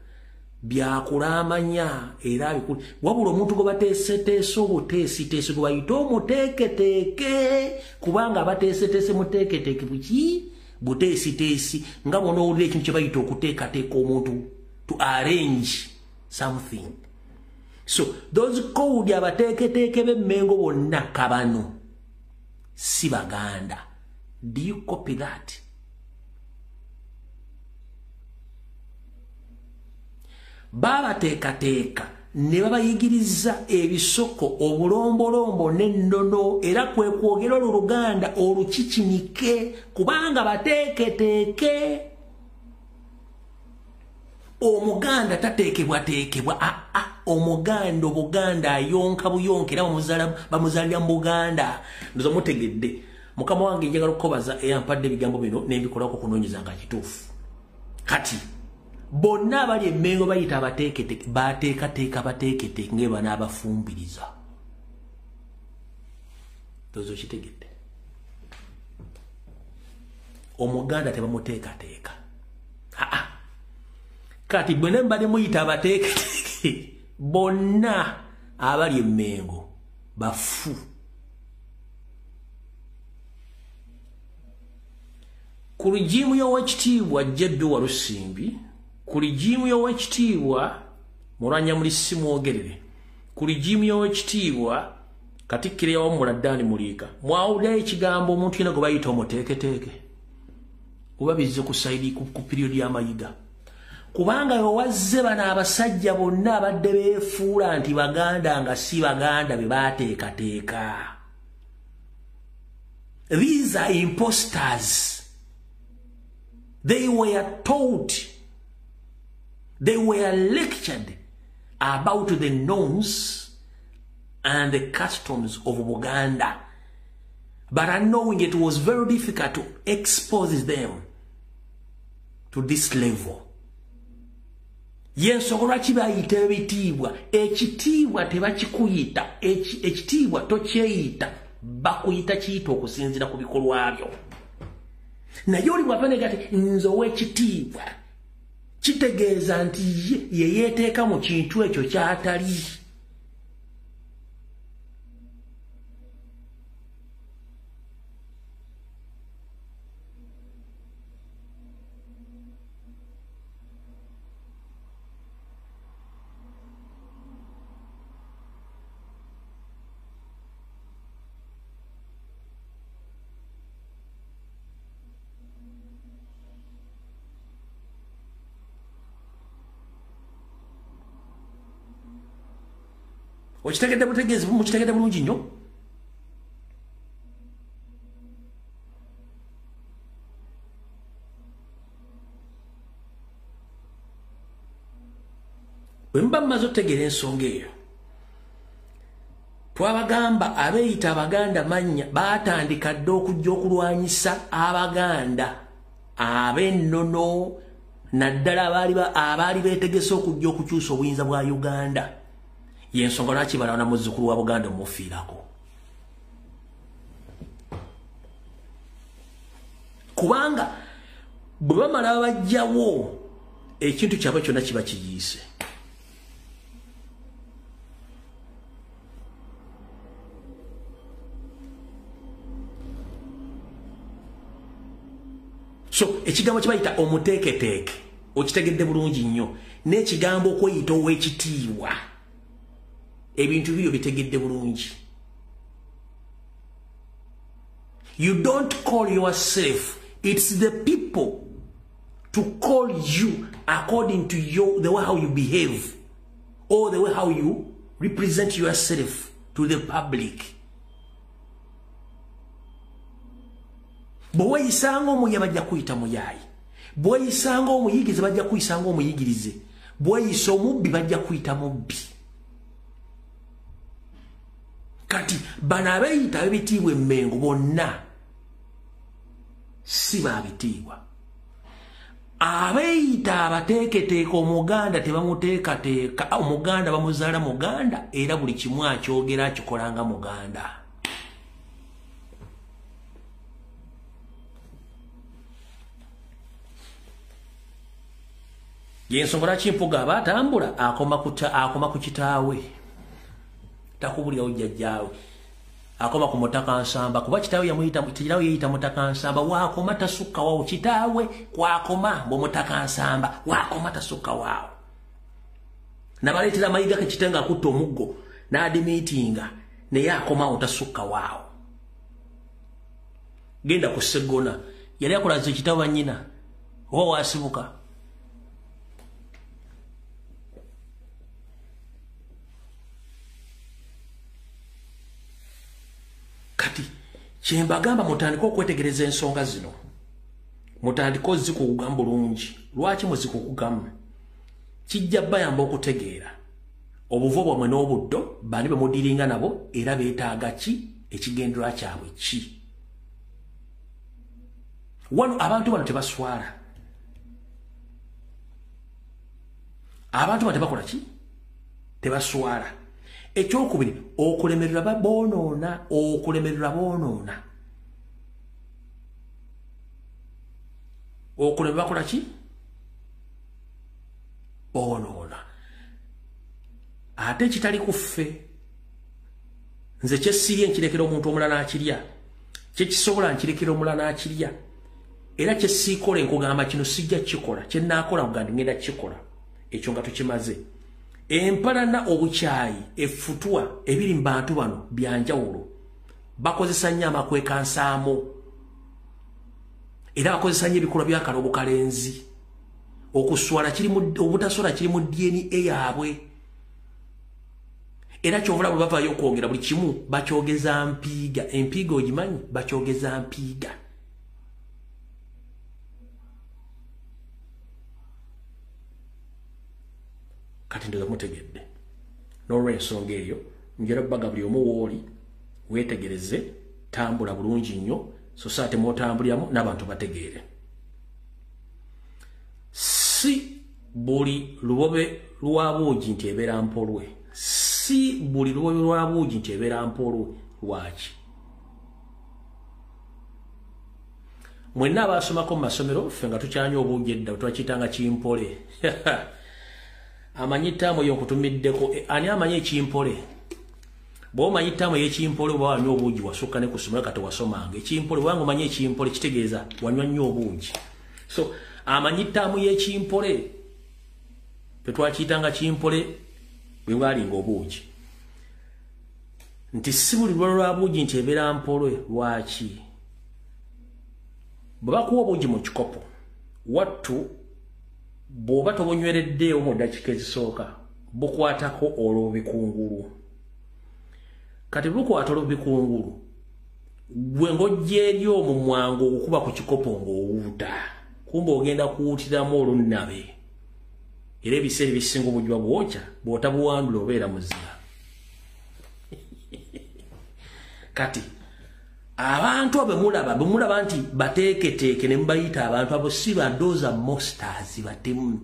Speaker 1: byakulamanya era bikulu. Wabula omuntu gwe bateeseteese obuteesiteese gwe bayita omuteeketeeke kubanga abateeseteese muteeketeeke buki buteesiteesi nga bona owulira ekintu kye bayita okuteekateeka omuntu to arrange something. So those code abateeketeeke b'Emmengo bonna kabano si Baganda. Do you copy that? Babateekateeka ne babayigiriza ebisoko obulombolombo n'ennono era kwe kwogera Oluganda olukikinike kubanga bateeketeeke. Omuganda tateekebwateekebwa. Omuganda Obuganda ayonka buyonka era bamuzaalira mu Buganda. Ndoza mutegedde. Mukama wange njagala okukobaza eyampadde ebigambo bino n'ebikolako kunoonyeza nga kituufu. Kati bonna abali Emmengo bayita abateeketeeke bateekateeka bateeketeeke nga banaabafumbiriza. Ndoza okitegedde. omuganda tebamuteekateeka kati bwe nembale muyita abateekateeke bonna abali emmengo bafu ku rigimu y'owekitiibwa Jjeddu Walusimbi ku rigimu y'owekitiibwa Mulwannyammuli simwogerere ku rigimu y'owekitiibwa Katikkiro Yawummula Ddaani Muliika mwawulirayo ekigambo omuntu yena gwe bayita omuteeketeeke oba bizze ku sayidi ku piriyodi y'amayiga kubanga yowazze bano abasajja bonna abadde beefuula nti baganda nga si baganda be baateekateeka. These are imposters. They were taught, they were lectured about the norms and the customs of Buganda, but unknowing it was very difficult to expose them to this level. Yensonga kibayita ebitiibwa ekitiibwa tebakikuyita ekitiibwa tokyeyita bakuyita kiyita okusinzira ku bikolwa byo naye oli bw'apanega ati nze ow'ekitiibwa kitegeeza nti ye yeeteeka mu kintu ekyo ky'atali. Okitegedde butegeezi mukitegedde bulungi nnyo. Bwe mba mmaze otegeera ensonga eyo twabagamba abeeyita abaganda mannya baatandika dda okujja okulwanyisa abaganda ab'ennono naddala abaali beetegese okujja okukyusa obuyinza bwa Uganda. Yensonga lwaki balwana muzzukulu wa Buganda omufiirako. Kubanga bwe bamala bajjawo ekintu kyabwe kyonna kiba kiyiise. So ekigambo kibayita omuteeketeeke okitegedde bulungi nnyo n'ekigambo okweyita ow'ekitiibwa ebintu byo bitegedde bulungi. You don't call yourself, it's the people to call you according to the way how you behave or the way how you represent yourself to the public. Bwe yisanga omuya bajja kuyita muyayi, bwe yisanga omuyigirize bajja kuyisanga omuyigirize, bwe yisa omubbi bajja kuyita mubbi. Kati bano abeeyita ab'ebitiibwa emmengo bonna si baabitiibwa. Abeeyita abateeketeeka omuganda tebamuteekateeka, omuganda bamuzaala muganda era buli kimu akyogera akikolanga muganda. Yensonga lwaki mpuga aba atambula akoma ku kitaawe. Takubulira ujjajjaawe akoma ku mutaka Nsamba kuba kitaawe yeyita mutaka Nsamba waakoma tasukka waawo kitaawe kwakoma mbu mutaka Nsamba waakoma tasukka waawo nabaleetera mayiga ke kitenga akutta omuggo n'adimiitinga naye akomawo tasukka waawo. Genda ku Sseggona yali akolaze ekitaawe nnyina oba waasibuka. Kati kyembagamba mutandika okwetegereza ensonga zino mutandika ozikukugamu bulungi. Lwaki muzikukugamu? Kijja bayamba okutegeera obuvo bwamwe n'obuddo bani bwe mudiringa nabo era beetaaga ki ekigendererwa kyabwe ki. Wano abantu bano tebaswala, abantu bano tebakola ki tebaswala. Ekyokubiri okulemerera baboonoona, okulemerera boonoona. okulema bakola ki bonoona ate kitali kuffe nze kyesirye nkirekera omuntu omulala akirya kyekisobola nkirekera omulala akirya era kyesiikola enkugamba kino sijja kikola kyenaakola kugandi ngenda kikola ekyo nga tukimaze empalana obukyayi effutwa ebiri mu bantu bano byanjawulo bakozesa nnyo amakwekansaamu era bakozesa nnyo ebikolwa byakala obukalenzi okuswala obutaswala kiri mu DNA yaabwe era kyovula bwe bavaayo okwogera buli kimu bakyogeza mpiiga empiiga ogimanyi bakyogeza mpiiga kati ndoza mutegedde n'olw'ensonga eyo njera bbaga buli omu wooli weetegereze tambula bulungi nnyo so saa temwotambuliramu n'abantu bategeere si buli lubobe lwa buugi nti ebeera mpolwe si buli lubobe lwa buugi nti ebeera mpolwe lwaki mwenna abaasomako mu masomero ffe nga tukyanya obuugi edda twakiyitanga kimpole amanyitamu yokutumiddeko ani amanyi ekimpole bw'omanyi ttaamu y'ekimpole oba wanywa obuugi wasukka ne kusomera kati wasomanga ekimpole bwanga omanyi ekimpole kitegeeza wanywa nnyo obuugi so amanyi ttaamu y'ekimpole tetwakiyitanga kimpole bwe bwalinga obuugi nti si buli lwalo lwa buugi nti ebeera mpolwe lwaki bwe bakuwa obuugi mu kikopo wattu bw'oba tobonywereddeewo mu ddakiika ezisooka bukwatako olw'obikungulu kati bukwata olw'obikungulu gwe ng'ojja eri omwo mwangu okukuba ku kikopo ng'owuuta kumbe ogenda kuwuutiramu olunnabe era ebiseera ebisinga obujwa bwokya bw'otabuwandula obeera muzira kati abantu bemulaba nti bateeketeeke ne mubayita abantu abo si badooza mosters batemu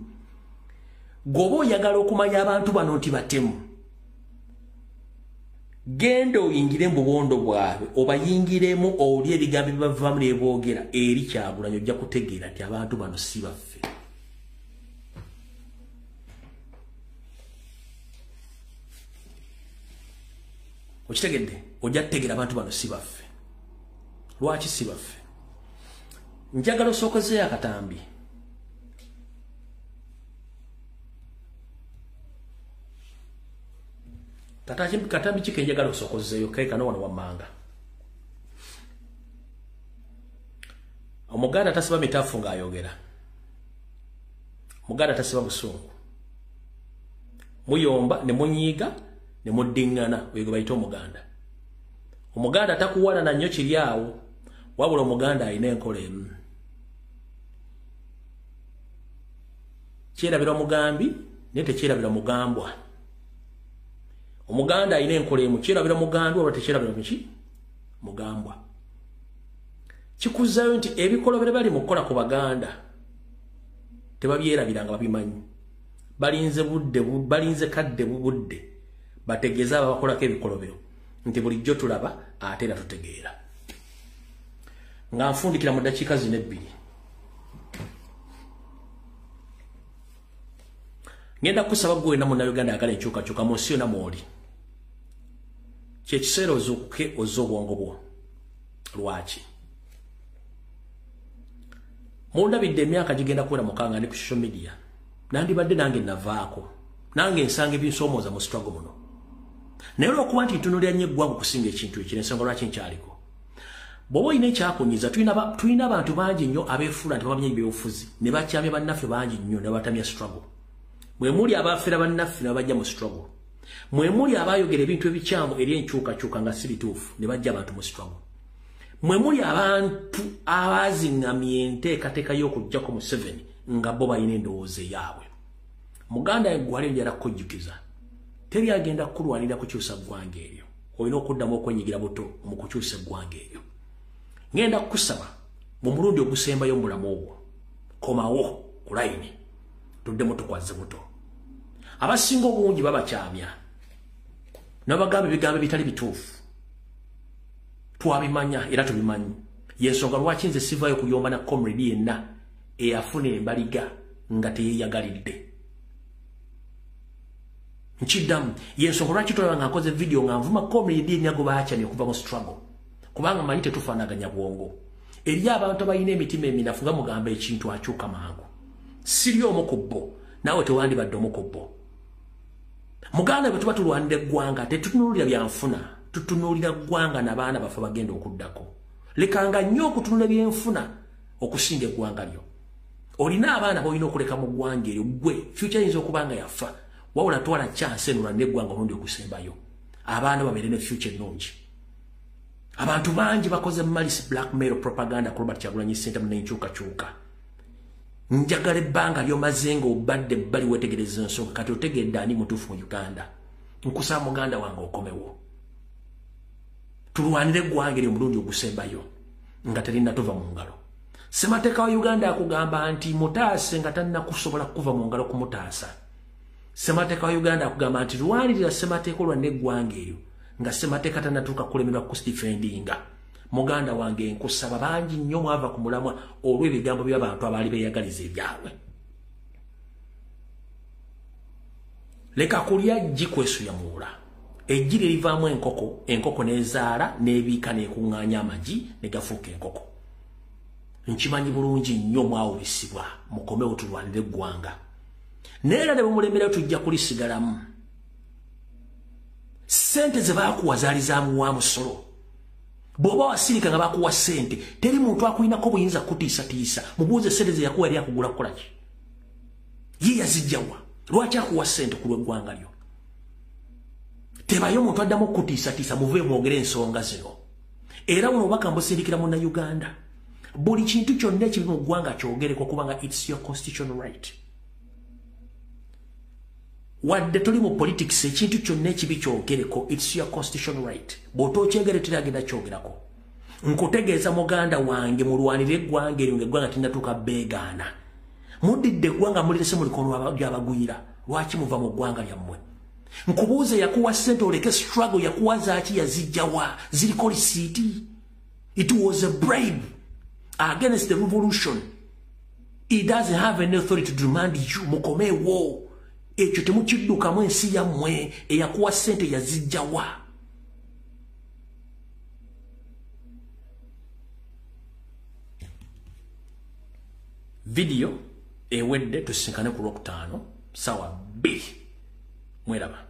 Speaker 1: goba oyagala okumanya abantu bano nti batemu genda oyingire mu bubondo bwabwe obayingiremu owulye ebigambo bibavaamu ne boogera eri Kyagulanyi ojja kutegeera nti abantu bano si baffe okitegedde ojja kutegeera abantu bano si baffe lwaki si baffe njagala osookozeeyo akatambi katambi ki kenjagala osookozeeyo keekano wano wammanga omuganda tasiba mitaafu ng'ayogera omuganda tasiba busungu muyomba ne munyiiga ne muddiŋŋana wego bayita omuganda omuganda takuwalana nnyo kiri awo wabula omuganda alina enkola emu kyerabira omugambi naye tekyerabira mugambwa omuganda alina enkola emu kyerabira mugambwa oba tekyerabira muki mugambwa kikuzzayo nti ebikolobere bali mu kukola ku baganda tebabyerabira nga babimanyi balinze kadde budde bategeeza ababakolako ebikolobero nti bulijjo tulaba ate era tutegeera nga nfundikira mu ddakiika zino ebbiri ngenda kusaba gwe na munnayuganda ayagala enkyukakyuka mu nsi yonna mw'oli kyekiseera ozuukuke ozze obwongo bwo lwaki mundabidde emyaka gigenda kuwera mukanga ndi ku social media nandibadde nange navaako nange nsanga ebinsoomooza mu struggle muno naye olwokuba nti ntunulira nnyo eggwangu okusinga ekintu ekyo ensonga lwaki nkyaliko bw'oba olina ekyakunyiza tulina abantu bangi nnyo abeefuula nti babamanyi ebyobufuzi ne bakyamya bannaffe bangi nnyo ne batamya struggle mwe muli abaafera bannaffe ne babajja mu struggle mwe muli abaayogera ebintu ebikyamu eri enkyukakyuka nga si bituufu ne bajja abantu mu struggle mwe muli abantu abaziŋŋamya enteekateeka y'okuggyako Museveni nga bo balina endowooza eyaabwe muganda eggwale njala kukujjukiza teri agenda kukulwanira kukyusa ggwanga eryo olina okuddamu okwenyigira buto mu kukyusa eggwanga eryo ngenda kukusaba mu mulundi ogusembayo mu bulamu obwo komawo ku layini tuddemu tukwaze buto abasinga obungi babakyamya nabagamba ebigambo ebitali bituufu twabimanya era tubimanyi yensonga lwaki nze sivaayo kuyomba na comrade yenna eyafuna embaliga nga teyeyagalidde. Nchiddamu yensonga lwaki tolaba nga nkoze video nga nvuma comrade Enyago Baachani okuva mu struggle kubanga manyi tetufaanaganya bwongo. Eri abantu abalina emitima eminafu nga mugamba ekintu akyuka mangu. Siri omu ku bo naawe tewandibadde omu ku bo. Muganda bwe tuba tulwanira eggwanga tetutunuulira byanfuna, tutunuulira ggwanga n'abaana baffe bagenda okuddako. Lekanga nnyo okutunula byenfuna okusinga eggwanga lyo. Olina abaana b'olina okuleka mu ggwanga eryo gwe future yinza okuba nga yafa wabula twala chance enulwanira eggwanga olundi okusembayo. Abaana babeere ne future ennungi. Abantu bangi bakoze malisi blackmail propaganda ku Robert Kyagulanyi Ssentamu n'enkyukakyuka. Njagala ebbanga lyomaze nga obadde bali wetegereza ensonga kati otegedde ani mutuufu mu Uganda. Nkusaba muganda wange okomewo. Tulwanire eggwanga eryo omulundi ogusembayo nga terina tova mu ngalo. Ssemateeka wa Uganda akugamba nti mutaase nga talina kusobola kuva mu ngalo kumutaasa. Ssemateeka wa Uganda akugamba nti lwanirira ssemateeka olwanira eggwanga eryo nga ssemateeka tannatuuka kulemerwa kustifendinga. Muganda wange nkusaba bangi nnyo mwava ku mulamwa olw'ebigambo by'abantu abaali beeyagaliza ebyabwe. Leka kulya ggi kwesuya muwula. Eggi lye livaamu enkoko, enkoko n'ezaala n'ebiika n'ekuŋŋaanya amagi ne gafuuka enkoko. Nkimanyi bulungi nnyo mwawulisibwa mukomewo tulwanire eggwanga. Neera ne bumulemerayo tujja kulisigalamu. Ssente ze baakuwa zaali zaamuwa musolo. Bw'oba wasirika nga bakuwa ssente teri muntu akulinako buyinza kutiisatiisa. Mubuuze ssente ze yakuwa yali akugula kukola ki? Ye yazijjawa. Lwaki akuwa ssente ku lw'eggwanga lyo? Tebayo omuntu addamu okutiisatiisa muve mwogere ensonga zino. Era buno obubaka mbusindikira Munnayuganda. Buli kintu kyonna ekiri mu ggwanga kyogereko kubanga it's your constitutional right. Wadde tuli mu politics ekintu kyonna ekibi kyogereko it's your constitutional right. Bw'otokyegere teragenda kyogerako. Nkutegeeza muganda wange mulwanire eggwanga eryo ng'eggwanga tinnatuuka beegaana. Muddidde eggwanga mulirese mu likono ly'abagwira. Lwaki muva mu ggwanga lyammwe? Nkubuuze yakuwa ssente oleke struggle yakuwa zaaki yazijjawa ziriko lisiiti. It was a bribe against the revolution. It doesn't have any authority to demand you mukomeewo. Ekyo temukiddukamu ensi yammwe eyakuwa ssente yazijjawa. Video ewedde tusinkane ku Lwokutaano sawa 2 mweraba.